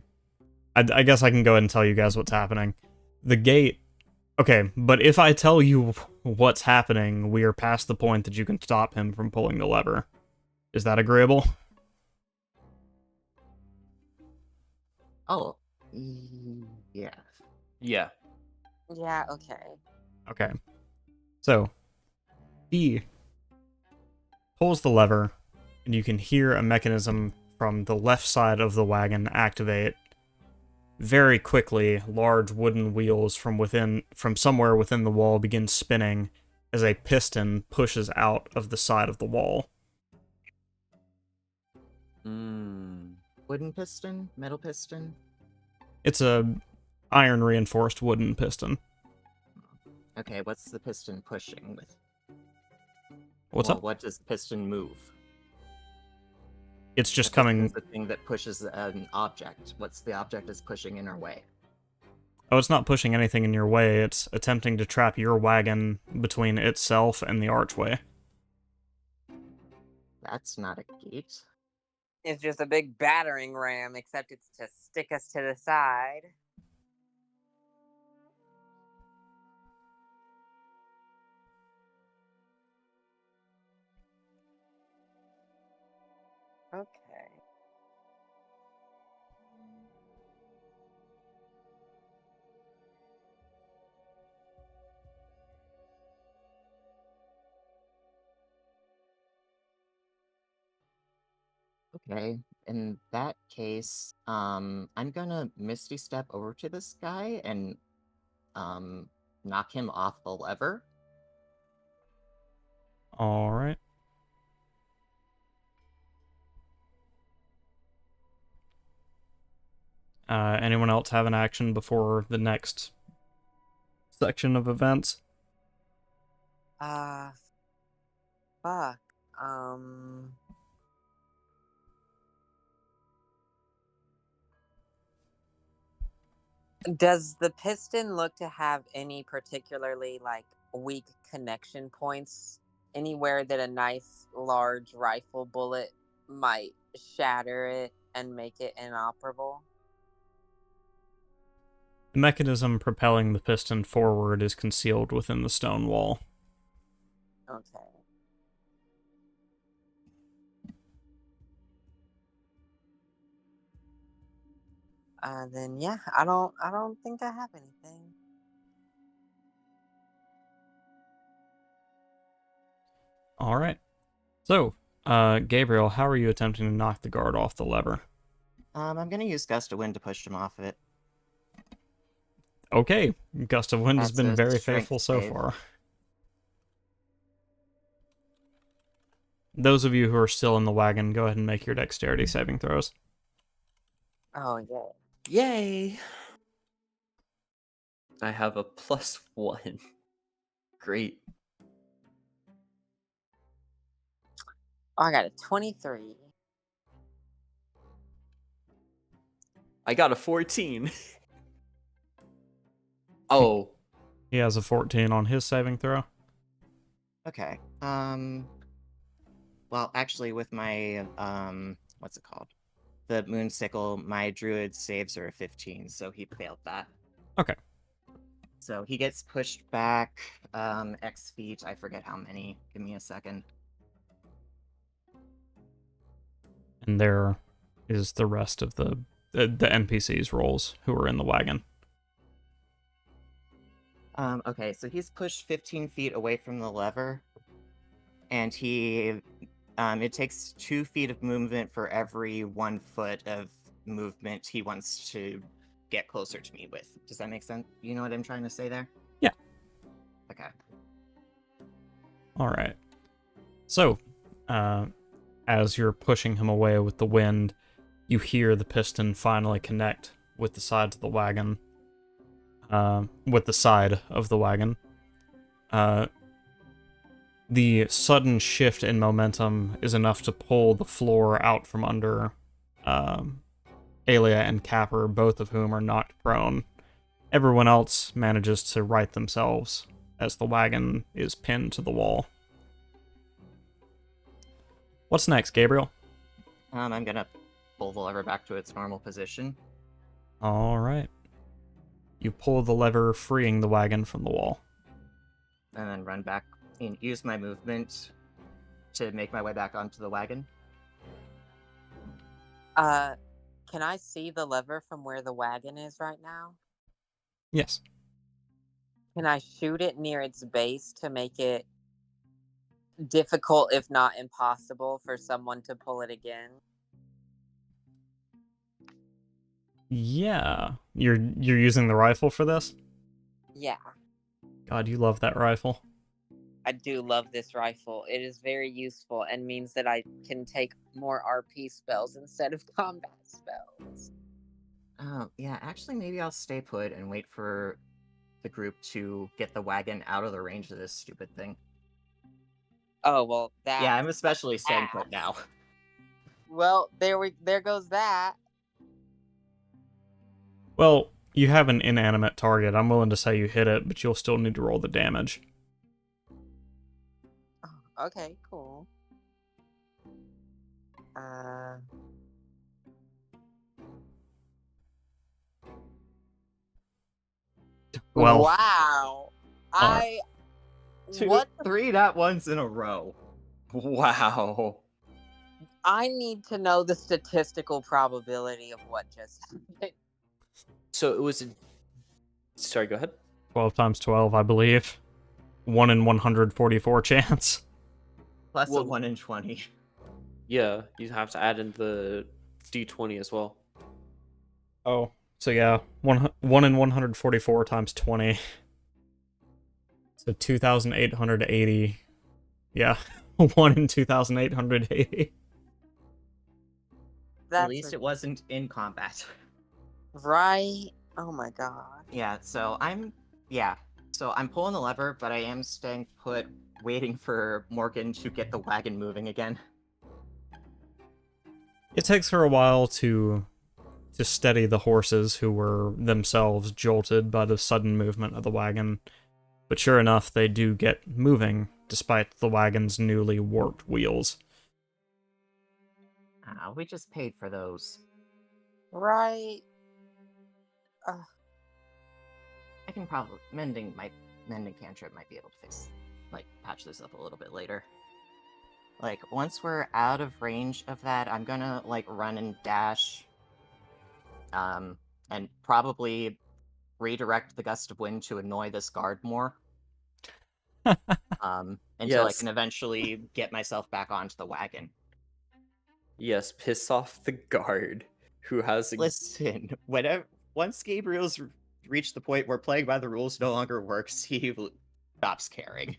I guess I can go ahead and tell you guys what's happening. The gate. Okay, but if I tell you what's happening, we are past the point that you can stop him from pulling the lever. Is that agreeable? Oh, yeah. yeah. Yeah, okay. Okay. So, he pulls the lever, and you can hear a mechanism from the left side of the wagon activate. Very quickly, large wooden wheels from somewhere within the wall begin spinning as a piston pushes out of the side of the wall. Wooden piston? Metal piston? It's a iron reinforced wooden piston. Okay, what's the piston pushing with? What's Well, up? what does the piston move? It's The just piston coming. is the thing that pushes an object. What's the object is pushing in our way? Oh, it's not pushing anything in your way. It's attempting to trap your wagon between itself and the archway. That's not a gate. It's just a big battering ram, except it's to stick us to the side. Okay. Okay, in that case, I'm gonna Misty Step over to this guy and knock him off the lever. All right. Anyone else have an action before the next section of events? Fuck. Does the piston look to have any particularly like weak connection points? Anywhere that a nice large rifle bullet might shatter it and make it inoperable? The mechanism propelling the piston forward is concealed within the stone wall. Okay. Then yeah, I don't think I have anything. All right. So, Gabriel, how are you attempting to knock the guard off the lever? I'm gonna use Gust of Wind to push him off of it. Okay, Gust of Wind has That's been a very strength faithful so save. far. Those of you who are still in the wagon, go ahead and make your dexterity saving throws. Oh yeah. Yay! I have a +1. Great. Oh, I got a 23. I got a 14. Oh, He has a 14 on his saving throw. Okay. Well, actually, with my what's it called? The Moon Sickle, my Druid saves are a 15, so he failed that. Okay. So he gets pushed back X feet. I forget how many. Give me a second. And there is the rest of the NPC's roles who are in the wagon. Okay, so he's pushed 15 feet away from the lever, and he it takes 2 feet of movement for every 1 foot of movement he wants to get closer to me with. Does that make sense? You know what I'm trying to say there? Yeah. Okay. All right. So, as you're pushing him away with the wind, you hear the piston finally connect with the sides of the wagon. With the side of the wagon. The sudden shift in momentum is enough to pull the floor out from under Alia and Capper, both of whom are knocked prone. Everyone else manages to right themselves as the wagon is pinned to the wall. What's next, Gabriel? I'm gonna pull the lever back to its normal position. All right. You pull the lever, freeing the wagon from the wall. And then run back and use my movement to make my way back onto the wagon. Can I see the lever from where the wagon is right now? Yes. Can I shoot it near its base to make it difficult, if not impossible, for someone to pull it again? Yeah. You're using the rifle for this? Yeah, God, you love that rifle. I do love this rifle. It is very useful and means that I can take more RP spells instead of combat spells. Oh, yeah, actually, maybe I'll stay put and wait for the group to get the wagon out of the range of this stupid thing. Oh, well, Yeah, I'm especially staying put now. Well, there goes that. Well, you have an inanimate target. I'm willing to say you hit it, but you'll still need to roll the damage. Oh, okay, cool. Well, Wow. What? 3 not ones in a row. wow. I need to know the statistical probability of what just happened. So it was. Sorry, go ahead. 12 times 12, I believe. 1 in 144 chance. Plus a Well- 1 in 20. Yeah, you have to add in the d20 as well. Oh, so yeah, 1 in 144 times 20. So 2,880. Yeah, 1 in 2,880. At That's least it wasn't in combat. right. Oh my god. Yeah, so I'm pulling the lever, but I am staying put, waiting for Morgan to get the wagon moving again. It takes her a while to steady the horses, who were themselves jolted by the sudden movement of the wagon. But sure enough, they do get moving, despite the wagon's newly warped wheels. We just paid for those. Right. I can probably mending cantrip might be able to patch this up a little bit later. Once we're out of range of that, I'm gonna run and dash, and probably redirect the gust of wind to annoy this guard more. Until I Yes. can eventually get myself back onto the wagon. Yes, piss off the guard who has a... Listen, once Gabriel's reached the point where playing by the rules no longer works, he stops caring.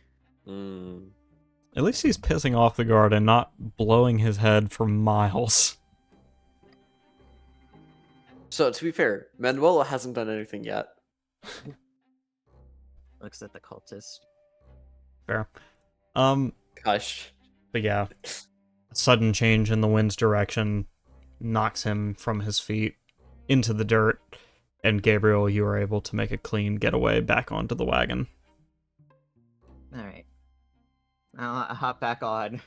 At least he's pissing off the guard and not blowing his head for miles. So, to be fair, Manuela hasn't done anything yet. Looks at the cultist. Fair. Gosh. But yeah, a sudden change in the wind's direction knocks him from his feet into the dirt, and Gabriel, you are able to make a clean getaway back onto the wagon. Alright. I'll hop back on.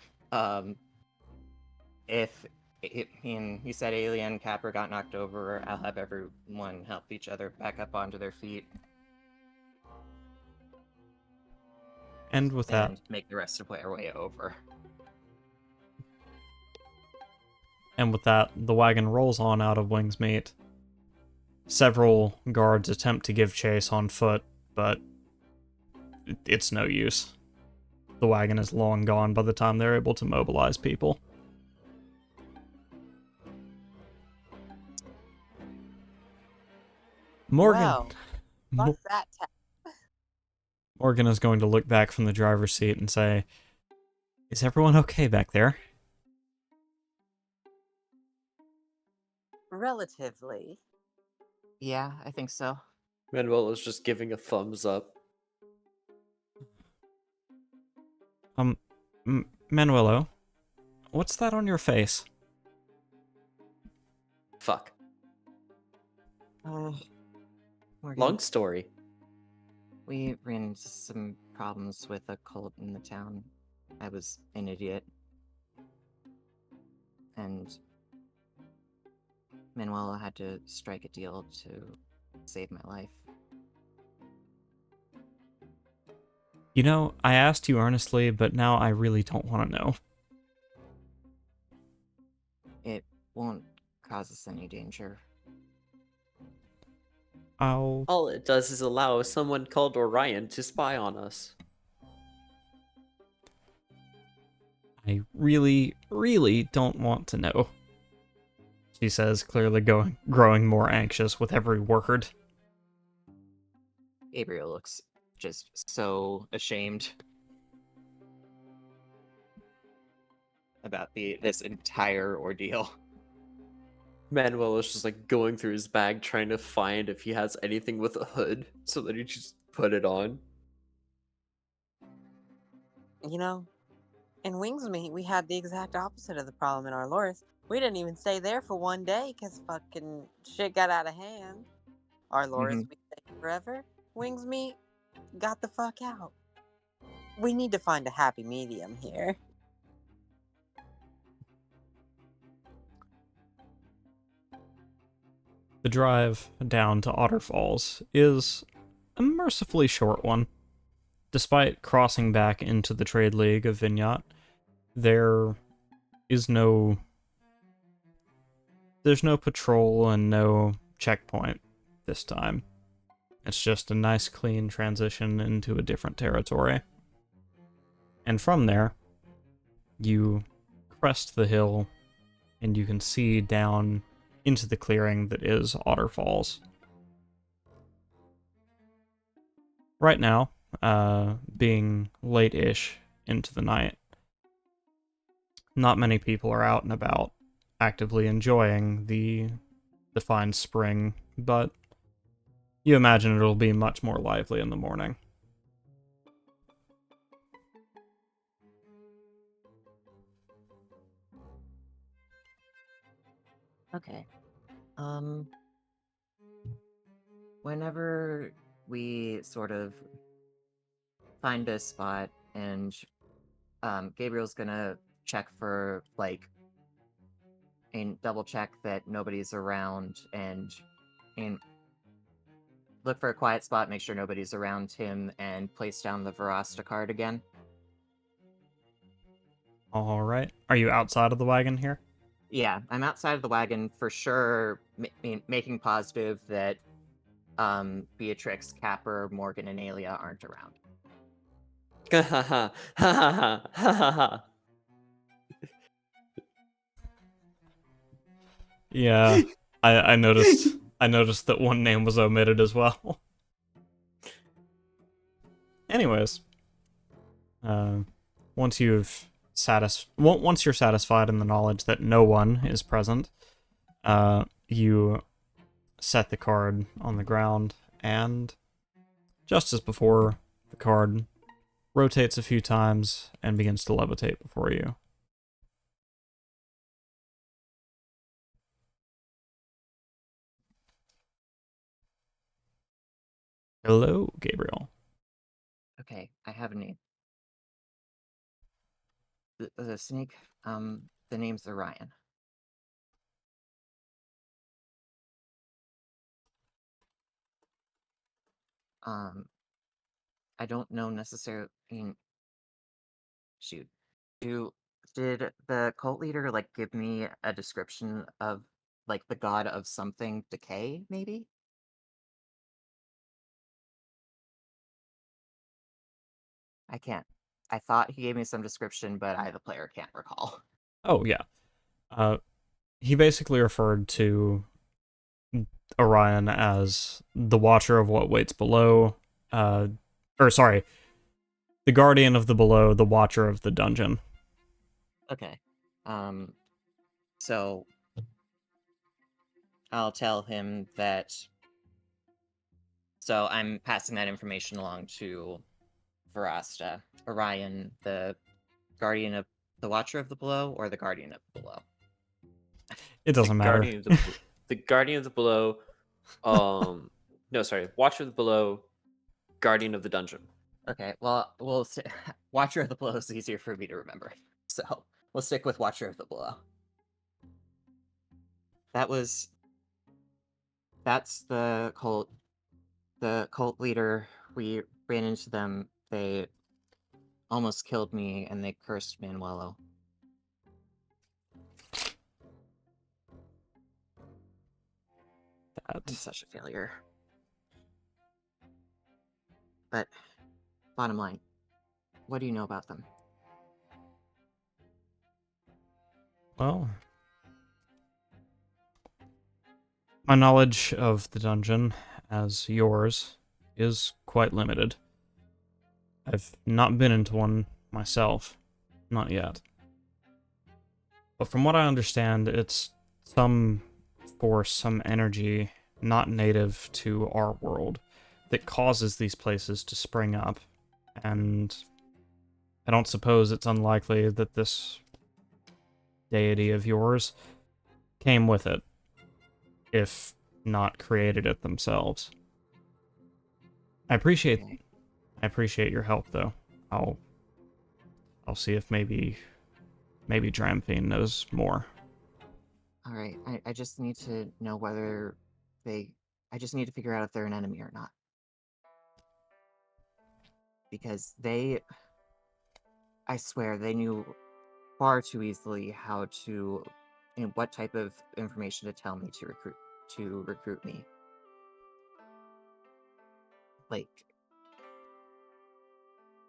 If he said Alien Capper got knocked over, I'll have everyone help each other back up onto their feet. And with that, And make the rest of our way over. the wagon rolls on out of Wingsmeet. Several guards attempt to give chase on foot, but it's no use. The wagon is long gone by the time they're able to mobilize people. Morgan. Well, fuck that. Morgan is going to look back from the driver's seat and say, "Is everyone okay back there?" Relatively. Yeah, I think so. Manuela's just giving a thumbs up. Manuelo, what's that on your face? Fuck. Morgan, Long story. we ran into some problems with a cult in the town. I was an idiot. And Manuela had to strike a deal to save my life. You know, I asked you earnestly, but now I really don't want to know. It won't cause us any danger. All it does is allow someone called Orion to spy on us. I really, really don't want to know. She says, clearly growing more anxious with every word. Gabriel looks just so ashamed about this entire ordeal. Manuela's just going through his bag trying to find if he has anything with a hood so that he just put it on. You know, in Wingsmeet, we had the exact opposite of the problem in our Loris. We didn't even stay there for one day because fucking shit got out of hand. Our Loris, we stayed forever. Wingsmeet, got the fuck out. We need to find a happy medium here. The drive down to Otter Falls is a mercifully short one. Despite crossing back into the Trade League of Vignot, there's no patrol and no checkpoint this time. It's just a nice clean transition into a different territory. And from there, you crest the hill, and you can see down into the clearing that is Otter Falls. Right now, being late-ish into the night, not many people are out and about, actively enjoying the fine spring, but you imagine it'll be much more lively in the morning. Okay. Whenever we sort of find a spot and Gabriel's gonna check for and double check that nobody's around and look for a quiet spot, make sure nobody's around him, and place down the Verasta card again. All right. Are you outside of the wagon here? Yeah, I'm outside of the wagon for sure, making positive that Beatrix, Capper, Morgan, and Alia aren't around. Ha ha ha ha ha ha ha. Yeah, I noticed. I noticed that one name was omitted as well. Anyways, once you're satisfied in the knowledge that no one is present, you set the card on the ground, and just as before, the card rotates a few times and begins to levitate before you. Hello, Gabriel. Okay, I have a name. The snake, the name's Orion. I don't know necessarily. Shoot. Did the cult leader give me a description of the god of something decay, maybe? I can't. I thought he gave me some description, but I, the player, can't recall. Oh, yeah. He basically referred to Orion as the watcher of what waits below, the guardian of the below, the watcher of the dungeon. Okay. So I'll tell him that. So I'm passing that information along to Verasta. Orion, the guardian of the watcher of the below, or the guardian of the below? It doesn't matter. The guardian of the below. No, sorry. Watcher of the below. Guardian of the dungeon. Okay. Well, we'll watcher of the below is easier for me to remember, so we'll stick with watcher of the below. That's the cult. The cult leader. We ran into them. They almost killed me, and they cursed Manuelo. I'm such a failure. But, bottom line, what do you know about them? Well, my knowledge of the dungeon, as yours, is quite limited. I've not been into one myself. Not yet. But from what I understand, it's some force, some energy not native to our world that causes these places to spring up. And I don't suppose it's unlikely that this deity of yours came with it, if not created it themselves. I appreciate your help, though. I'll see if maybe Dramphine knows more. All right, I just need to know whether I just need to figure out if they're an enemy or not. Because I swear, they knew far too easily how to, and what type of information to tell me to recruit me.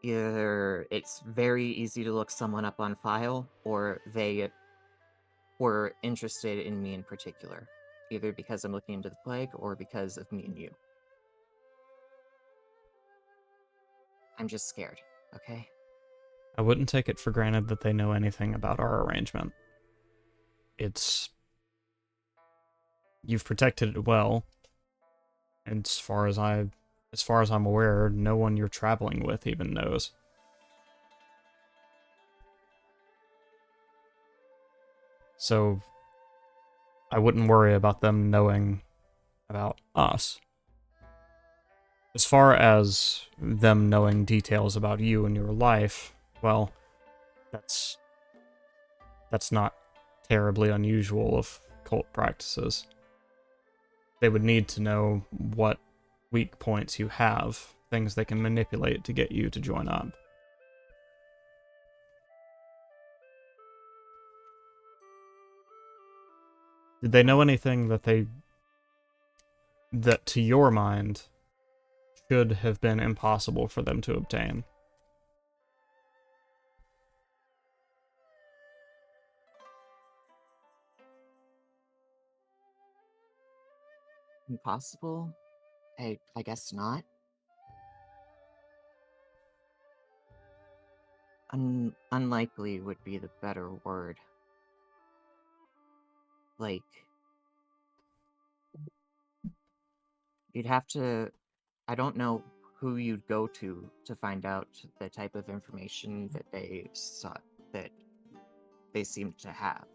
either it's very easy to look someone up on file, or they were interested in me in particular, either because I'm looking into the plague or because of me and you. I'm just scared, okay? I wouldn't take it for granted that they know anything about our arrangement. You've protected it well, and as far as I'm aware, no one you're traveling with even knows. So I wouldn't worry about them knowing about us. As far as them knowing details about you and your life, well, that's not terribly unusual of cult practices. They would need to know what weak points you have, things they can manipulate to get you to join up. Did they know anything that to your mind should have been impossible for them to obtain? Impossible? I guess not. Unlikely would be the better word. Like, you'd have to... I don't know who you'd go to find out the type of information that they sought, that they seemed to have.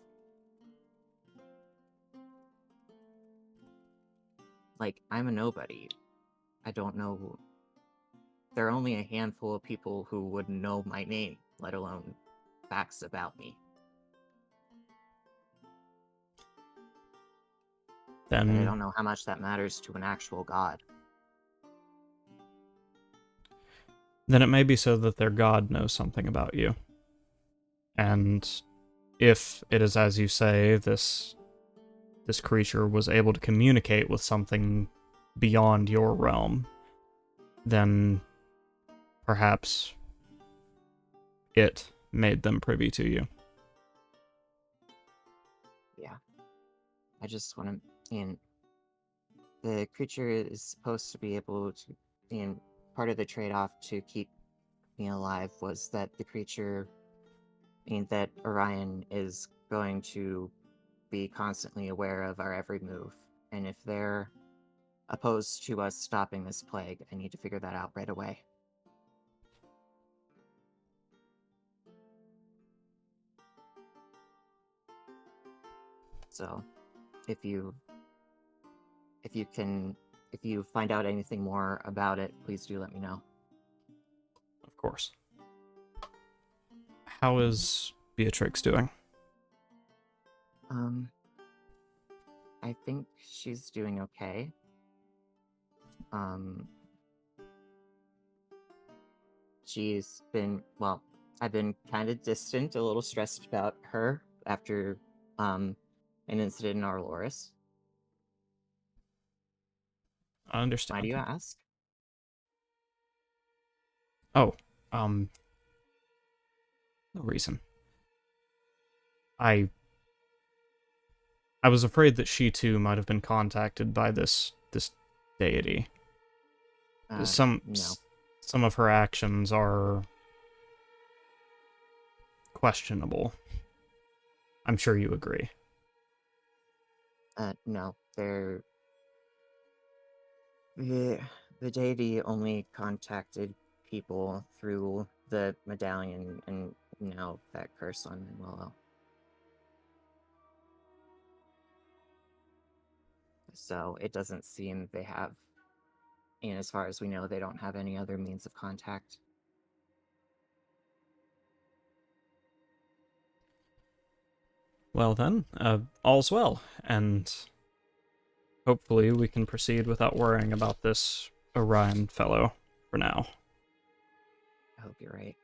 Like, I'm a nobody. I don't know... There are only a handful of people who would know my name, let alone facts about me. But I Then don't know how much that matters to an actual god. it may be so that their god knows something about you. And if it is as you say, this creature was able to communicate with something beyond your realm, then perhaps it made them privy to you. Yeah. I just want to... And the creature is supposed to be able to... And part of the trade-off to keep me alive was that the creature... that Orion is going to be constantly aware of our every move. And if they're opposed to us stopping this plague, I need to figure that out right away. So, if you find out anything more about it, please do let me know. Of course. How is Beatrix doing? I think she's doing okay. She's been, well, I've been kind of distant, a little stressed about her after, an incident in Arloris. I understand. Why do you ask? Oh, no reason. I was afraid that she too might have been contacted by this deity. Some of her actions are questionable. I'm sure you agree. No, they're... The deity only contacted people through the medallion, and now that curse on Manuelo. So it doesn't seem they have, and as far as we know, they don't have any other means of contact. Well then, all's well, and hopefully we can proceed without worrying about this Orion fellow for now. I hope you're right.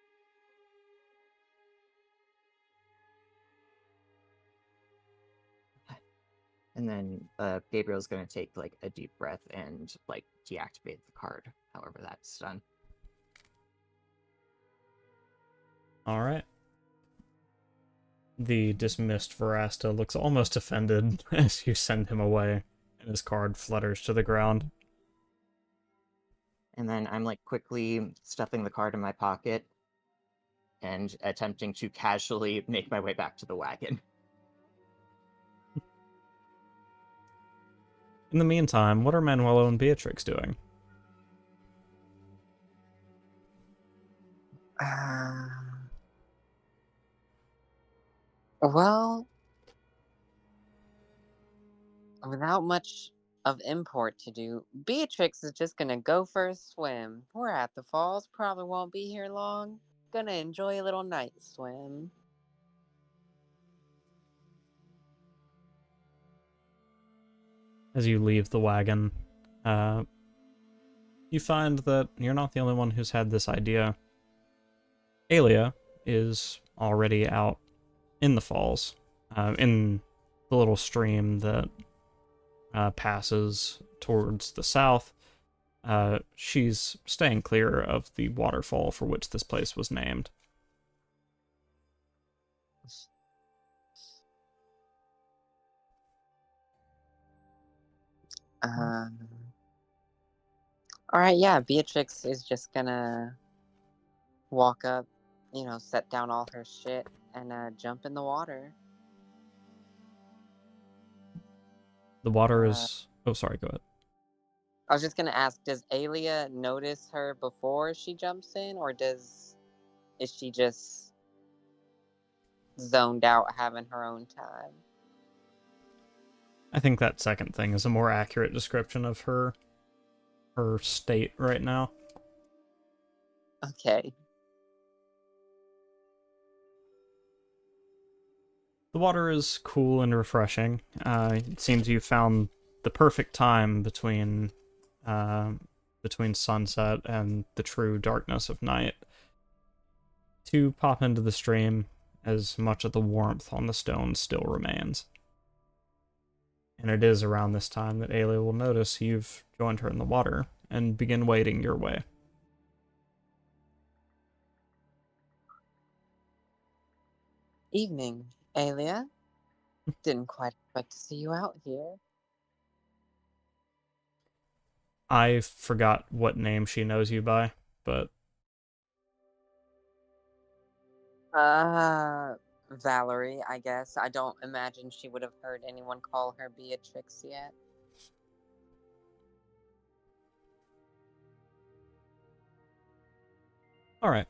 And then Gabriel's gonna take like a deep breath and like deactivate the card, however that's done. All right. The dismissed Verasta looks almost offended as you send him away, and his card flutters to the ground. And then I'm like quickly stuffing the card in my pocket and attempting to casually make my way back to the wagon. In the meantime, what are Manuelo and Beatrix doing? Well, without much of import to do, Beatrix is just gonna go for a swim. We're at the falls, probably won't be here long. Gonna enjoy a little night swim. As you leave the wagon, you find that you're not the only one who's had this idea. Alia is already out in the falls, in the little stream that passes towards the south. She's staying clear of the waterfall for which this place was named. All right, yeah, Beatrix is just gonna walk up, set down all her shit and jump in the water. The water is... Oh, sorry, go ahead. I was just gonna ask, does Alia notice her before she jumps in, or is she just zoned out having her own time? I think that second thing is a more accurate description of her state right now. Okay. The water is cool and refreshing. It seems you found the perfect time between sunset and the true darkness of night to pop into the stream, as much of the warmth on the stones still remains. And it is around this time that Alia will notice you've joined her in the water and begin wading your way. Evening, Alia. Didn't quite expect to see you out here. I forgot what name she knows you by, but... Valerie, I guess. I don't imagine she would have heard anyone call her Beatrix yet. Alright.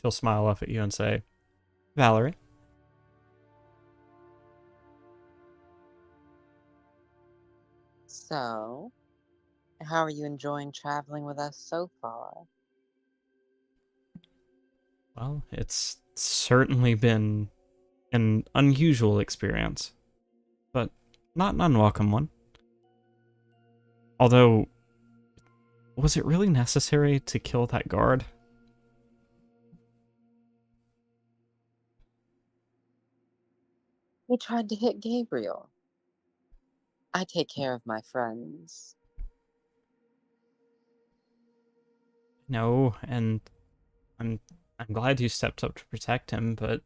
She'll smile up at you and say, Valerie? So, how are you enjoying traveling with us so far? Well, it's certainly been an unusual experience, but not an unwelcome one. Although, was it really necessary to kill that guard? He tried to hit Gabriel. I take care of my friends. No, and I'm glad you stepped up to protect him, but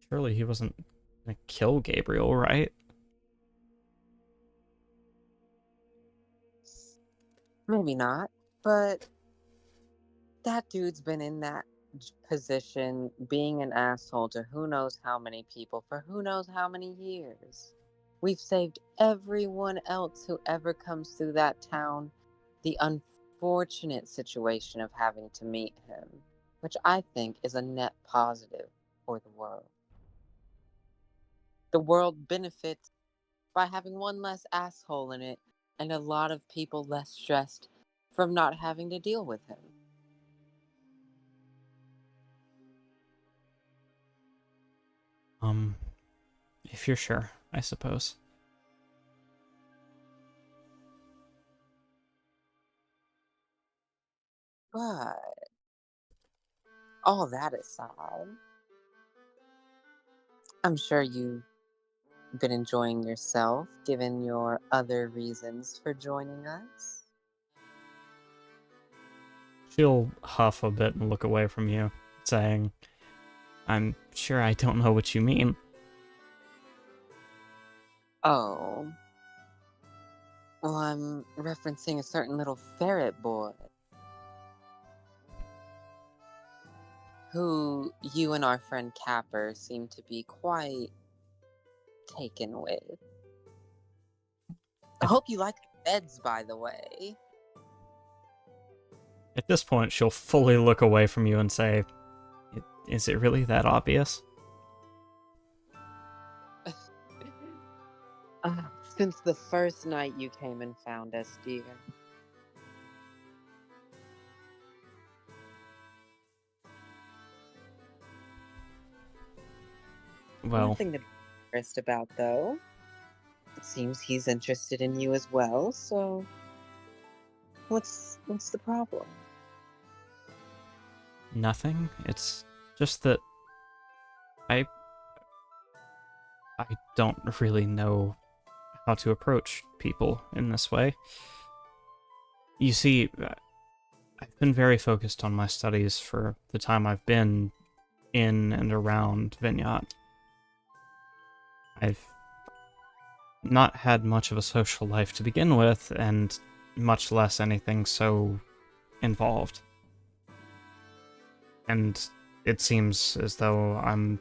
surely he wasn't gonna kill Gabriel, right? Maybe not, but that dude's been in that position, being an asshole to who knows how many people for who knows how many years. We've saved everyone else who ever comes through that town the unfortunate situation of having to meet him, which I think is a net positive for the world. The world benefits by having one less asshole in it and a lot of people less stressed from not having to deal with him. If you're sure, I suppose. But all that aside, I'm sure you've been enjoying yourself given your other reasons for joining us. she'll huff a bit and look away from you, saying, I'm sure I don't know what you mean. Oh. Well, I'm referencing a certain little ferret boy who you and our friend Capper seem to be quite taken with. I hope you like the beds, by the way. At this point, she'll fully look away from you and say, Is it really that obvious? Since the first night you came and found us, dear. Well, Nothing to be embarrassed about, though. It seems he's interested in you as well, so what's the problem? nothing. It's just that I don't really know how to approach people in this way. You see, I've been very focused on my studies for the time I've been in and around Vignot. I've not had much of a social life to begin with, and much less anything so involved. And it seems as though I'm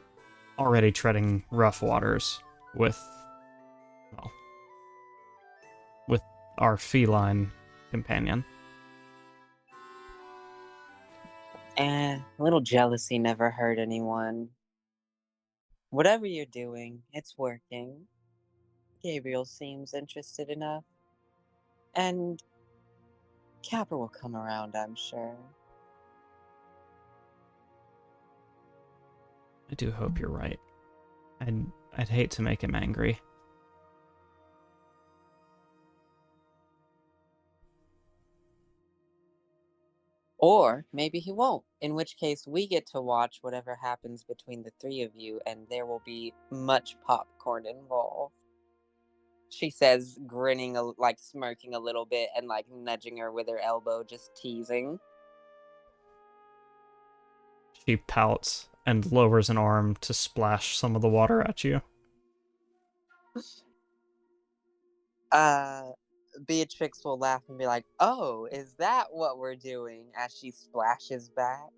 already treading rough waters with, well, with our feline companion. A little jealousy never hurt anyone. Whatever you're doing, it's working. Gabriel seems interested enough. And Capper will come around, I'm sure. I do hope you're right. I'd hate to make him angry. Or maybe he won't, in which case we get to watch whatever happens between the three of you, and there will be much popcorn involved. She says, grinning, like smirking a little bit and like nudging her with her elbow, just teasing. She pouts and lowers an arm to splash some of the water at you. Beatrix will laugh and be like, "Oh, is that what we're doing?" as she splashes back.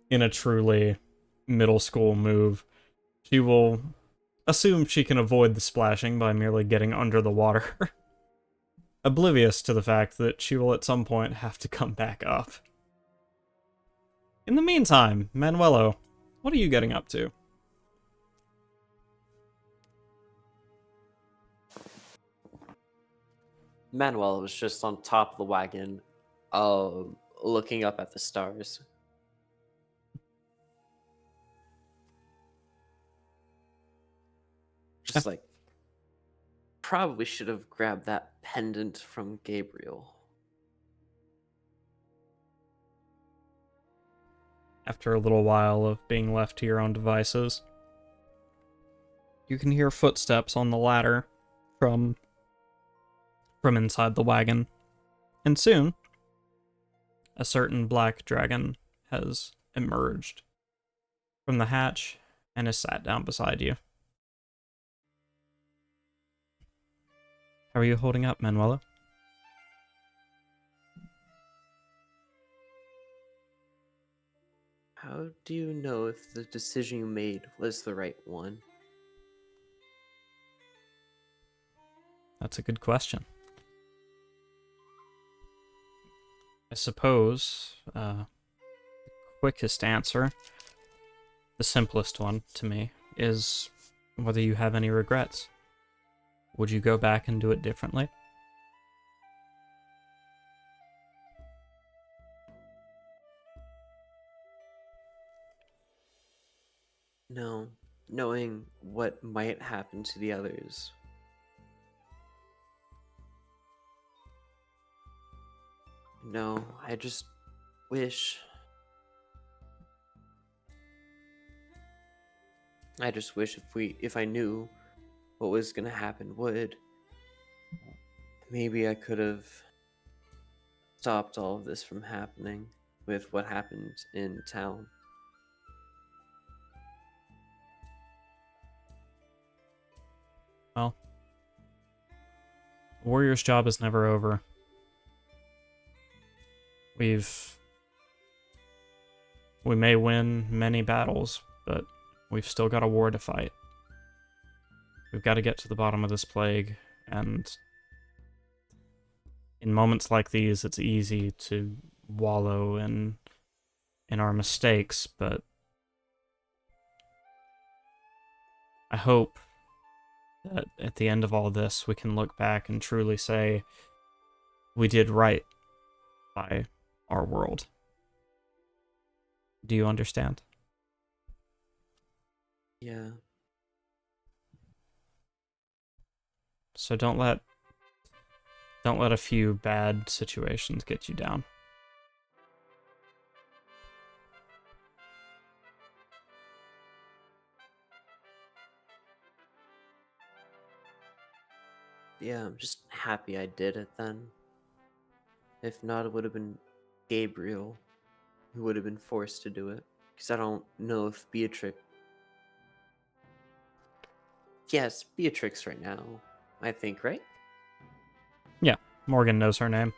In a truly middle school move, she will assume she can avoid the splashing by merely getting under the water, oblivious to the fact that she will at some point have to come back up. In the meantime, Manuelo, what are you getting up to? Manuel was just on top of the wagon, looking up at the stars. Just like, probably should have grabbed that pendant from Gabriel. After a little while of being left to your own devices, you can hear footsteps on the ladder from inside the wagon, and soon a certain black dragon has emerged from the hatch and has sat down beside you. How are you holding up, Manuela? How do you know if the decision you made was the right one? That's a good question. I suppose the quickest answer, the simplest one to me, is whether you have any regrets. Would you go back and do it differently? No, knowing what might happen to the others. No, I just wish. I just wish if I knew what was gonna happen, maybe I could have stopped all of this from happening with what happened in town. Well, Warrior's job is never over. We may win many battles, but we've still got a war to fight. We've got to get to the bottom of this plague, and in moments like these, it's easy to wallow in our mistakes, but I hope that at the end of all this, we can look back and truly say we did right by our world. Do you understand? Yeah. So don't let a few bad situations get you down. Yeah, I'm just happy I did it then. If not, it would have been Gabriel who would have been forced to do it. Because I don't know if Beatrix... Yes, Beatrix right now, I think, right? Yeah, Morgan knows her name,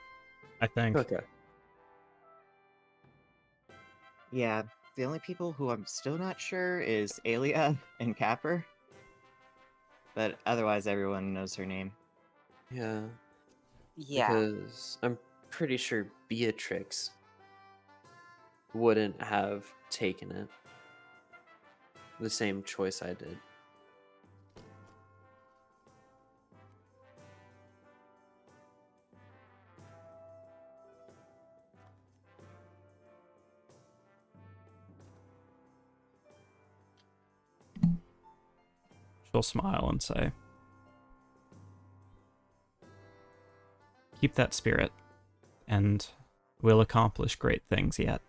I think. Okay. Yeah, the only people who I'm still not sure is Alia and Capper. But otherwise, everyone knows her name. Yeah, Yeah. because I'm pretty sure Beatrix wouldn't have taken it. The same choice I did. She'll smile and say, "Keep that spirit, and we'll accomplish great things yet."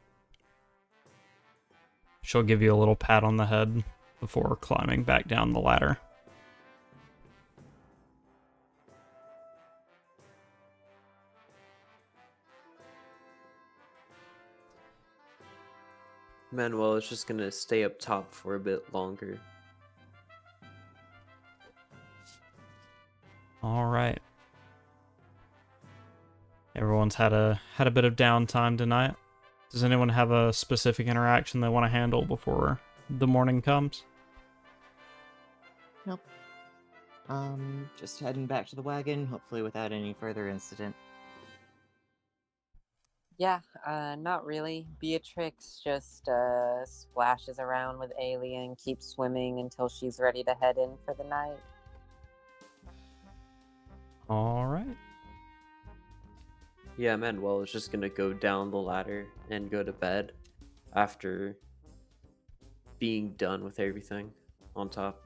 She'll give you a little pat on the head before climbing back down the ladder. Manuel is just gonna stay up top for a bit longer. All right. Everyone's had a bit of downtime tonight. Does anyone have a specific interaction they want to handle before the morning comes? Nope. Just heading back to the wagon, hopefully without any further incident. Yeah, not really. Beatrix just splashes around with Alia and keeps swimming until she's ready to head in for the night. All right. Yeah, Manuel is just gonna go down the ladder and go to bed after being done with everything on top.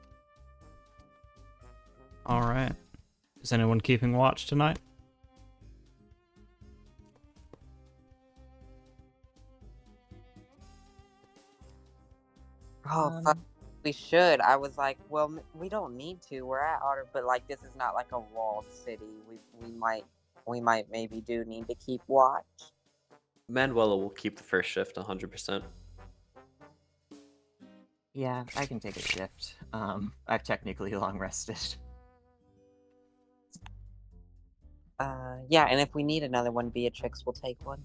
All right. Is anyone keeping watch tonight? Oh, fuck. We should. I was like, well, we don't need to. We're at Otter, but like, this is not like a walled city. We might maybe do need to keep watch. Manuela will keep the first shift 100%. Yeah, I can take a shift. I've technically long rested. Yeah, and if we need another one, Beatrix will take one.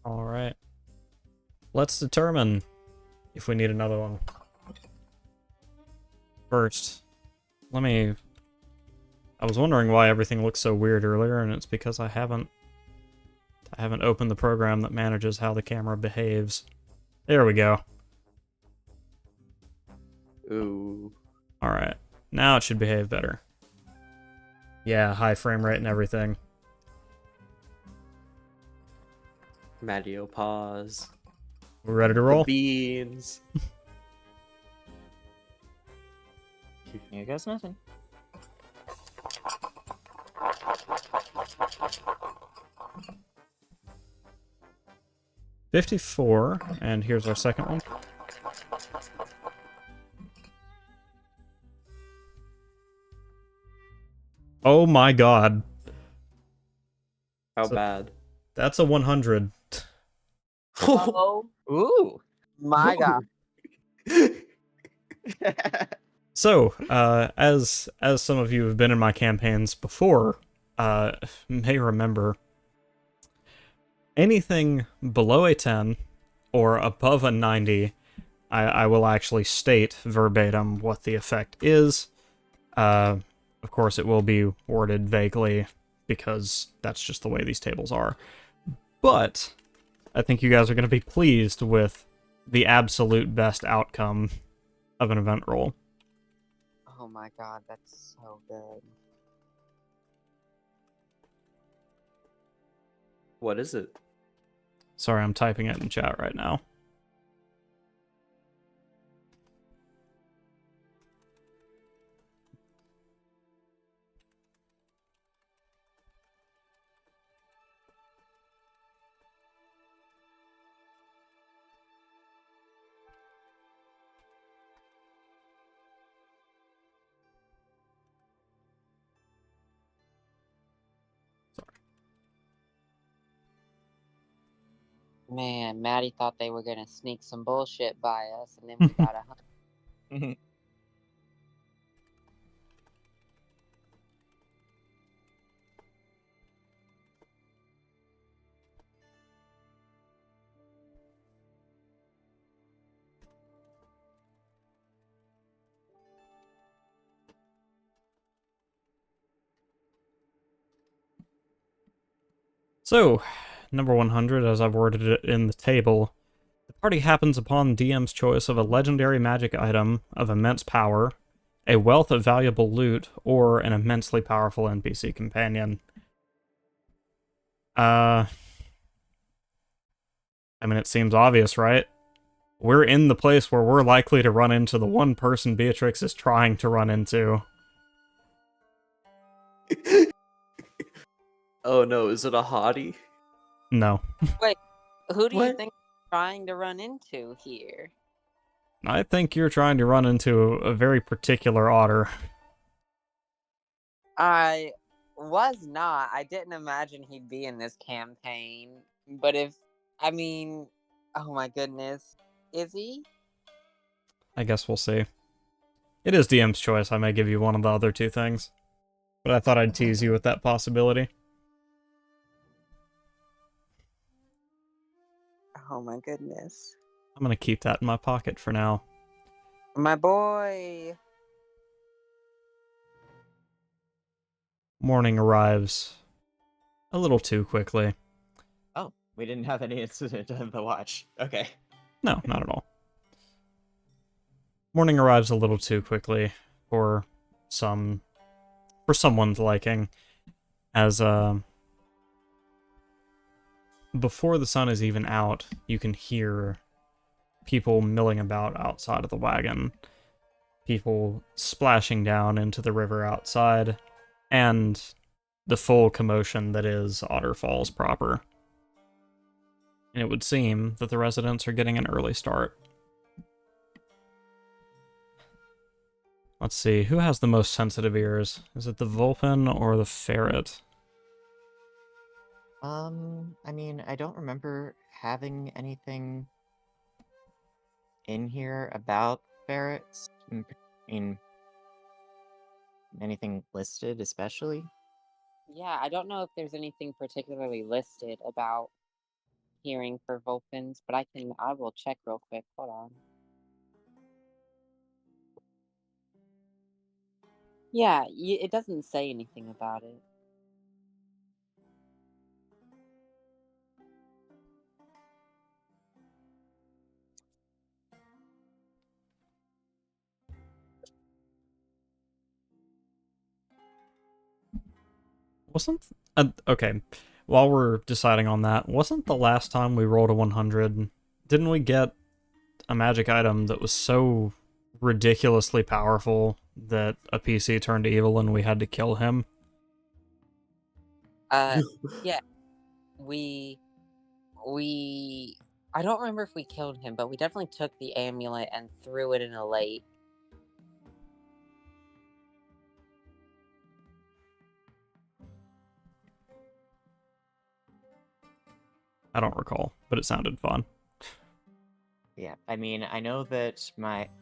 All right. Let's determine if we need another one. First, I was wondering why everything looked so weird earlier, and it's because I haven't opened the program that manages how the camera behaves. There we go. Ooh. Alright. Now it should behave better. Yeah, high frame rate and everything. Matteo, pause. We're ready to roll? The beans. Here goes nothing. $54, and here's our second one. Oh my god. How So- bad? That's a 100. Oh Ooh. my god. So, as some of you have been in my campaigns before, may remember, anything below a 10 or above a 90, I will actually state verbatim what the effect is. Of course, it will be worded vaguely, because that's just the way these tables are. But I think you guys are going to be pleased with the absolute best outcome of an event roll. Oh my god, that's so good. What is it? Sorry, I'm typing it in chat right now. Man, Maddie thought they were gonna sneak some bullshit by us, and then we got 100. So, number 100, as I've worded it in the table, the party happens upon DM's choice of a legendary magic item of immense power, a wealth of valuable loot, or an immensely powerful NPC companion. I mean, it seems obvious, right? We're in the place where we're likely to run into the one person Beatrix is trying to run into. Oh no, is it a hottie? No. Who do you What? think you're trying to run into here? I think you're trying to run into a very particular otter. I was not. I didn't imagine he'd be in this campaign. But I mean, oh my goodness. Is he? I guess we'll see. It is DM's choice. I may give you one of the other two things. But I thought I'd tease you with that possibility. Oh my goodness. I'm gonna keep that in my pocket for now. My boy. Morning arrives a little too quickly. Oh, we didn't have any incident of the watch. Okay. No, not at all. Morning arrives a little too quickly for someone's liking, as before the sun is even out, you can hear people milling about outside of the wagon, people splashing down into the river outside, and the full commotion that is Otter Falls proper. And it would seem that the residents are getting an early start. Let's see, who has the most sensitive ears? Is it the Vulpin or the Ferret? I mean, I don't remember having anything in here about ferrets. In anything listed, especially. Yeah, I don't know if there's anything particularly listed about hearing for Vulpins, but I will check real quick. Hold on. Yeah, it doesn't say anything about it. Wasn't... okay, while we're deciding on that, wasn't the last time we rolled a 100, didn't we get a magic item that was so ridiculously powerful that a PC turned evil and we had to kill him? Yeah, we I don't remember if we killed him, but we definitely took the amulet and threw it in a lake. I don't recall, but it sounded fun. Yeah, I mean, I know that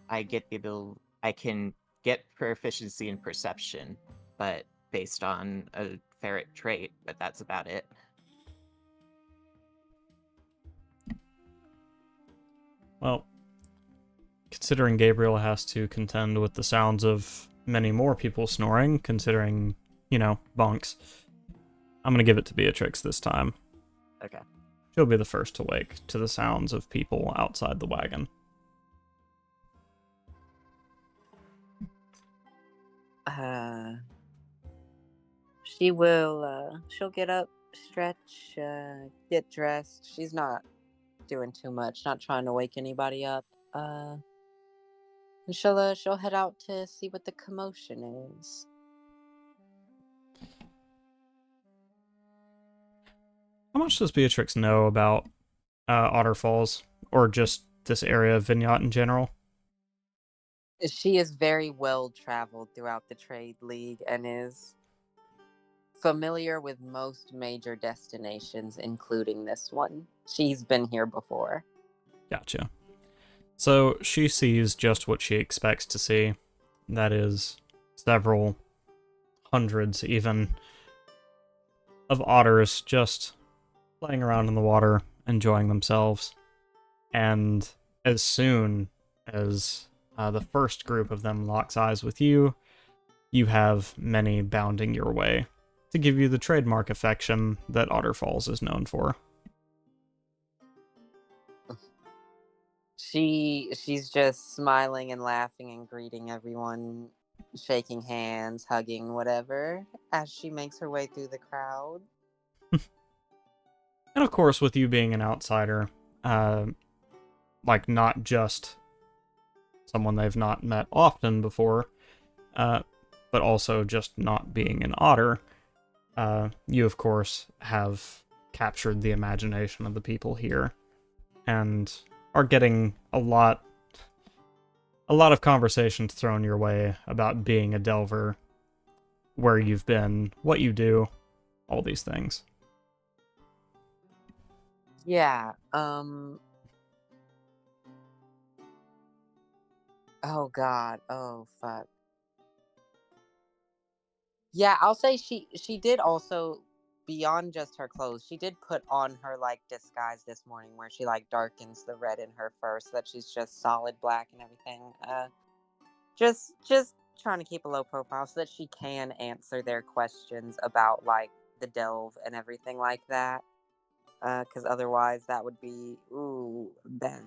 I can get proficiency in perception, but based on a ferret trait, but that's about it. Well, considering Gabriel has to contend with the sounds of many more people snoring, considering, bunks, I'm gonna give it to Beatrix this time. Okay. She'll be the first to wake to the sounds of people outside the wagon. She'll get up, stretch, get dressed. She's not doing too much, not trying to wake anybody up. And she'll head out to see what the commotion is. How much does Beatrix know about Otter Falls, or just this area of Vignette in general? She is very well traveled throughout the Trade League and is familiar with most major destinations, including this one. She's been here before. Gotcha. So she sees just what she expects to see. That is, several hundreds, even, of otters just playing around in the water, enjoying themselves. And as soon as the first group of them locks eyes with you, you have many bounding your way to give you the trademark affection that Otter Falls is known for. She's just smiling and laughing and greeting everyone, shaking hands, hugging, whatever, as she makes her way through the crowd. And of course, with you being an outsider, not just someone they've not met often before, but also just not being an otter, you of course have captured the imagination of the people here, and are getting a lot of conversations thrown your way about being a delver, where you've been, what you do, all these things. Yeah, oh god, oh fuck. Yeah, I'll say she did also, beyond just her clothes, she did put on her disguise this morning, where she darkens the red in her fur so that she's just solid black and everything. Just trying to keep a low profile so that she can answer their questions about the delve and everything like that. Because otherwise that would be bad.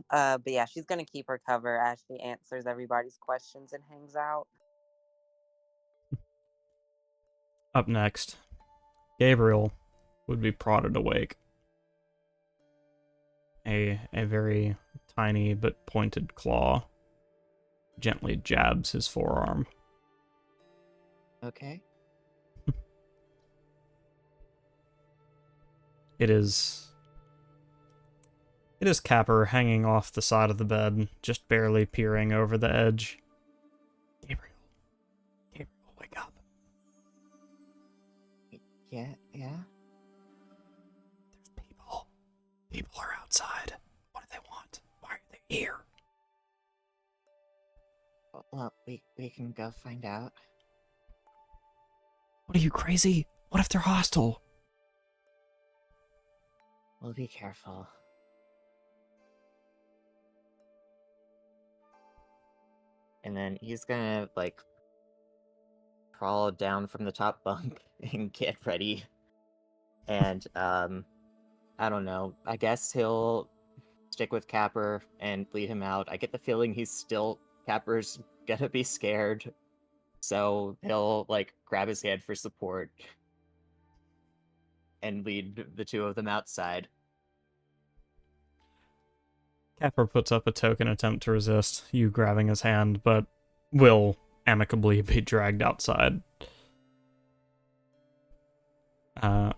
But yeah, she's gonna keep her cover as she answers everybody's questions and hangs out. Up next, Gabriel would be prodded awake. A very tiny but pointed claw gently jabs his forearm. Okay. It is Capper hanging off the side of the bed, just barely peering over the edge. Gabriel, wake up. Yeah. There's people. People are outside. What do they want? Why are they here? Well, we can go find out. What are you, crazy? What if they're hostile? We'll be careful. And then he's gonna crawl down from the top bunk and get ready. And I don't know. I guess he'll stick with Capper and lead him out. I get the feeling Capper's gonna be scared. So he'll grab his hand for support and lead the two of them outside. Capper puts up a token attempt to resist you grabbing his hand, but will amicably be dragged outside. And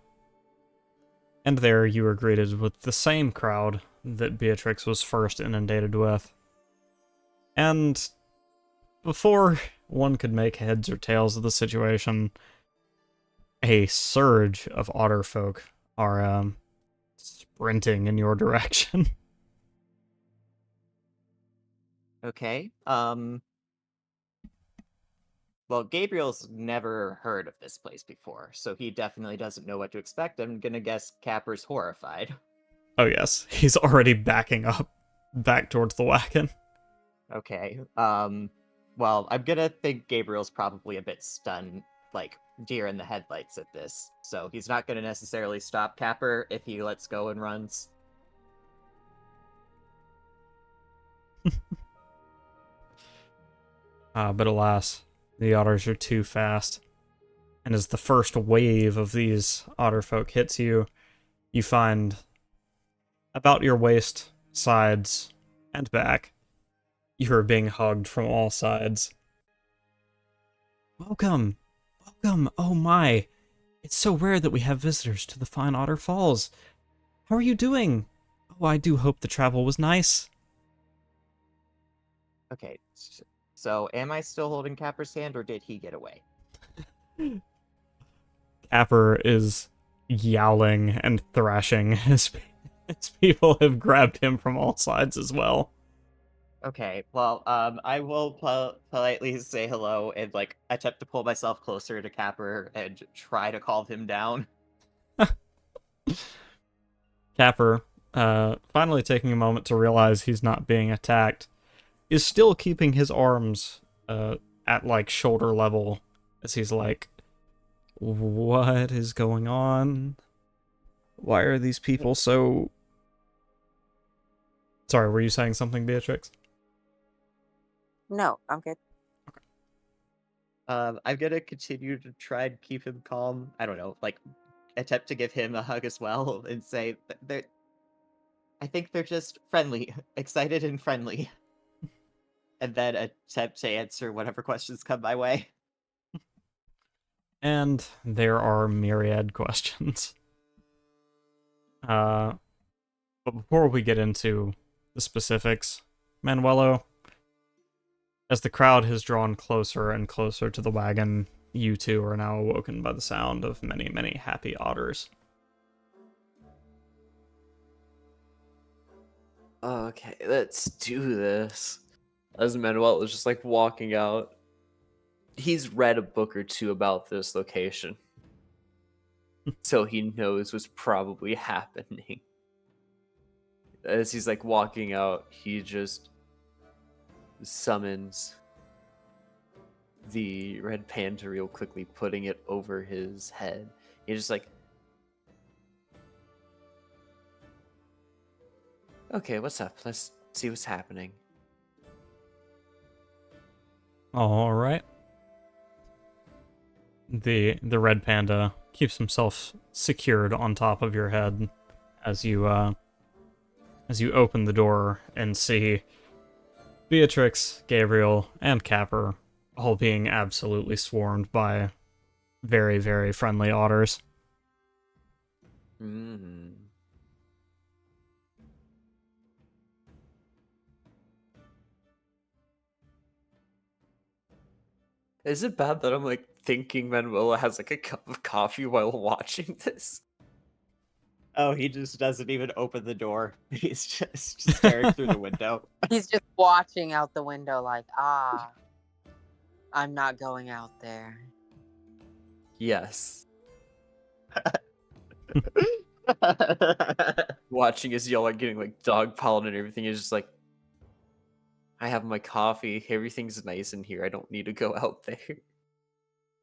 there you are greeted with the same crowd that Beatrix was first inundated with. And before one could make heads or tails of the situation, a surge of otter folk are sprinting in your direction. Okay. Well, Gabriel's never heard of this place before, so he definitely doesn't know what to expect. I'm gonna guess Capper's horrified. Oh yes, he's already backing up, back towards the wagon. Okay. Well, I'm gonna think Gabriel's probably a bit stunned, like deer in the headlights at this. So he's not gonna necessarily stop Capper if he lets go and runs. But alas, the otters are too fast. And as the first wave of these otter folk hits you, you find about your waist, sides, and back, you are being hugged from all sides. Welcome! Welcome! Oh my! It's so rare that we have visitors to the fine Otter Falls. How are you doing? Oh, I do hope the travel was nice. Okay. So am I still holding Capper's hand, or did he get away? Capper is yowling and thrashing as people have grabbed him from all sides as well. Okay, well, I will politely say hello and, like, attempt to pull myself closer to Capper and try to calm him down. Capper, finally taking a moment to realize he's not being attacked, is still keeping his arms at, like, shoulder level as he's like, what is going on? Why are these people so... Sorry, were you saying something, Beatrix? No, I'm good. I'm gonna continue to try and keep him calm. I don't know, like, attempt to give him a hug as well and say I think they're just friendly, excited and friendly. And then attempt to answer whatever questions come my way. And there are myriad questions. But before we get into the specifics, Manuelo, as the crowd has drawn closer and closer to the wagon, you two are now awoken by the sound of many, many happy otters. Okay, let's do this. As Manuel is just like walking out, he's read a book or two about this location, so he knows what's probably happening. As he's like walking out, he just summons the red panda real quickly, putting it over his head. He's just like, okay, what's up? Let's see what's happening. All right. The red panda keeps himself secured on top of your head as you open the door and see Beatrix, Gabriel, and Capper all being absolutely swarmed by very, very friendly otters. Mm. Is it bad that I'm like thinking Manuela has like a cup of coffee while watching this? Oh, he just doesn't even open the door. He's just staring through the window. He's just watching out the window like, I'm not going out there. Yes. Watching his y'all are getting like dogpiled and everything is just like, I have my coffee. Everything's nice in here. I don't need to go out there.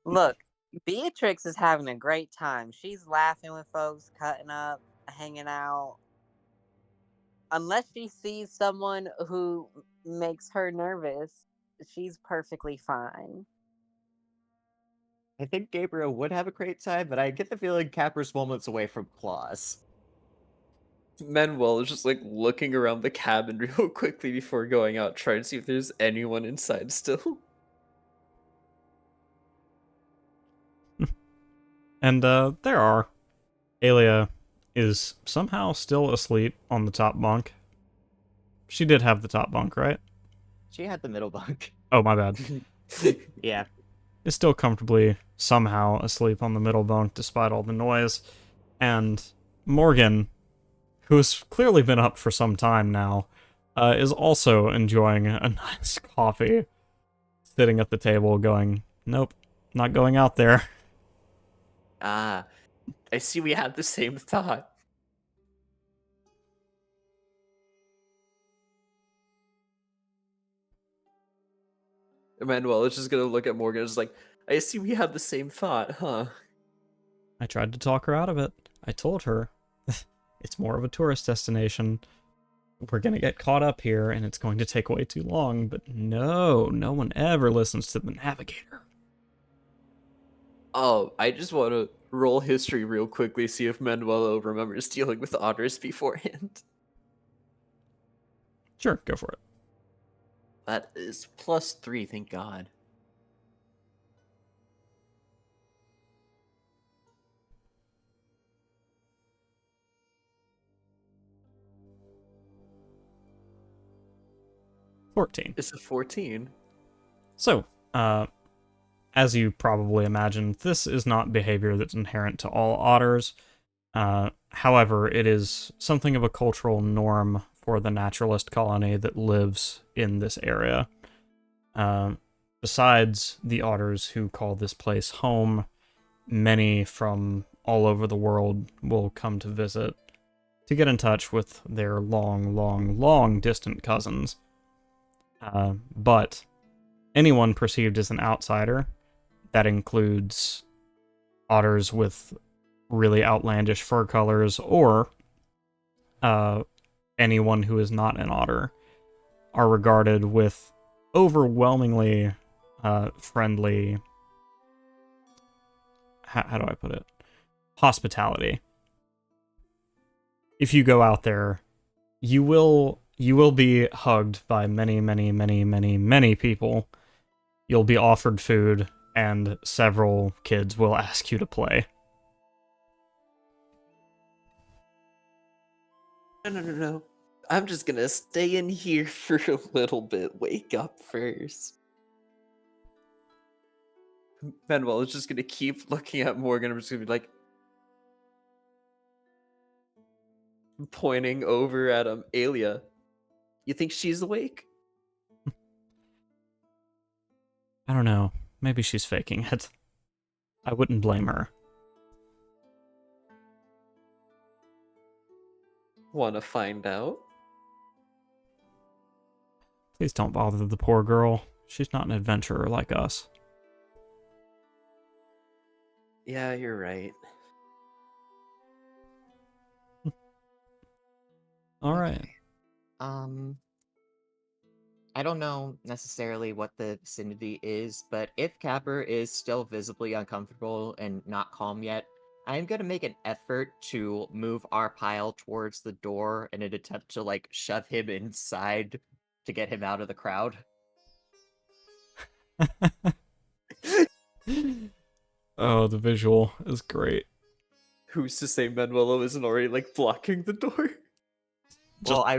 Look, Beatrix is having a great time. She's laughing with folks, cutting up, hanging out. Unless she sees someone who makes her nervous, she's perfectly fine. I think Gabriel would have a great time, but I get the feeling Capper's moments away from claws. Manuel is just like looking around the cabin real quickly before going out, trying to see if there's anyone inside still. And there are. Alia is somehow still asleep on the top bunk. She did have the top bunk, right? She had the middle bunk. Oh, my bad. Yeah. Is still comfortably somehow asleep on the middle bunk despite all the noise. And Morgan who's clearly been up for some time now, is also enjoying a nice coffee, sitting at the table going, nope, not going out there. Ah, I see we had the same thought. Emmanuel is just gonna look at Morgan and is like, I see we have the same thought, huh? I tried to talk her out of it. I told her, it's more of a tourist destination. We're gonna get caught up here, and it's going to take way too long, but no one ever listens to the navigator. Oh, I just want to roll history real quickly, see if Manuelo remembers dealing with otters beforehand. Sure, go for it. That is +3, thank God. $14. It's a 14. So, as you probably imagined, this is not behavior that's inherent to all otters. However, it is something of a cultural norm for the naturalist colony that lives in this area. Besides the otters who call this place home, many from all over the world will come to visit to get in touch with their long distant cousins. But anyone perceived as an outsider, that includes otters with really outlandish fur colors, or anyone who is not an otter, are regarded with overwhelmingly friendly, how do I put it, hospitality. If you go out there, you will be hugged by many people. You'll be offered food, and several kids will ask you to play. No. I'm just gonna stay in here for a little bit. Wake up first. Manuel is just gonna keep looking at Morgan. I'm just gonna be like, pointing over at Alia. You think she's awake? I don't know. Maybe she's faking it. I wouldn't blame her. Wanna find out? Please don't bother the poor girl. She's not an adventurer like us. Yeah, you're right. Alright. Okay. I don't know necessarily what the vicinity is, but if Capper is still visibly uncomfortable and not calm yet, I'm gonna make an effort to move our pile towards the door in an attempt to, like, shove him inside to get him out of the crowd. Oh, the visual is great. Who's to say Manuelo isn't already, like, blocking the door? Well, I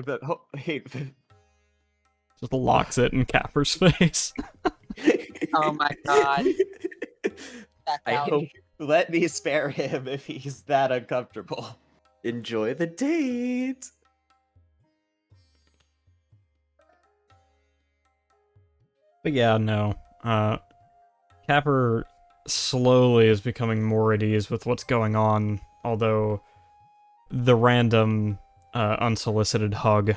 hate. Just locks it in Capper's face. Oh my god. That's I out. hope Let me spare him if he's that uncomfortable. enjoy the date. But yeah, no. Capper slowly is becoming more at ease with what's going on, although the random, unsolicited hug,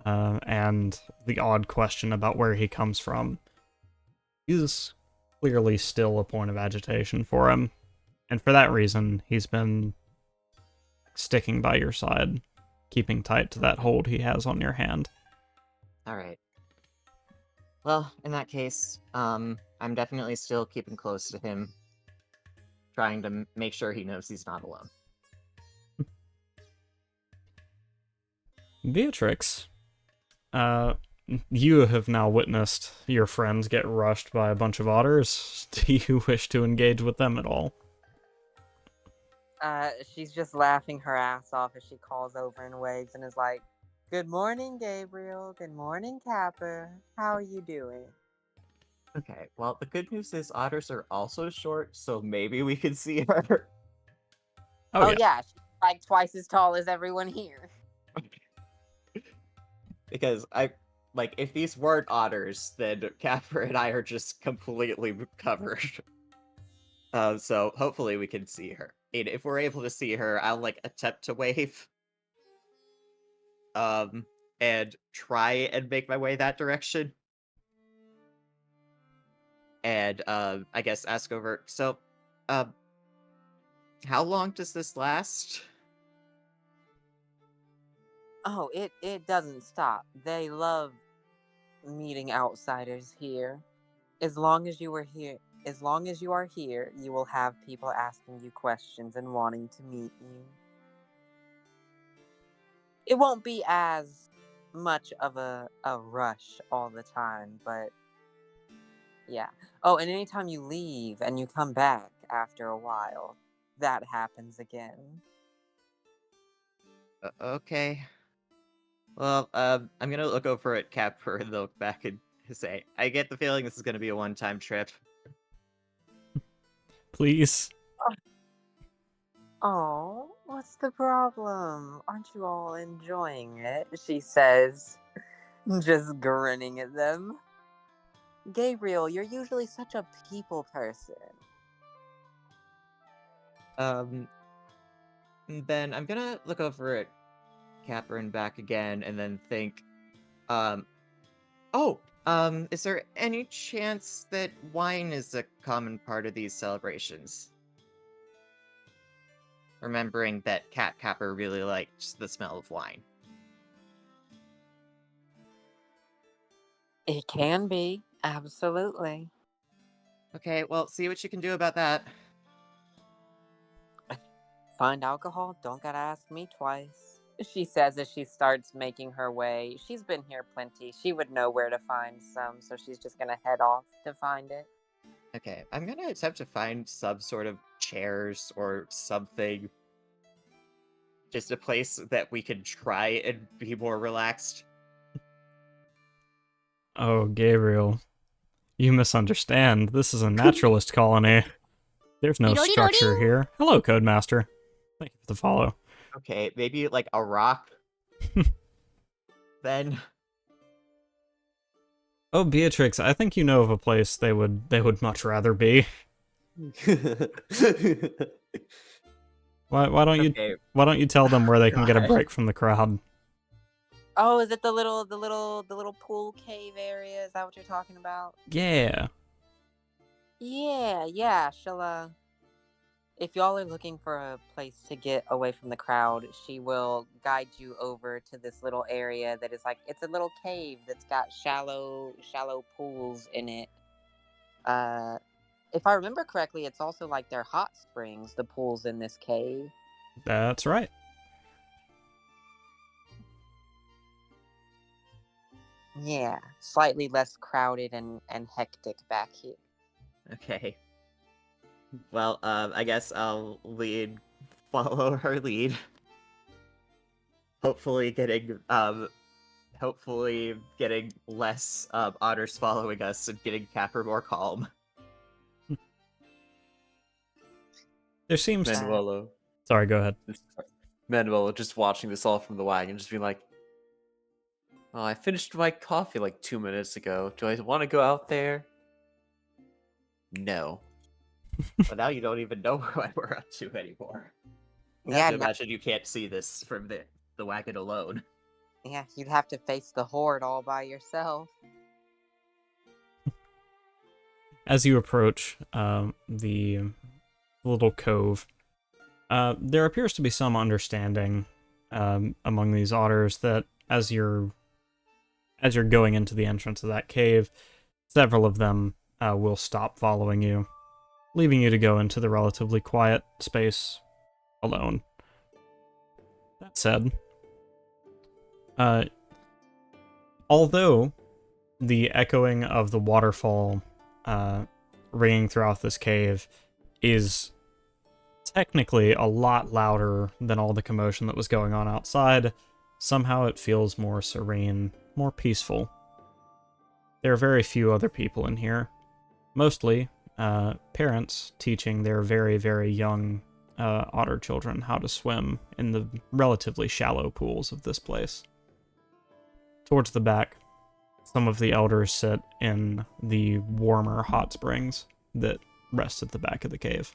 and the odd question about where he comes from is clearly still a point of agitation for him. And for that reason, he's been sticking by your side, keeping tight to that hold he has on your hand. Alright. Well, in that case, I'm definitely still keeping close to him, trying to make sure he knows he's not alone. Beatrix, you have now witnessed your friends get rushed by a bunch of otters. Do you wish to engage with them at all? She's just laughing her ass off as she calls over and waves and is like, "Good morning, Gabriel. Good morning, Capper. How are you doing?" Okay, well, the good news is otters are also short, so maybe we can see her. Oh yeah, she's like twice as tall as everyone here. Because if these weren't otters, then Capper and I are just completely covered. So hopefully we can see her. And if we're able to see her, I'll attempt to wave. And try and make my way that direction. And I guess ask over. So, how long does this last? Oh, it doesn't stop. They love meeting outsiders here. As long as you are here, you will have people asking you questions and wanting to meet you. It won't be as much of a rush all the time, but yeah. Oh, and anytime you leave and you come back after a while, that happens again. Okay. Well, I'm gonna look over at Capper and look back and say, I get the feeling this is gonna be a one-time trip. Please. Oh, what's the problem? Aren't you all enjoying it? She says, just grinning at them. Gabriel, you're usually such a people person. Then I'm gonna look over at Capper and back again, and then think, is there any chance that wine is a common part of these celebrations? Remembering that Cat Capper really liked the smell of wine. It can be, absolutely. Okay, well, see what you can do about that. Find alcohol? Don't gotta ask me twice. She says as she starts making her way. She's been here plenty. She would know where to find some, so she's just gonna head off to find it. Okay, I'm gonna attempt to find some sort of chairs or something. Just a place that we can try and be more relaxed. Oh, Gabriel. You misunderstand. This is a naturalist colony. There's no structure here. Hello, Codemaster. Thank you for the follow. Okay, maybe a rock. Then. Oh, Beatrix, I think you know of a place they would much rather be. Why don't you tell them where they can get a break from the crowd? Oh, is it the little pool cave area? Is that what you're talking about? Yeah. Yeah. If y'all are looking for a place to get away from the crowd, she will guide you over to this little area that is it's a little cave that's got shallow pools in it. If I remember correctly, it's also they're hot springs, the pools in this cave. That's right. Yeah, slightly less crowded and hectic back here. Okay. Well, I guess I'll follow her lead. Hopefully getting less otters following us and getting Capper more calm. There seems Manuelo. Sorry, go ahead. Manuelo just watching this all from the wagon, just being like, "Oh, I finished my coffee 2 minutes ago. Do I want to go out there?" No. But now you don't even know what we're up to anymore. I Yeah, have to imagine you can't see this from the wagon alone. yeah, you'd have to face the horde all by yourself. As you approach the little cove, there appears to be some understanding among these otters that as you're going into the entrance of that cave, several of them will stop following you, leaving you to go into the relatively quiet space alone. That said, although the echoing of the waterfall ringing throughout this cave is technically a lot louder than all the commotion that was going on outside, somehow it feels more serene, more peaceful. There are very few other people in here. Mostly parents teaching their very, very young otter children how to swim in the relatively shallow pools of this place. Towards the back, some of the elders sit in the warmer hot springs that rest at the back of the cave.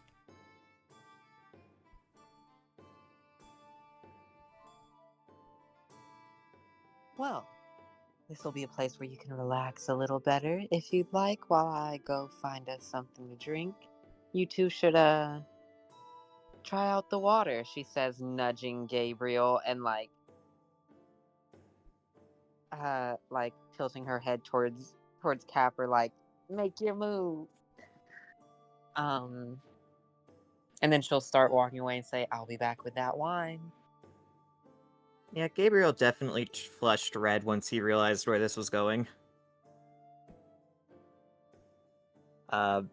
Well, this will be a place where you can relax a little better if you'd like while I go find us something to drink. You two should, try out the water, she says, nudging Gabriel and, tilting her head towards Capper, like, make your move. And then she'll start walking away and say, I'll be back with that wine. Yeah, Gabriel definitely flushed red once he realized where this was going.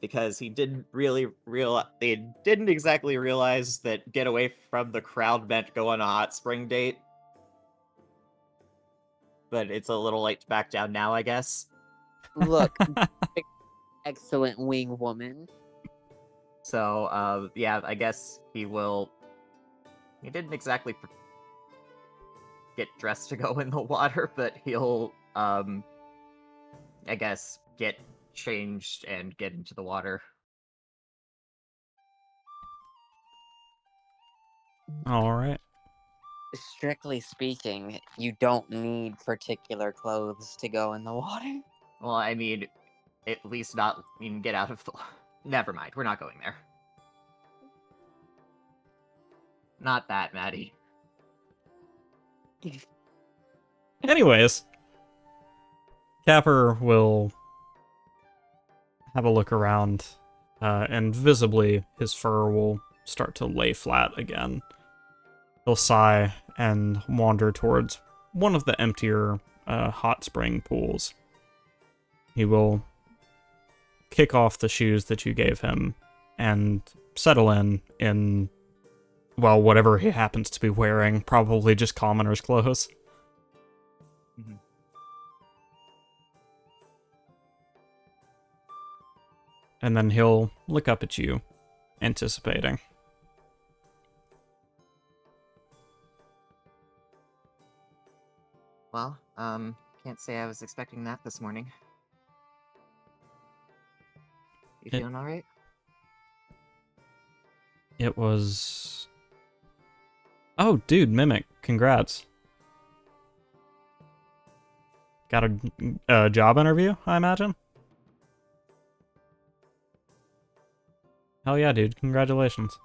Because he didn't really they didn't exactly realize that get away from the crowd meant go on a hot spring date. But it's a little late to back down now, I guess. Look, excellent wing woman. So, yeah, I guess he will... He didn't exactly get dressed to go in the water, but he'll, I guess, get changed and get into the water. Alright. Strictly speaking, you don't need particular clothes to go in the water. Well, I mean, at least not... I mean, get out of the... Never mind, we're not going there. Not that, Maddie. Anyways, Capper will have a look around, and visibly his fur will start to lay flat again. He'll sigh and wander towards one of the emptier hot spring pools. He will kick off the shoes that you gave him and settle in, well, whatever he happens to be wearing, probably just commoner's clothes. Mm-hmm. And then he'll look up at you, anticipating. Well, can't say I was expecting that this morning. You feeling alright? It was... Oh, dude, Mimic, congrats. Got a job interview, I imagine? Hell yeah, dude, congratulations.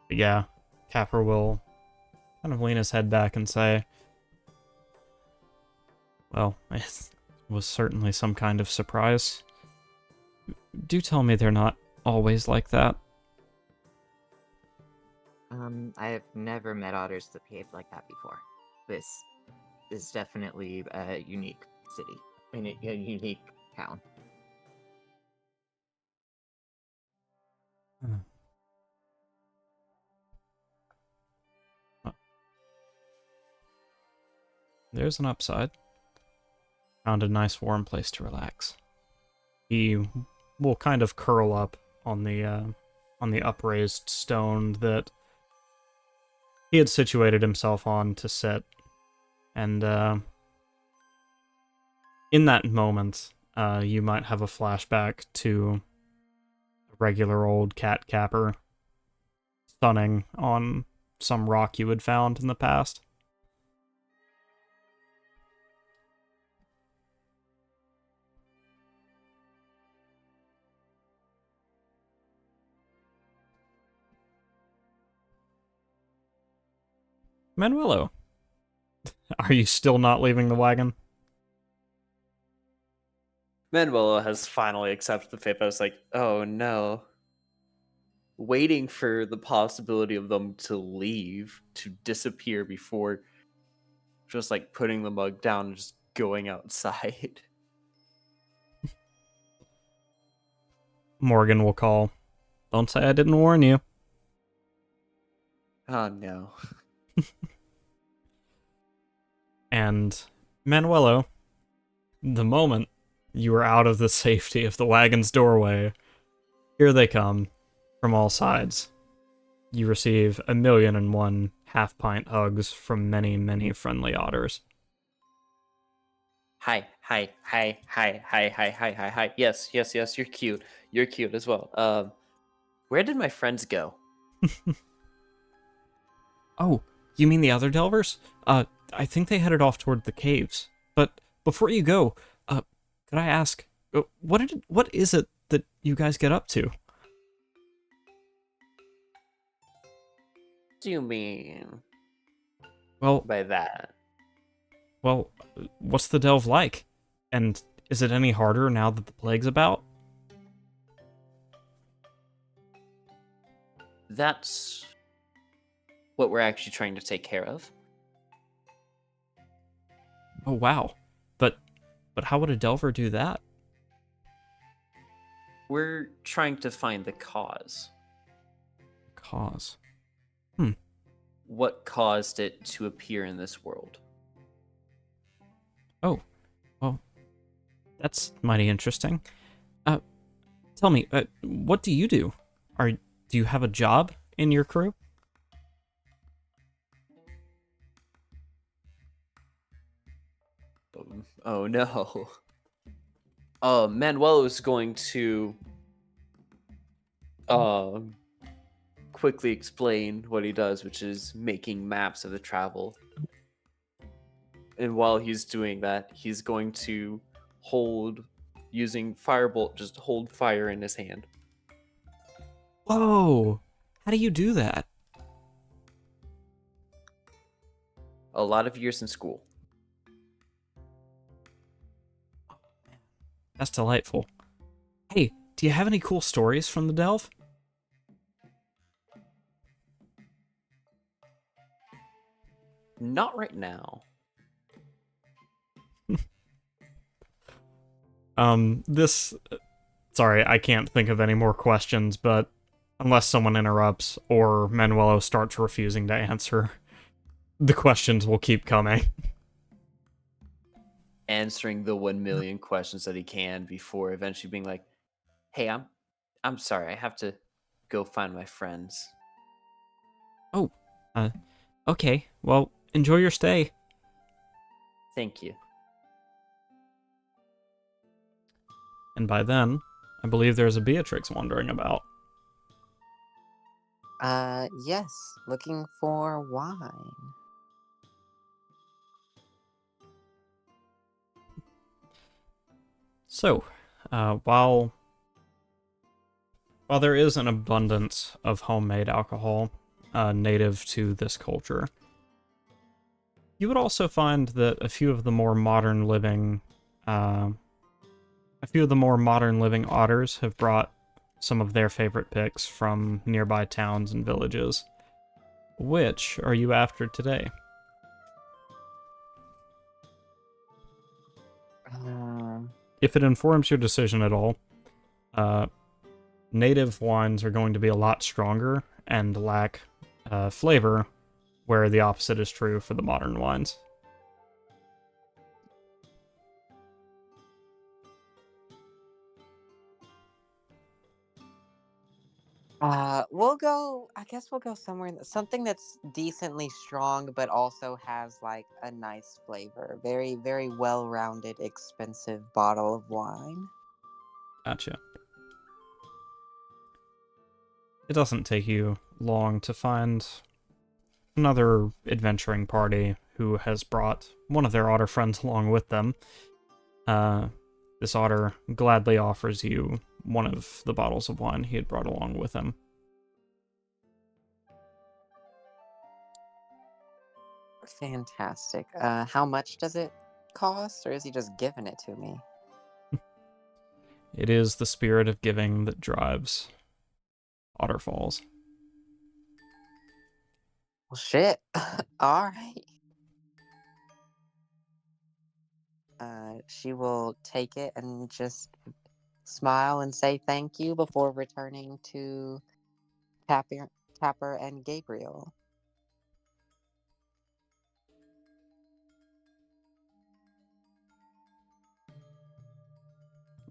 Yeah, Capper will kind of lean his head back and say, well, it was certainly some kind of surprise. Do tell me they're not always like that. I have never met otters that behaved like that before. This is definitely a unique city. I mean, a unique town. There's an upside. Found a nice warm place to relax. He will kind of curl up on the upraised stone that he had situated himself on to sit. And in that moment, you might have a flashback to a regular old cat Capper sunning on some rock you had found in the past. Manuelo, are you still not leaving the wagon? Manuelo has finally accepted the fate that was like, oh no. Waiting for the possibility of them to leave, to disappear before just like putting the mug down and just going outside. Morgan will call. Don't say I didn't warn you. Oh no. And Manuelo, the moment you are out of the safety of the wagon's doorway, Here they come, from all sides. You receive 1,000,001 half-pint hugs from many, many friendly otters. Hi, hi, hi, hi, hi, hi, hi, hi, hi. Yes, yes, yes, you're cute. You're cute as well. Where did my friends go? Oh, you mean the other Delvers? I think they headed off toward the caves. But before you go, could I ask, what is it that you guys get up to? What do you mean Well, by that? well, what's the delve like? And is it any harder now that the plague's about? That's what we're actually trying to take care of. Oh wow. But how would a delver do that? We're trying to find the cause. Cause. What caused it to appear in this world? Oh, well, that's mighty interesting. Tell me, what do you do? Do you have a job in your crew? Oh no. Manuel is going to um quickly explain what he does, which is making maps of the travel. And while he's doing that, he's going to hold, using firebolt, just hold fire in his hand. Whoa! How do you do that? A lot of years in school. That's delightful. Hey, do you have any cool stories from the delve? Not right now. This... Sorry, I can't think of any more questions, but unless someone interrupts or Manuelo starts refusing to answer, the questions will keep coming. Answering the 1,000,000 questions that he can before eventually being like, "Hey, I'm sorry, I have to go find my friends." Oh, okay. Well, enjoy your stay. Thank you. And by then, I believe there's a Beatrix wandering about. Yes, looking for wine. So, while there is an abundance of homemade alcohol native to this culture, you would also find that a few of the more modern living otters have brought some of their favorite picks from nearby towns and villages. Which are you after today? If it informs your decision at all, native wines are going to be a lot stronger and lack flavor, where the opposite is true for the modern wines. I guess we'll go somewhere, something that's decently strong, but also has like a nice flavor. Very, very well-rounded, expensive bottle of wine. Gotcha. It doesn't take you long to find another adventuring party who has brought one of their otter friends along with them. This otter gladly offers you one of the bottles of wine he had brought along with him. Fantastic. How much does it cost, or is he just giving it to me? It is the spirit of giving that drives Otterfalls. Well, shit. All right. She will take it and just smile and say thank you before returning to Tapper, Tapper and Gabriel.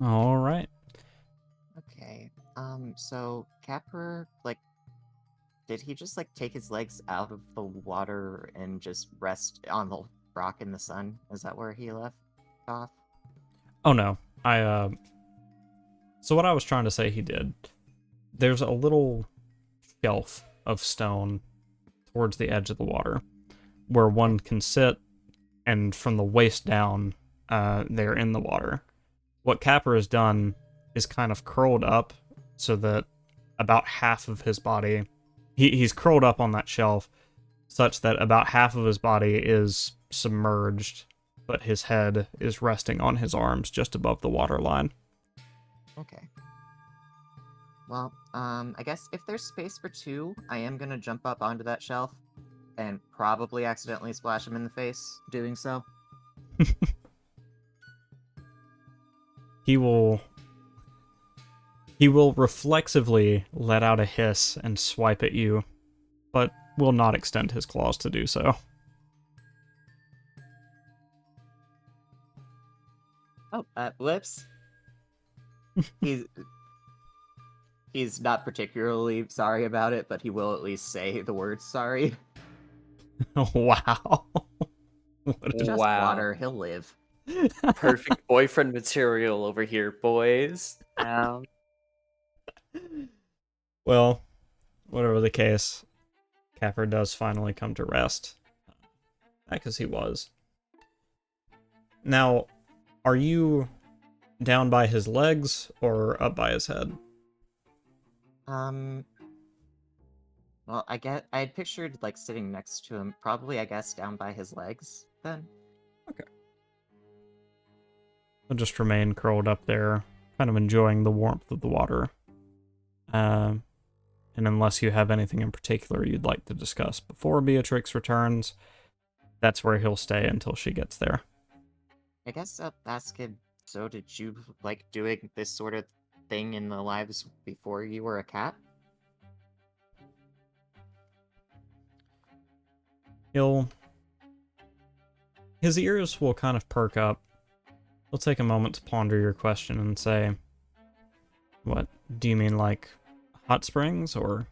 All right. Okay. So Capper, like, did he just like take his legs out of the water and just rest on the rock in the sun? Is that where he left off? Oh no. So what I was trying to say he did, there's a little shelf of stone towards the edge of the water where one can sit, and from the waist down, they're in the water. What Capper has done is kind of curled up so that about half of his body, he's curled up on that shelf such that about half of his body is submerged, but his head is resting on his arms just above the waterline. Okay. Well, I guess if there's space for two, I am gonna jump up onto that shelf and probably accidentally splash him in the face doing so. He will reflexively let out a hiss and swipe at you, but will not extend his claws to do so. Oh, whoops. He's not particularly sorry about it, but he will at least say the word sorry. Wow. What It's just Wow. water, he'll live. Perfect boyfriend material over here, boys. Well, whatever the case, Capper does finally come to rest. Back as he was. Now, are you down by his legs or up by his head? Well, I had pictured like sitting next to him, probably I guess down by his legs then. Okay. He'll just remain curled up there, kind of enjoying the warmth of the water. And unless you have anything in particular you'd like to discuss before Beatrix returns, that's where he'll stay until she gets there. I guess I'll ask him, so did you like doing this sort of thing in the lives before you were a cat? His ears will kind of perk up. He'll take a moment to ponder your question and say, what, do you mean like hot springs or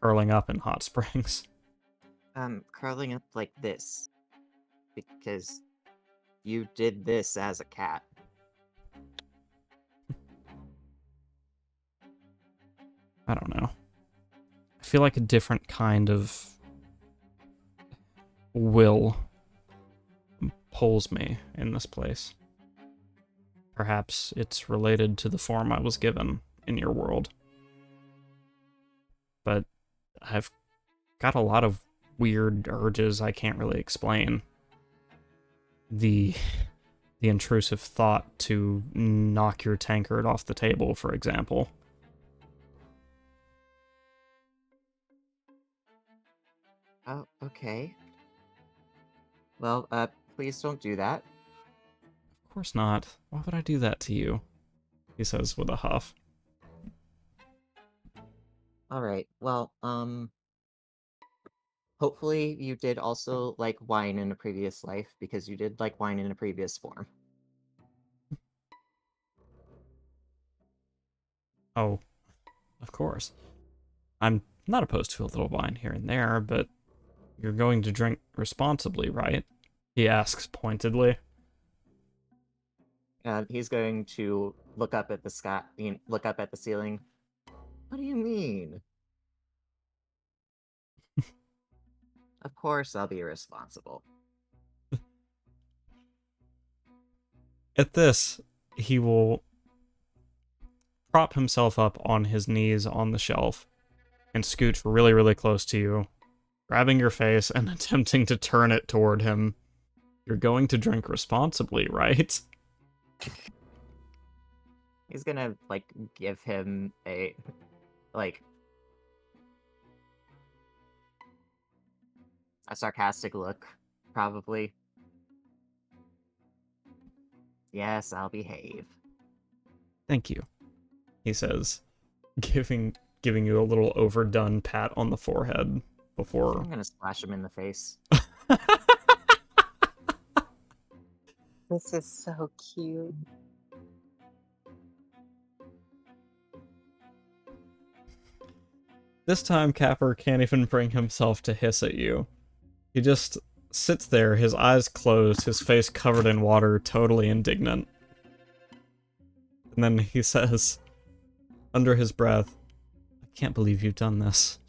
curling up in hot springs? Curling up like this. Because you did this as a cat. I don't know. I feel like a different kind of will pulls me in this place. Perhaps it's related to the form I was given in your world. But I've got a lot of weird urges I can't really explain. The intrusive thought to knock your tankard off the table, for example. Oh, okay. Well, please don't do that. Of course not. Why would I do that to you? He says with a huff. Alright, well, hopefully you did also like wine in a previous life, because you did like wine in a previous form. Oh, of course. I'm not opposed to a little wine here and there, but you're going to drink responsibly, right? He asks pointedly. He's going to look up at the sky, look up at the ceiling. What do you mean? Of course I'll be responsible. At this, he will prop himself up on his knees on the shelf and scooch really, really close to you, grabbing your face and attempting to turn it toward him. You're going to drink responsibly, right? He's gonna, like, give him a, like, a sarcastic look, probably. Yes, I'll behave. Thank you, he says, giving you a little overdone pat on the forehead before... I'm gonna splash him in the face. This is so cute. This time, Capper can't even bring himself to hiss at you. He just sits there, his eyes closed, his face covered in water, totally indignant. And then he says, under his breath, I can't believe you've done this.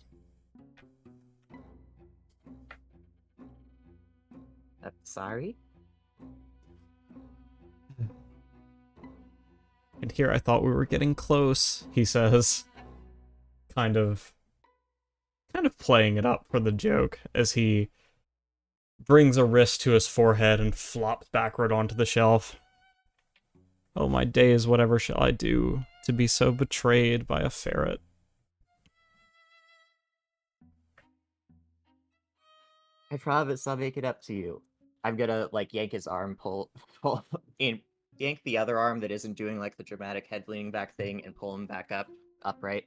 Sorry? And here I thought we were getting close, he says. Kind of playing it up for the joke as he brings a wrist to his forehead and flops backward onto the shelf. Oh, my days, whatever shall I do to be so betrayed by a ferret? I promise I'll make it up to you. I'm gonna, like, yank his arm, yank the other arm that isn't doing, like, the dramatic head leaning back thing and pull him back upright.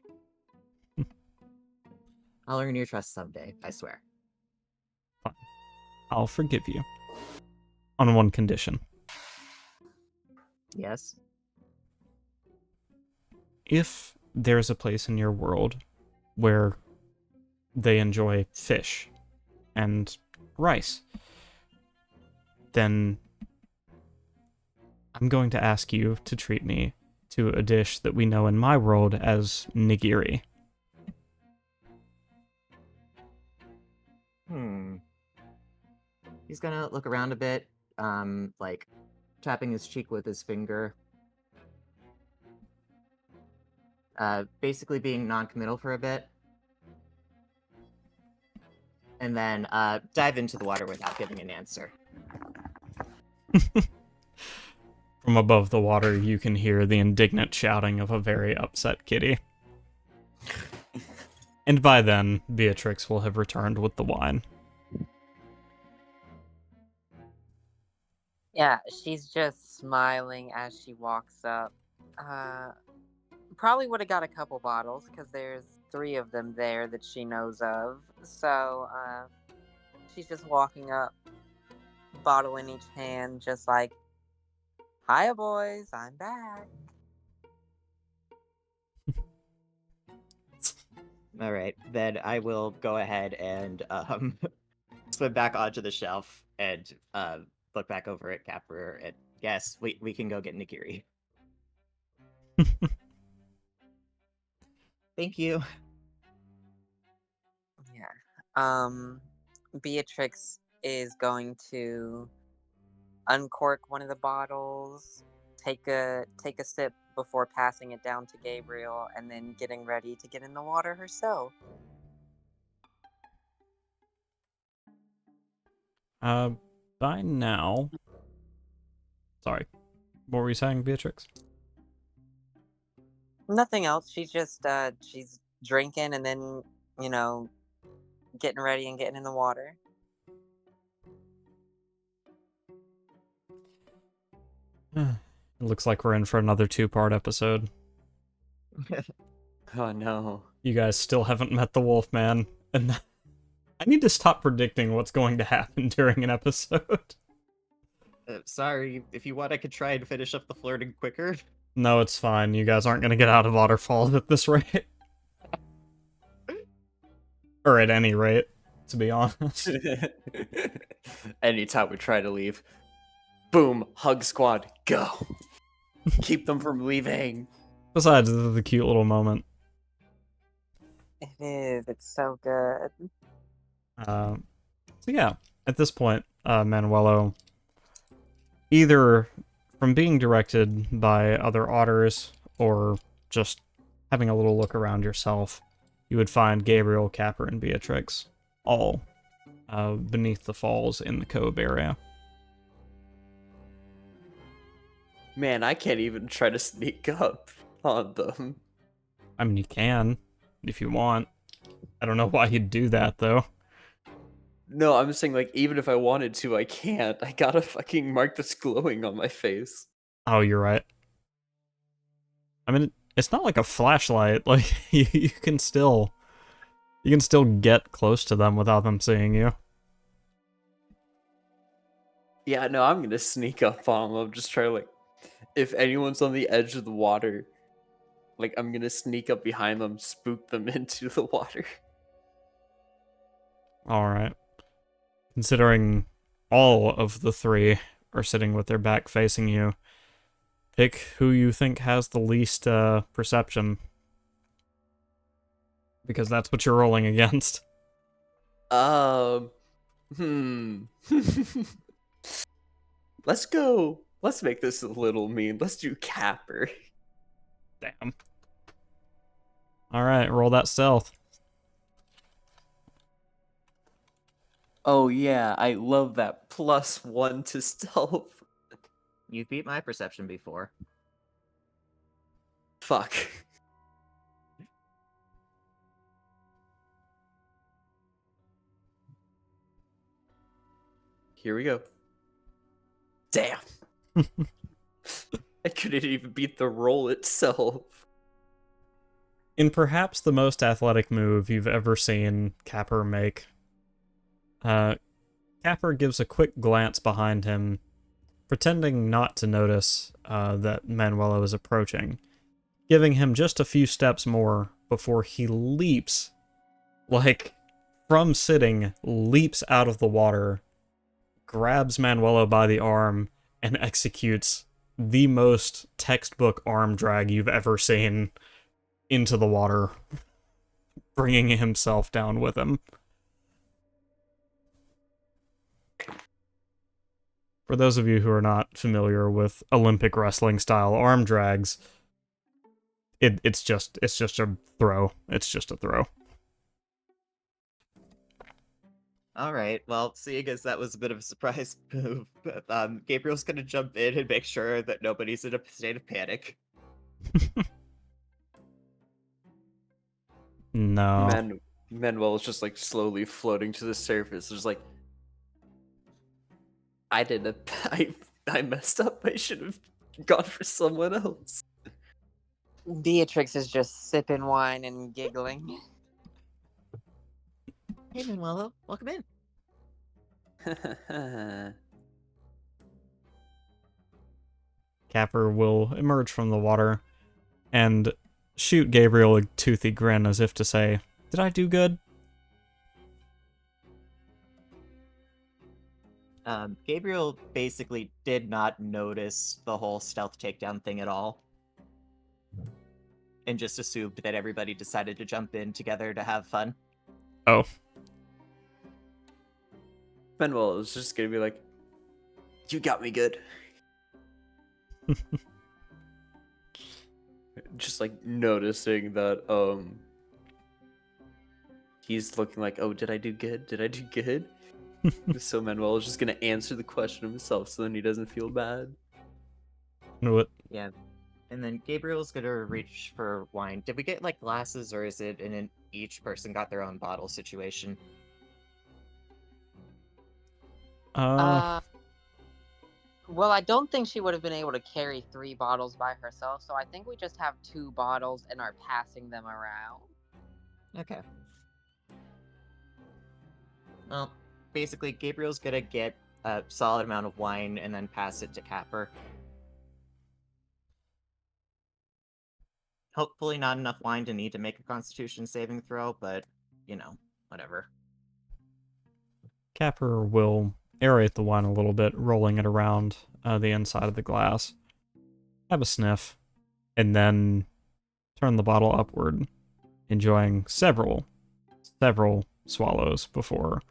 I'll earn your trust someday, I swear. Fine. I'll forgive you. On one condition. Yes? If there's a place in your world where they enjoy fish and rice, then I'm going to ask you to treat me to a dish that we know in my world as nigiri. He's gonna look around a bit, like, tapping his cheek with his finger. Basically being non-committal for a bit. And then, dive into the water without giving an answer. From above the water, you can hear the indignant shouting of a very upset kitty. And by then, Beatrix will have returned with the wine. Yeah, she's just smiling as she walks up. Probably would have got a couple bottles because there's 3 of them there that she knows of. So she's just walking up, bottle in each hand, just like, "Hiya, boys, I'm back." All right, then I will go ahead and swim back onto the shelf and look back over at Capper and yes, we can go get nigiri. Thank you. Yeah. Beatrix is going to uncork one of the bottles, take a sip before passing it down to Gabriel, and then getting ready to get in the water herself. By now... Sorry, what were you saying, Beatrix? Nothing else. She's just she's drinking and then, getting ready and getting in the water. It looks like we're in for another 2-part episode. Oh no. You guys still haven't met the Wolfman, and I need to stop predicting what's going to happen during an episode. Sorry, if you want, I could try and finish up the flirting quicker. No, it's fine. You guys aren't going to get out of Waterfall at this rate. Or at any rate, to be honest. Anytime we try to leave, boom, hug squad, go. Keep them from leaving. Besides, this is a cute little moment. It is. It's so good. So yeah, at this point, Manuelo, either from being directed by other otters or just having a little look around yourself, you would find Gabriel, Capper, and Beatrix all beneath the falls in the cove area. Man, I can't even try to sneak up on them. I mean, you can, if you want. I don't know why you'd do that, though. No, I'm saying, like, even if I wanted to, I can't. I gotta fucking mark this glowing on my face. Oh, you're right. I mean, it's not like a flashlight. Like, you can still get close to them without them seeing you. Yeah, no, I'm gonna sneak up on them. I'm just trying to, like, if anyone's on the edge of the water, Like, I'm gonna sneak up behind them, spook them into the water. Alright. Considering all of the three are sitting with their back facing you, pick who you think has the least perception. Because that's what you're rolling against. Hmm. Let's go. Let's make this a little mean. Let's do Capper. Damn. Alright, roll that stealth. Oh yeah, I love that +1 to stealth. You've beat my perception before. Fuck. Here we go. Damn. I couldn't even beat the roll itself. In perhaps the most athletic move you've ever seen Capper make, Capper gives a quick glance behind him, pretending not to notice that Manuelo is approaching, giving him just a few steps more before he leaps, like, from sitting, leaps out of the water, grabs Manuelo by the arm, and executes the most textbook arm drag you've ever seen into the water, bringing himself down with him. For those of you who are not familiar with Olympic wrestling style arm drags, it's just a throw. It's just a throw. All right. Well, seeing as that was a bit of a surprise move, Gabriel's gonna jump in and make sure that nobody's in a state of panic. No. Manuel is just like slowly floating to the surface. There's like, I messed up. I should have gone for someone else. Beatrix is just sipping wine and giggling. Hey, Manuelo, welcome in. Capper will emerge from the water and shoot Gabriel a toothy grin as if to say, "Did I do good?" Gabriel basically did not notice the whole stealth takedown thing at all. And just assumed that everybody decided to jump in together to have fun. Oh. Manuel is just gonna be like, "You got me good." Just like noticing that he's looking like, "Oh, did I do good? Did I do good?" So Manuel is just gonna answer the question himself, so then he doesn't feel bad. Know it. Yeah. And then Gabriel's gonna reach for wine. Did we get like glasses, or is it in each person got their own bottle situation? Well, I don't think she would have been able to carry 3 bottles by herself, so I think we just have 2 bottles and are passing them around. Okay. Well, basically, Gabriel's gonna get a solid amount of wine and then pass it to Capper. Hopefully not enough wine to need to make a Constitution saving throw, but, you know, whatever. Capper will aerate the wine a little bit, rolling it around the inside of the glass. Have a sniff, and then turn the bottle upward, enjoying several swallows before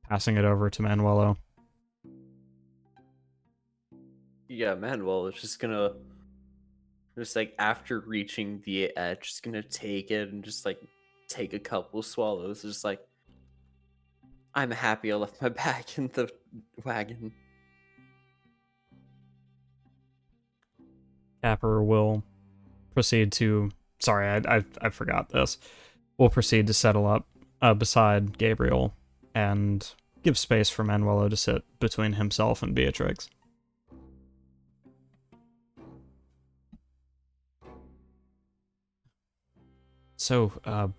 passing it over to Manuelo. Yeah, Manuel is just gonna, just like after reaching the edge, just gonna take it and just like take a couple swallows. Just like, I'm happy I left my bag in the wagon. Capper will proceed to... Sorry, I forgot this. Will proceed to settle up beside Gabriel and give space for Manuelo to sit between himself and Beatrix. So,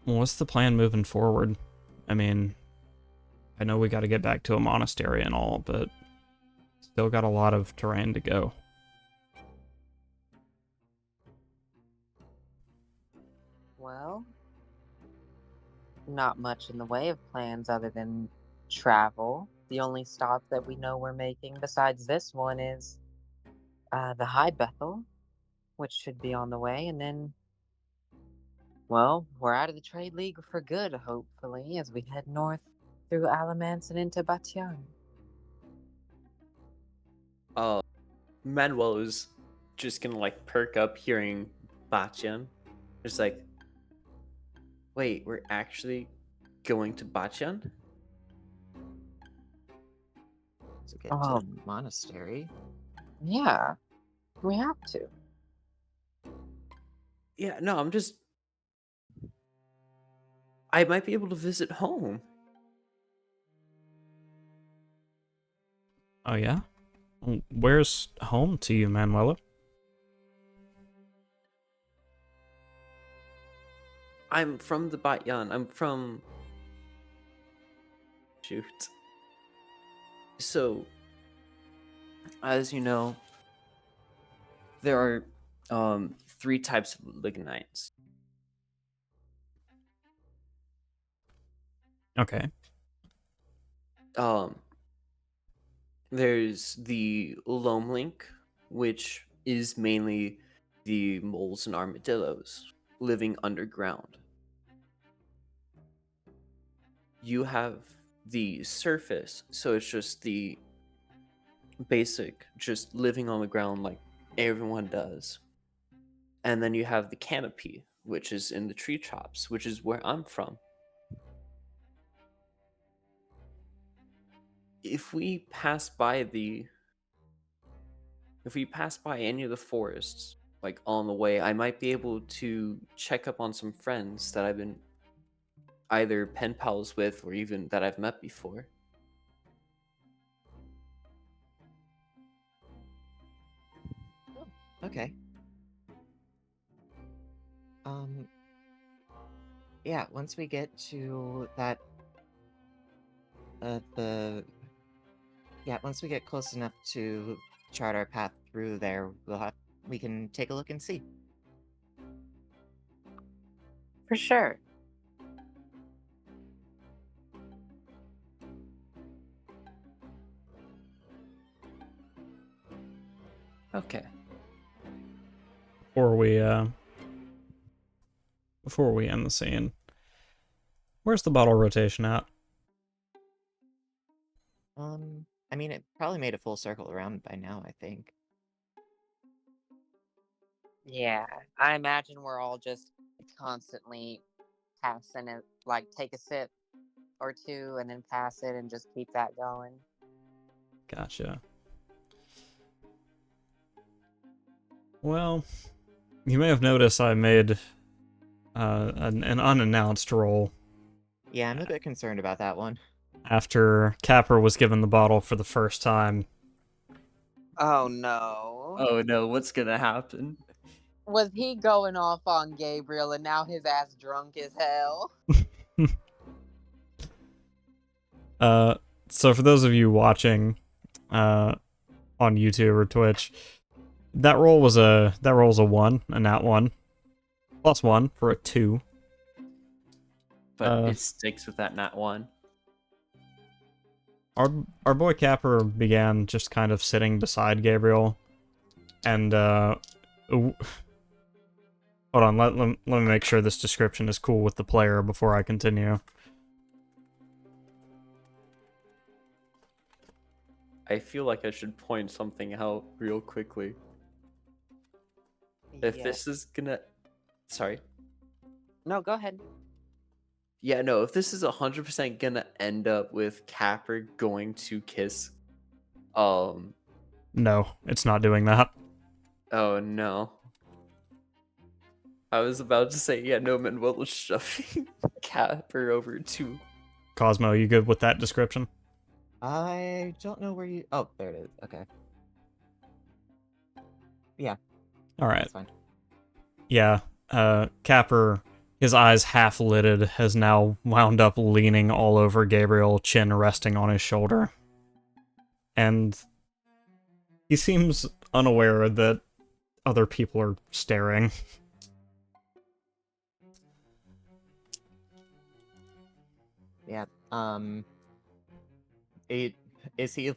what's the plan moving forward? I mean, I know we got to get back to a monastery and all, but still got a lot of terrain to go. not much in the way of plans other than travel. The only stop that we know we're making besides this one is the High Bethel, which should be on the way, and then, well, we're out of the Trade League for good, hopefully, as we head north through Alamance and into Batian. Manuel is just gonna like perk up hearing Bachan. It's like, wait, we're actually going to Bachan? To get to the monastery. Yeah, we have to. Yeah, no, I might be able to visit home. Oh yeah? Where's home to you, Manuela? I'm from the Batyan. I'm from... Shoot. So, as you know, there are 3 types of lignites. Okay. There's the loam link, which is mainly the moles and armadillos living underground. You have the surface, so it's just the basic, just living on the ground like everyone does. And then you have the canopy, which is in the tree tops, which is where I'm from. If we pass by any of the forests, like on the way, I might be able to check up on some friends that I've been either pen pals with or even that I've met before. Okay. Yeah, once we get to that, once we get close enough to chart our path through there, we can take a look and see. For sure. Okay. Before we end the scene, where's the bottle rotation at? I mean, it probably made a full circle around by now, I think. Yeah, I imagine we're all just constantly passing it, like take a sip or two and then pass it and just keep that going. Gotcha. Well, you may have noticed I made an unannounced roll Yeah, I'm a bit concerned about that one. after Capper was given the bottle for the first time. Oh no. Oh no, what's gonna happen? Was he going off on Gabriel and now his ass drunk as hell? So for those of you watching on YouTube or Twitch, that roll was a 1, a nat 1, plus 1 for a 2. But it sticks with that nat 1. Our boy Capper began just kind of sitting beside Gabriel, and hold on, let me make sure this description is cool with the player before I continue. I feel like I should point something out real quickly. If this is gonna... Sorry. No, go ahead. Yeah, no, if this is 100% gonna end up with Capper going to kiss... No, it's not doing that. Oh, no. I was about to say, yeah, no, Manuel was shoving Capper over to... Cosmo, you good with that description? I don't know where you... Oh, there it is. Okay. Yeah. Alright. That's fine. Yeah, Capper, his eyes half-lidded, has now wound up leaning all over Gabriel, chin resting on his shoulder. And he seems unaware that other people are staring. Um, it is he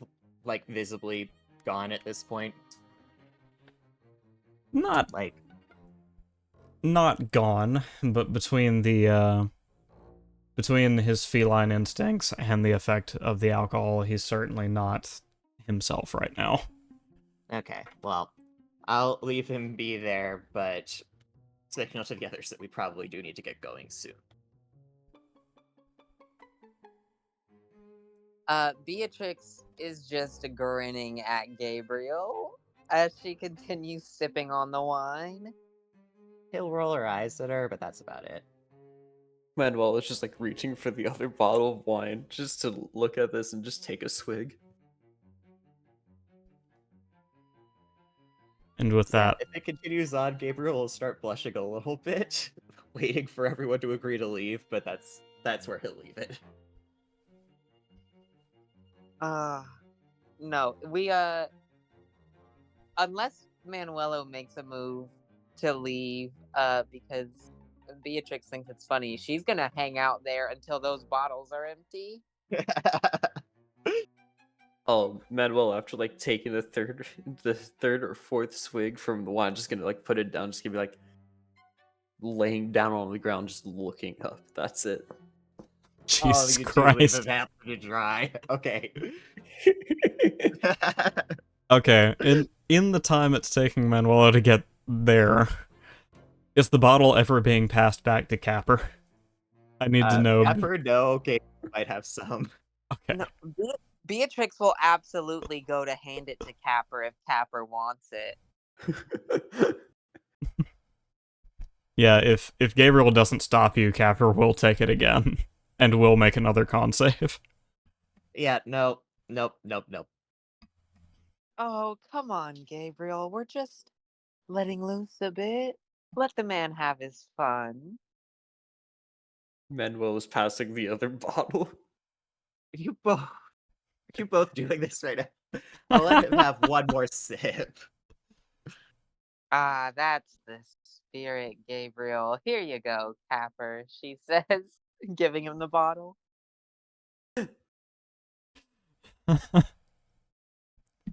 like visibly gone at this point? Not Like, not gone, but between his feline instincts and the effect of the alcohol, he's certainly not himself right now. okay, well, I'll leave him be there, but signal to the others that we probably do need to get going soon. Beatrix is just grinning at Gabriel as she continues sipping on the wine. He'll roll her eyes at her, but that's about it. Manuel is just like reaching for the other bottle of wine just to look at this and just take a swig. And with that, If it continues on, Gabriel will start blushing a little bit, waiting for everyone to agree to leave, but that's where he'll leave it. No, we unless Manuelo makes a move to leave, because Beatrix thinks it's funny, she's gonna hang out there until those bottles are empty. Oh, Manuel, after like taking the third or fourth swig from the wine, just gonna like put it down, just gonna be like laying down on the ground, just looking up. That's it. Jesus you do leave Christ. him out to dry. Okay. Okay, in the time it's taking Manuela to get there, is the bottle ever being passed back to Capper? I need to know. Pepper, no. Okay, might have some. Okay. No, Beatrix will absolutely go to hand it to Capper if Capper wants it. Yeah, if Gabriel doesn't stop you, Capper will take it again, and will make another con save. Yeah, nope. Oh, come on, Gabriel. We're just letting loose a bit. Let the man have his fun. Manuel is passing the other bottle. You both doing this right now. I'll let him have one more sip. Ah, that's the spirit, Gabriel. Here you go, Capper, she says, giving him the bottle.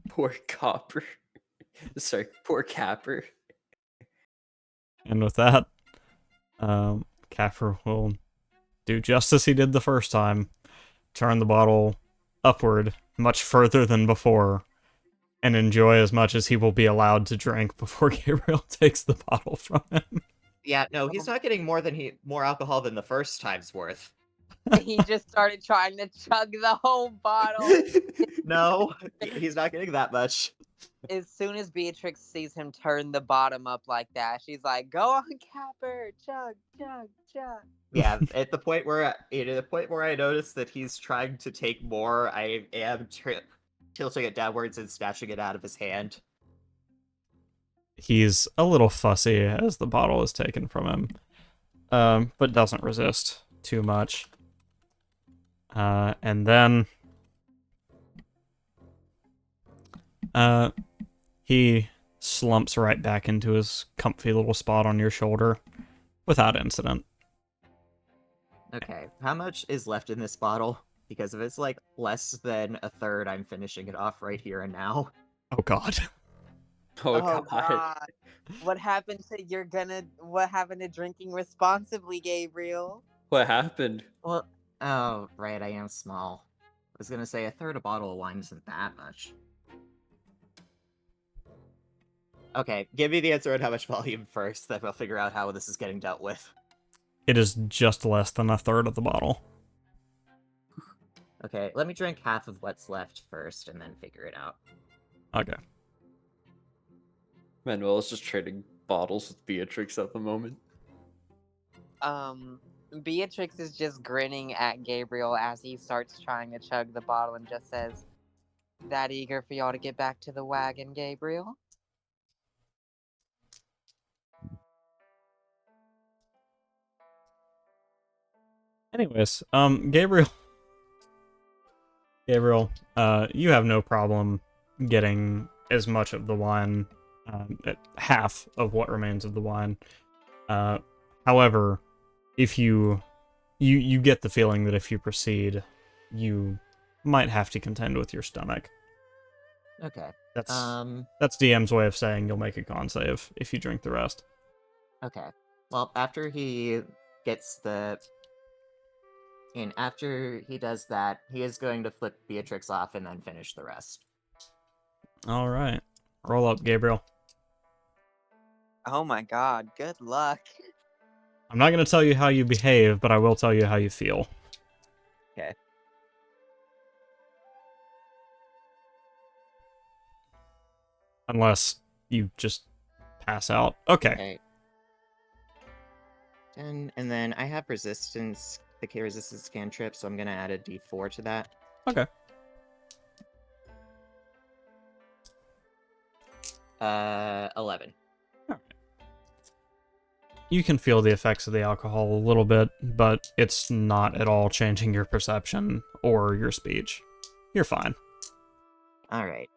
Poor Copper. Sorry, poor Capper. And with that, Capper will do just as he did the first time, turn the bottle upward much further than before, and enjoy as much as he will be allowed to drink before Gabriel takes the bottle from him. Yeah, no, he's not getting more alcohol than the first time's worth. He just started trying to chug the whole bottle. No, he's not getting that much. As soon as Beatrix sees him turn the bottom up like that, she's like, "Go on, Capper, chug, chug, chug." Yeah, at the point where I notice that he's trying to take more, I am tilting it downwards and snatching it out of his hand. He's a little fussy as the bottle is taken from him, but doesn't resist too much. And then he slumps right back into his comfy little spot on your shoulder without incident. Okay, how much is left in this bottle? Because if it's like less than a third, I'm finishing it off right here and now. Oh god. Oh, Oh God. God! What happened to drinking responsibly, Gabriel? What happened? Well, oh, right, I am small. I was gonna say a third a bottle of wine isn't that much. Okay, give me the answer on how much volume first, then we'll figure out how this is getting dealt with. It is just less than a third of the bottle. Okay, let me drink half of what's left first, and then figure it out. Okay. Manuel is just trading bottles with Beatrix at the moment. Beatrix is just grinning at Gabriel as he starts trying to chug the bottle and just says, "That eager for y'all to get back to the wagon, Gabriel?" Anyways, Gabriel, you have no problem getting as much of the wine, half of what remains of the wine. However, if you you get the feeling that if you proceed, you might have to contend with your stomach. Okay. That's DM's way of saying you'll make a con save if you drink the rest. Okay. Well, after he does that, he is going to flip Beatrix off and then finish the rest. All right. Roll up, Gabriel. Oh my god, good luck. I'm not going to tell you how you behave, but I will tell you how you feel. Okay. Unless you just pass out. Okay. Okay. And then I have resistance, the K resistance cantrip, so I'm gonna add a D4 to that. Okay. 11. You can feel the effects of the alcohol a little bit, but it's not at all changing your perception or your speech. You're fine. Alright.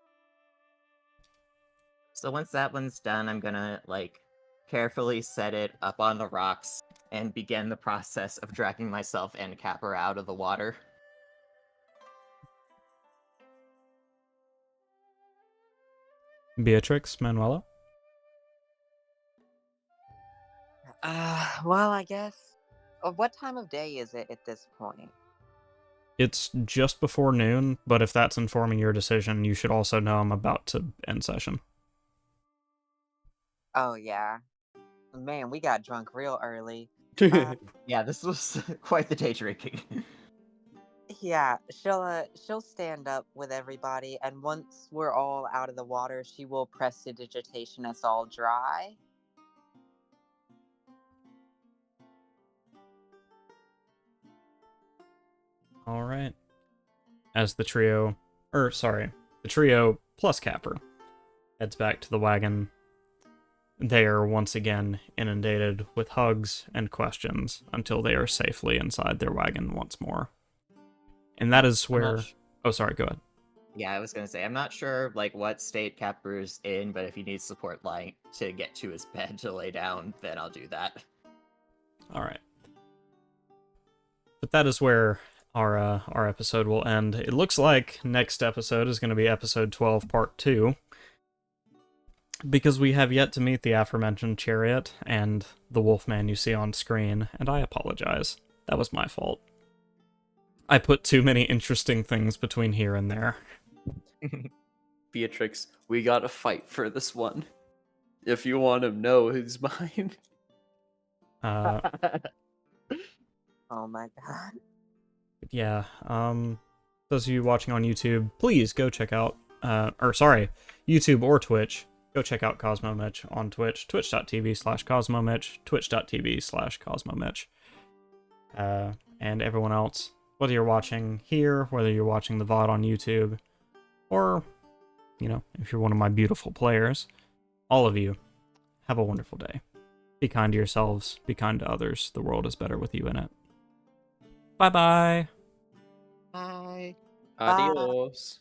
So once that one's done, I'm gonna, like, carefully set it up on the rocks and begin the process of dragging myself and Capper out of the water. Beatrix, Manuela? Well, I guess. What time of day is it at this point? It's just before noon, but if that's informing your decision, you should also know I'm about to end session. Oh, yeah. Man, we got drunk real early. Yeah, this was quite the day drinking. Yeah, she'll stand up with everybody, and once we're all out of the water, she will prestidigitation us all dry. All right. As the trio plus Capper heads back to the wagon, they are once again inundated with hugs and questions until they are safely inside their wagon once more. And that is where... Oh, sorry, go ahead. Yeah, I was gonna say, I'm not sure, like, what state Capper's in, but if he needs support, like, to get to his bed to lay down, then I'll do that. All right. But that is where our episode will end. It looks like next episode is going to be episode 12, part 2. Because we have yet to meet the aforementioned Chariot and the Wolfman you see on screen, and I apologize. That was my fault. I put too many interesting things between here and there. Beatrix, we gotta fight for this one. If you want to know who's mine. Uh, Oh my god. yeah, those of you watching on YouTube, please go check out, YouTube or Twitch. Go check out KosmoMitch on Twitch, twitch.tv/KosmoMitch, twitch.tv/KosmoMitch. And everyone else, whether you're watching here, whether you're watching the VOD on YouTube, or, you know, if you're one of my beautiful players, all of you, have a wonderful day. Be kind to yourselves, be kind to others. The world is better with you in it. Bye-bye. Bye. Adios.